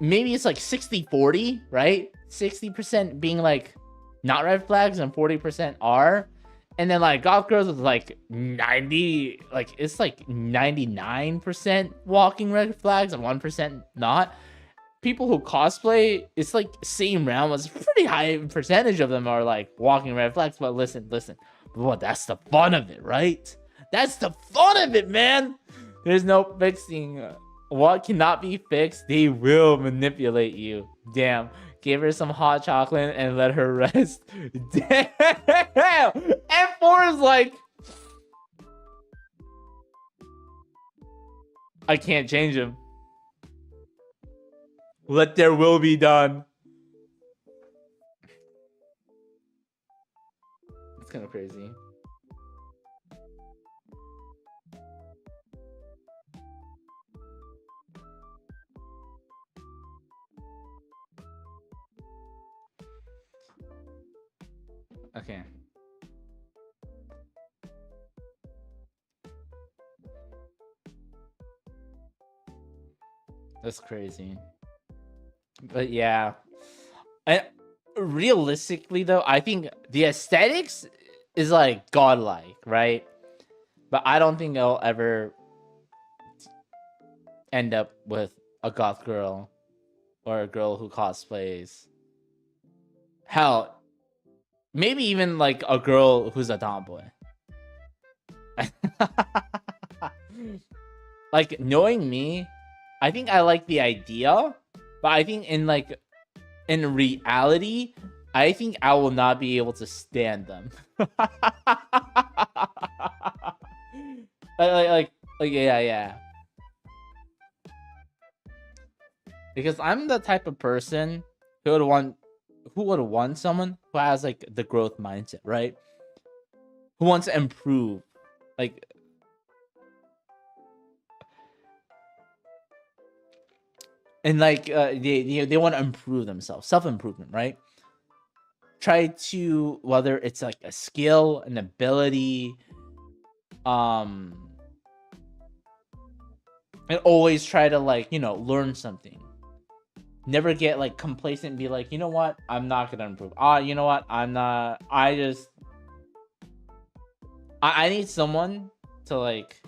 maybe it's like 60-40, right? 60% being like not red flags and 40% are. And then like goth girls is like 90, like it's like 99% walking red flags and 1% not. People who cosplay, it's like same realm. It's a pretty high percentage of them are like walking red flags. But listen, well, that's the fun of it, right? That's the fun of it, man. There's no fixing what cannot be fixed. They will manipulate you. Damn. Give her some hot chocolate and let her rest. Damn. F4 is like, I can't change him. Let their will be done. It's kind of crazy. Okay. That's crazy. But yeah. And realistically though, I think the aesthetics is like godlike, right? But I don't think I'll ever end up with a goth girl or a girl who cosplays. Hell, maybe even like a girl who's a tomboy. Like, knowing me, I think I like the idea, but I think in reality, I think I will not be able to stand them. like yeah. Because I'm the type of person who would want someone who has like the growth mindset, right? Who wants to improve, like and like they want to improve themselves, self-improvement, right? Try to, whether it's like a skill, an ability, and always try to like, learn something. Never get like complacent and be like, you know what, I'm not gonna improve. You know what, I'm not. I need someone to like,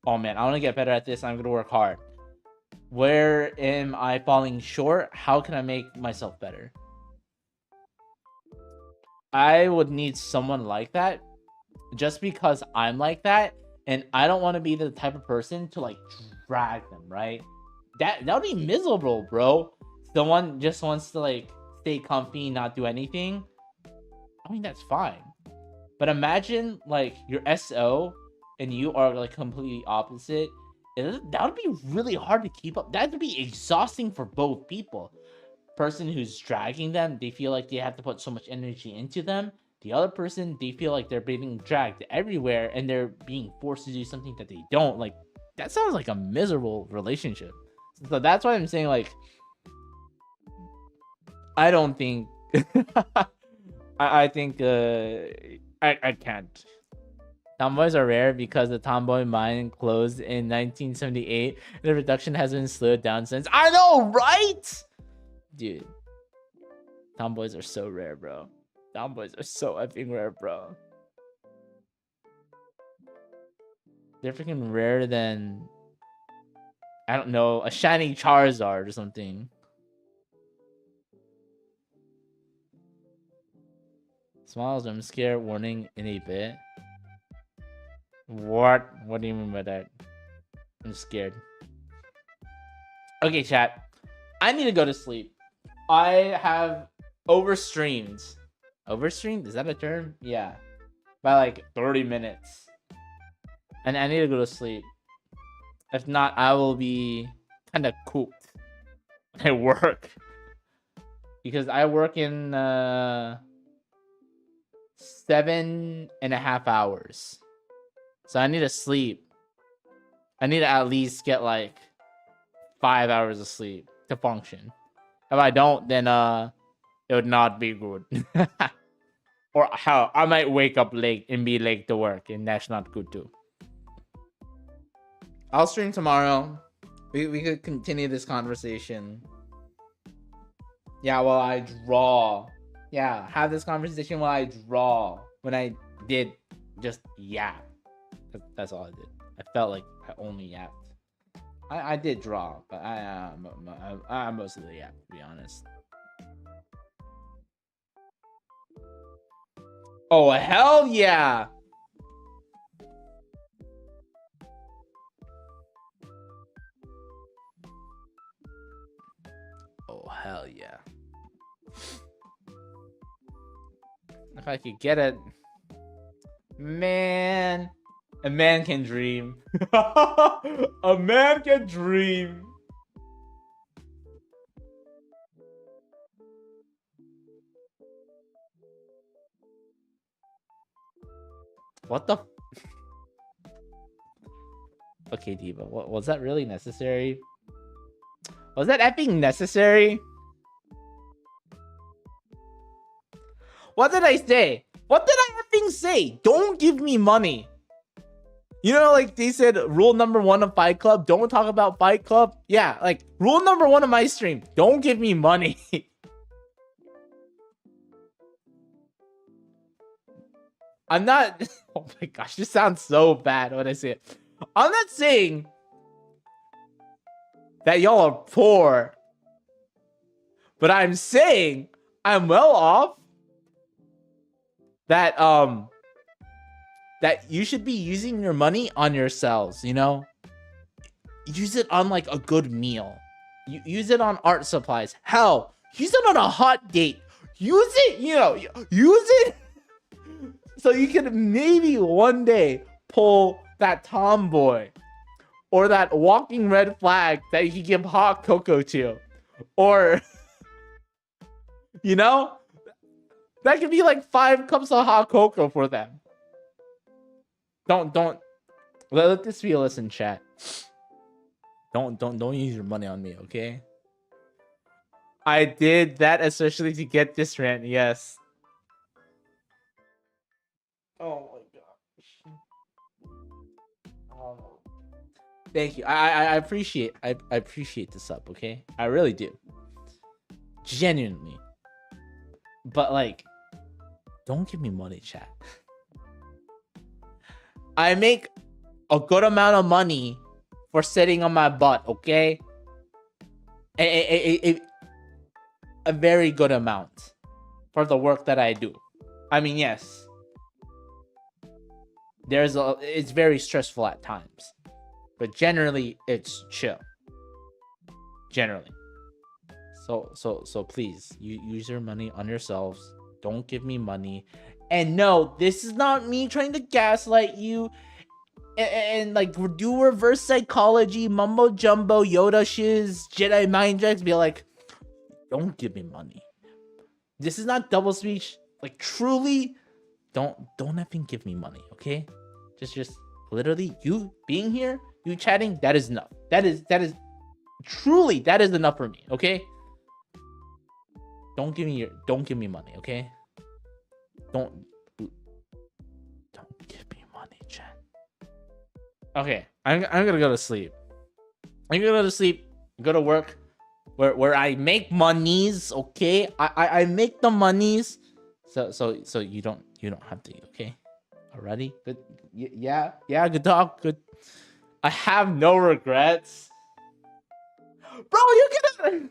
oh man, I want to get better at this. I'm gonna work hard. Where am I falling short? How can I make myself better? I would need someone like that, just because I'm like that, and I don't want to be the type of person to like drag them, right? That would be miserable, bro. Someone just wants to like stay comfy, not do anything. I mean, that's fine. But imagine like your SO and you are like completely opposite. That would be really hard to keep up. That would be exhausting for both people. Person who's dragging them, they feel like they have to put so much energy into them. The other person, they feel like they're being dragged everywhere and they're being forced to do something that they don't. Like, that sounds like a miserable relationship. So that's why I'm saying, like, I don't think I think I can't. Tomboys are rare because the tomboy mine closed in 1978. The reduction has been slowed down since. I know, right? Dude. Tomboys are so rare, bro. Tomboys are so effing rare, bro. They're freaking rarer than, I don't know, a shiny Charizard or something. Smiles, I'm scared. Warning in a bit. What? What do you mean by that? I'm scared. Okay, chat. I need to go to sleep. I have overstreamed. Overstreamed? Is that a term? Yeah. By like 30 minutes. And I need to go to sleep. If not, I will be kind of cooked when I work. Because I work in 7.5 hours. So I need to sleep. I need to at least get like 5 hours of sleep to function. If I don't, then it would not be good. Or how I might wake up late and be late to work, and that's not good too. I'll stream tomorrow. We could continue this conversation. Yeah, while I draw. Yeah, have this conversation while I draw. When I did just yap. That's all I did. I felt like I only yapped. I did draw, but I mostly yapped, to be honest. Oh, hell yeah! Oh, hell yeah. If I could get it. Man. A man can dream. A man can dream. What the? Okay, Diva. Was that really necessary? Was that effing necessary? What did I say? What did I effing say? Don't give me money. You know, like they said, rule number 1 of Fight Club, don't talk about Fight Club. Yeah, like rule number 1 of my stream, don't give me money. I'm not. Oh my gosh, this sounds so bad when I say it. I'm not saying that y'all are poor, but I'm saying I'm well off. That you should be using your money on yourselves, you know? Use it on like a good meal. Use it on art supplies. Hell, use it on a hot date. Use it, you know, use it so you can maybe one day pull that tomboy or that walking red flag that you can give hot cocoa to. Or, you know, that could be like 5 cups of hot cocoa for them. Don't let this be a listen, chat. Don't use your money on me, okay? I did that especially to get this rant, yes. Oh my gosh. Oh. Thank you. I appreciate I appreciate the sub, okay? I really do. Genuinely. But like, don't give me money, chat. I make a good amount of money for sitting on my butt, okay? A very good amount for the work that I do. I mean, yes. It's very stressful at times. But generally, it's chill. Generally. So please, use your money on yourselves. Don't give me money. And no, this is not me trying to gaslight you and like do reverse psychology, mumbo jumbo, Yoda shiz, Jedi mind tricks. Be like, don't give me money. This is not double speech. Like truly, don't effing give me money, okay? Just literally you being here, you chatting, that is enough. That is truly that is enough for me, okay? Don't give me money, okay? Don't give me money, chat. Okay, I'm gonna go to sleep. I'm gonna go to sleep, go to work where I make monies, okay? I make the monies. So you don't have to, okay? Alrighty? Good. Yeah, good talk. Good. I have no regrets. Bro, you can.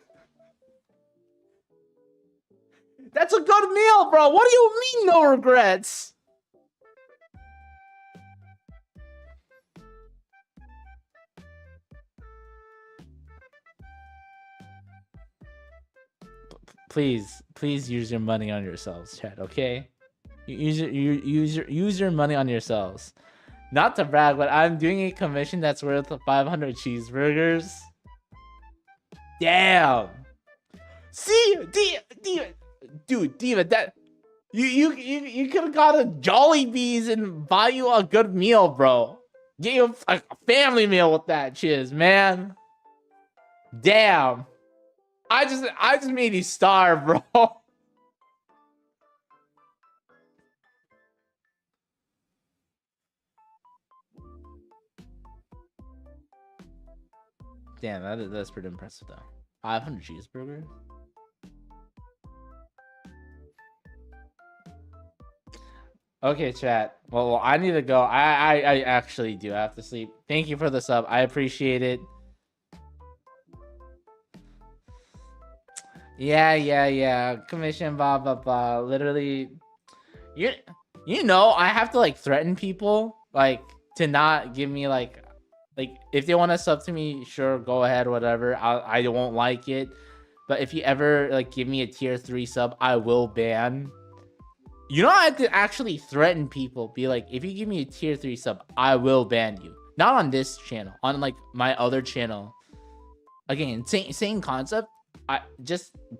That's a good meal, bro. What do you mean no regrets? please use your money on yourselves, chat. Okay, use your money on yourselves. Not to brag, but I'm doing a commission that's worth 500 cheeseburgers. Damn. See, dude, Diva, that you could have got a Jollibees and buy you a good meal, bro. Get you a family meal with that chiz, man. Damn. I just made you starve, bro. Damn, that's pretty impressive though. 500 cheeseburgers. Okay, chat. Well, I need to go. I actually do have to sleep. Thank you for the sub. I appreciate it. Yeah. Commission, blah blah blah. Literally, you know, I have to like threaten people like to not give me like if they want to sub to me, sure, go ahead, whatever. I won't like it, but if you ever like give me a tier 3 sub, I will ban. You know, I have to actually threaten people. Be like, if you give me a tier 3 sub, I will ban you. Not on this channel, on like my other channel. Again, same concept.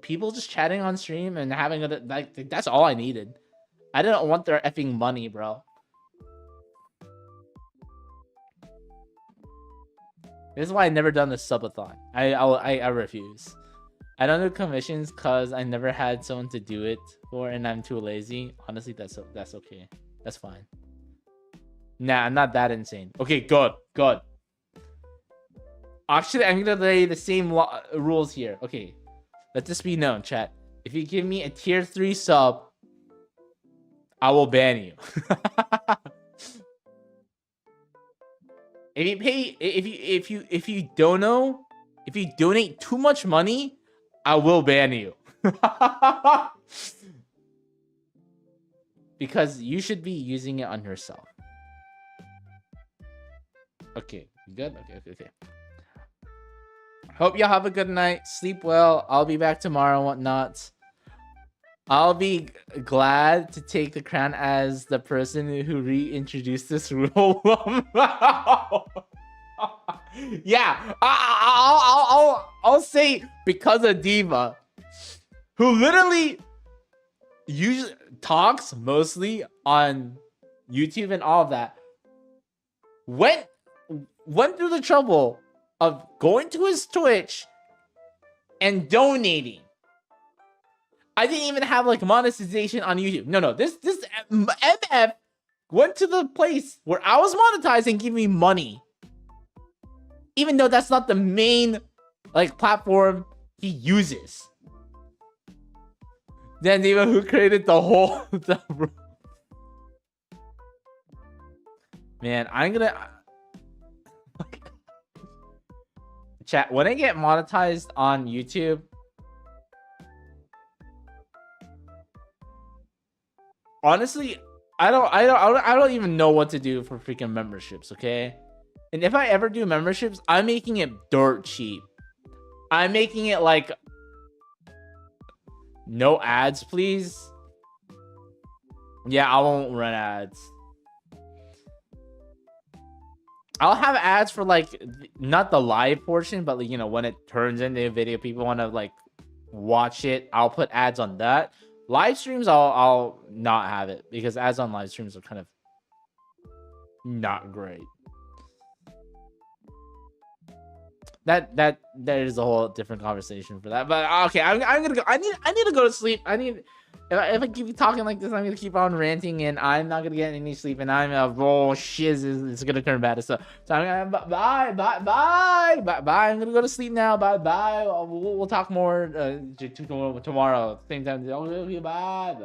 People just chatting on stream and having a like that's all I needed. I didn't want their effing money, bro. This is why I never done the subathon. I refuse. I don't do commissions because I never had someone to do it for, and I'm too lazy. Honestly, that's okay. That's fine. Nah, I'm not that insane. Okay, good. Actually, I'm gonna lay the same rules here. Okay, let this be known, chat. If you give me a tier 3 sub, I will ban you. If you don't know, if you donate too much money, I will ban you. Because you should be using it on yourself. Okay, you good? Okay. Hope y'all have a good night. Sleep well. I'll be back tomorrow and whatnot. I'll be glad to take the crown as the person who reintroduced this rule. Yeah, I'll say because of Diva, who literally usually talks mostly on YouTube and all of that, went through the trouble of going to his Twitch and donating. I didn't even have like monetization on YouTube. No, this MF went to the place where I was monetizing, giving me money. Even though that's not the main like platform he uses. Then even who created the whole man, I'm gonna chat when I get monetized on YouTube. Honestly, I don't even know what to do for freaking memberships, okay? And if I ever do memberships, I'm making it dirt cheap. I'm making it like no ads, please. Yeah, I won't run ads. I'll have ads for like not the live portion, but like, you know, when it turns into a video, people want to like watch it. I'll put ads on that. Live streams, I'll not have it because ads on live streams are kind of not great. That is a whole different conversation for that. But okay, I'm gonna go. I need to go to sleep. If I keep talking like this, I'm gonna keep on ranting, and I'm not gonna get any sleep, and I'm shiz. It's gonna turn bad. So I'm gonna bye. I'm gonna go to sleep now. Bye. We'll talk more tomorrow. Same time. Bye.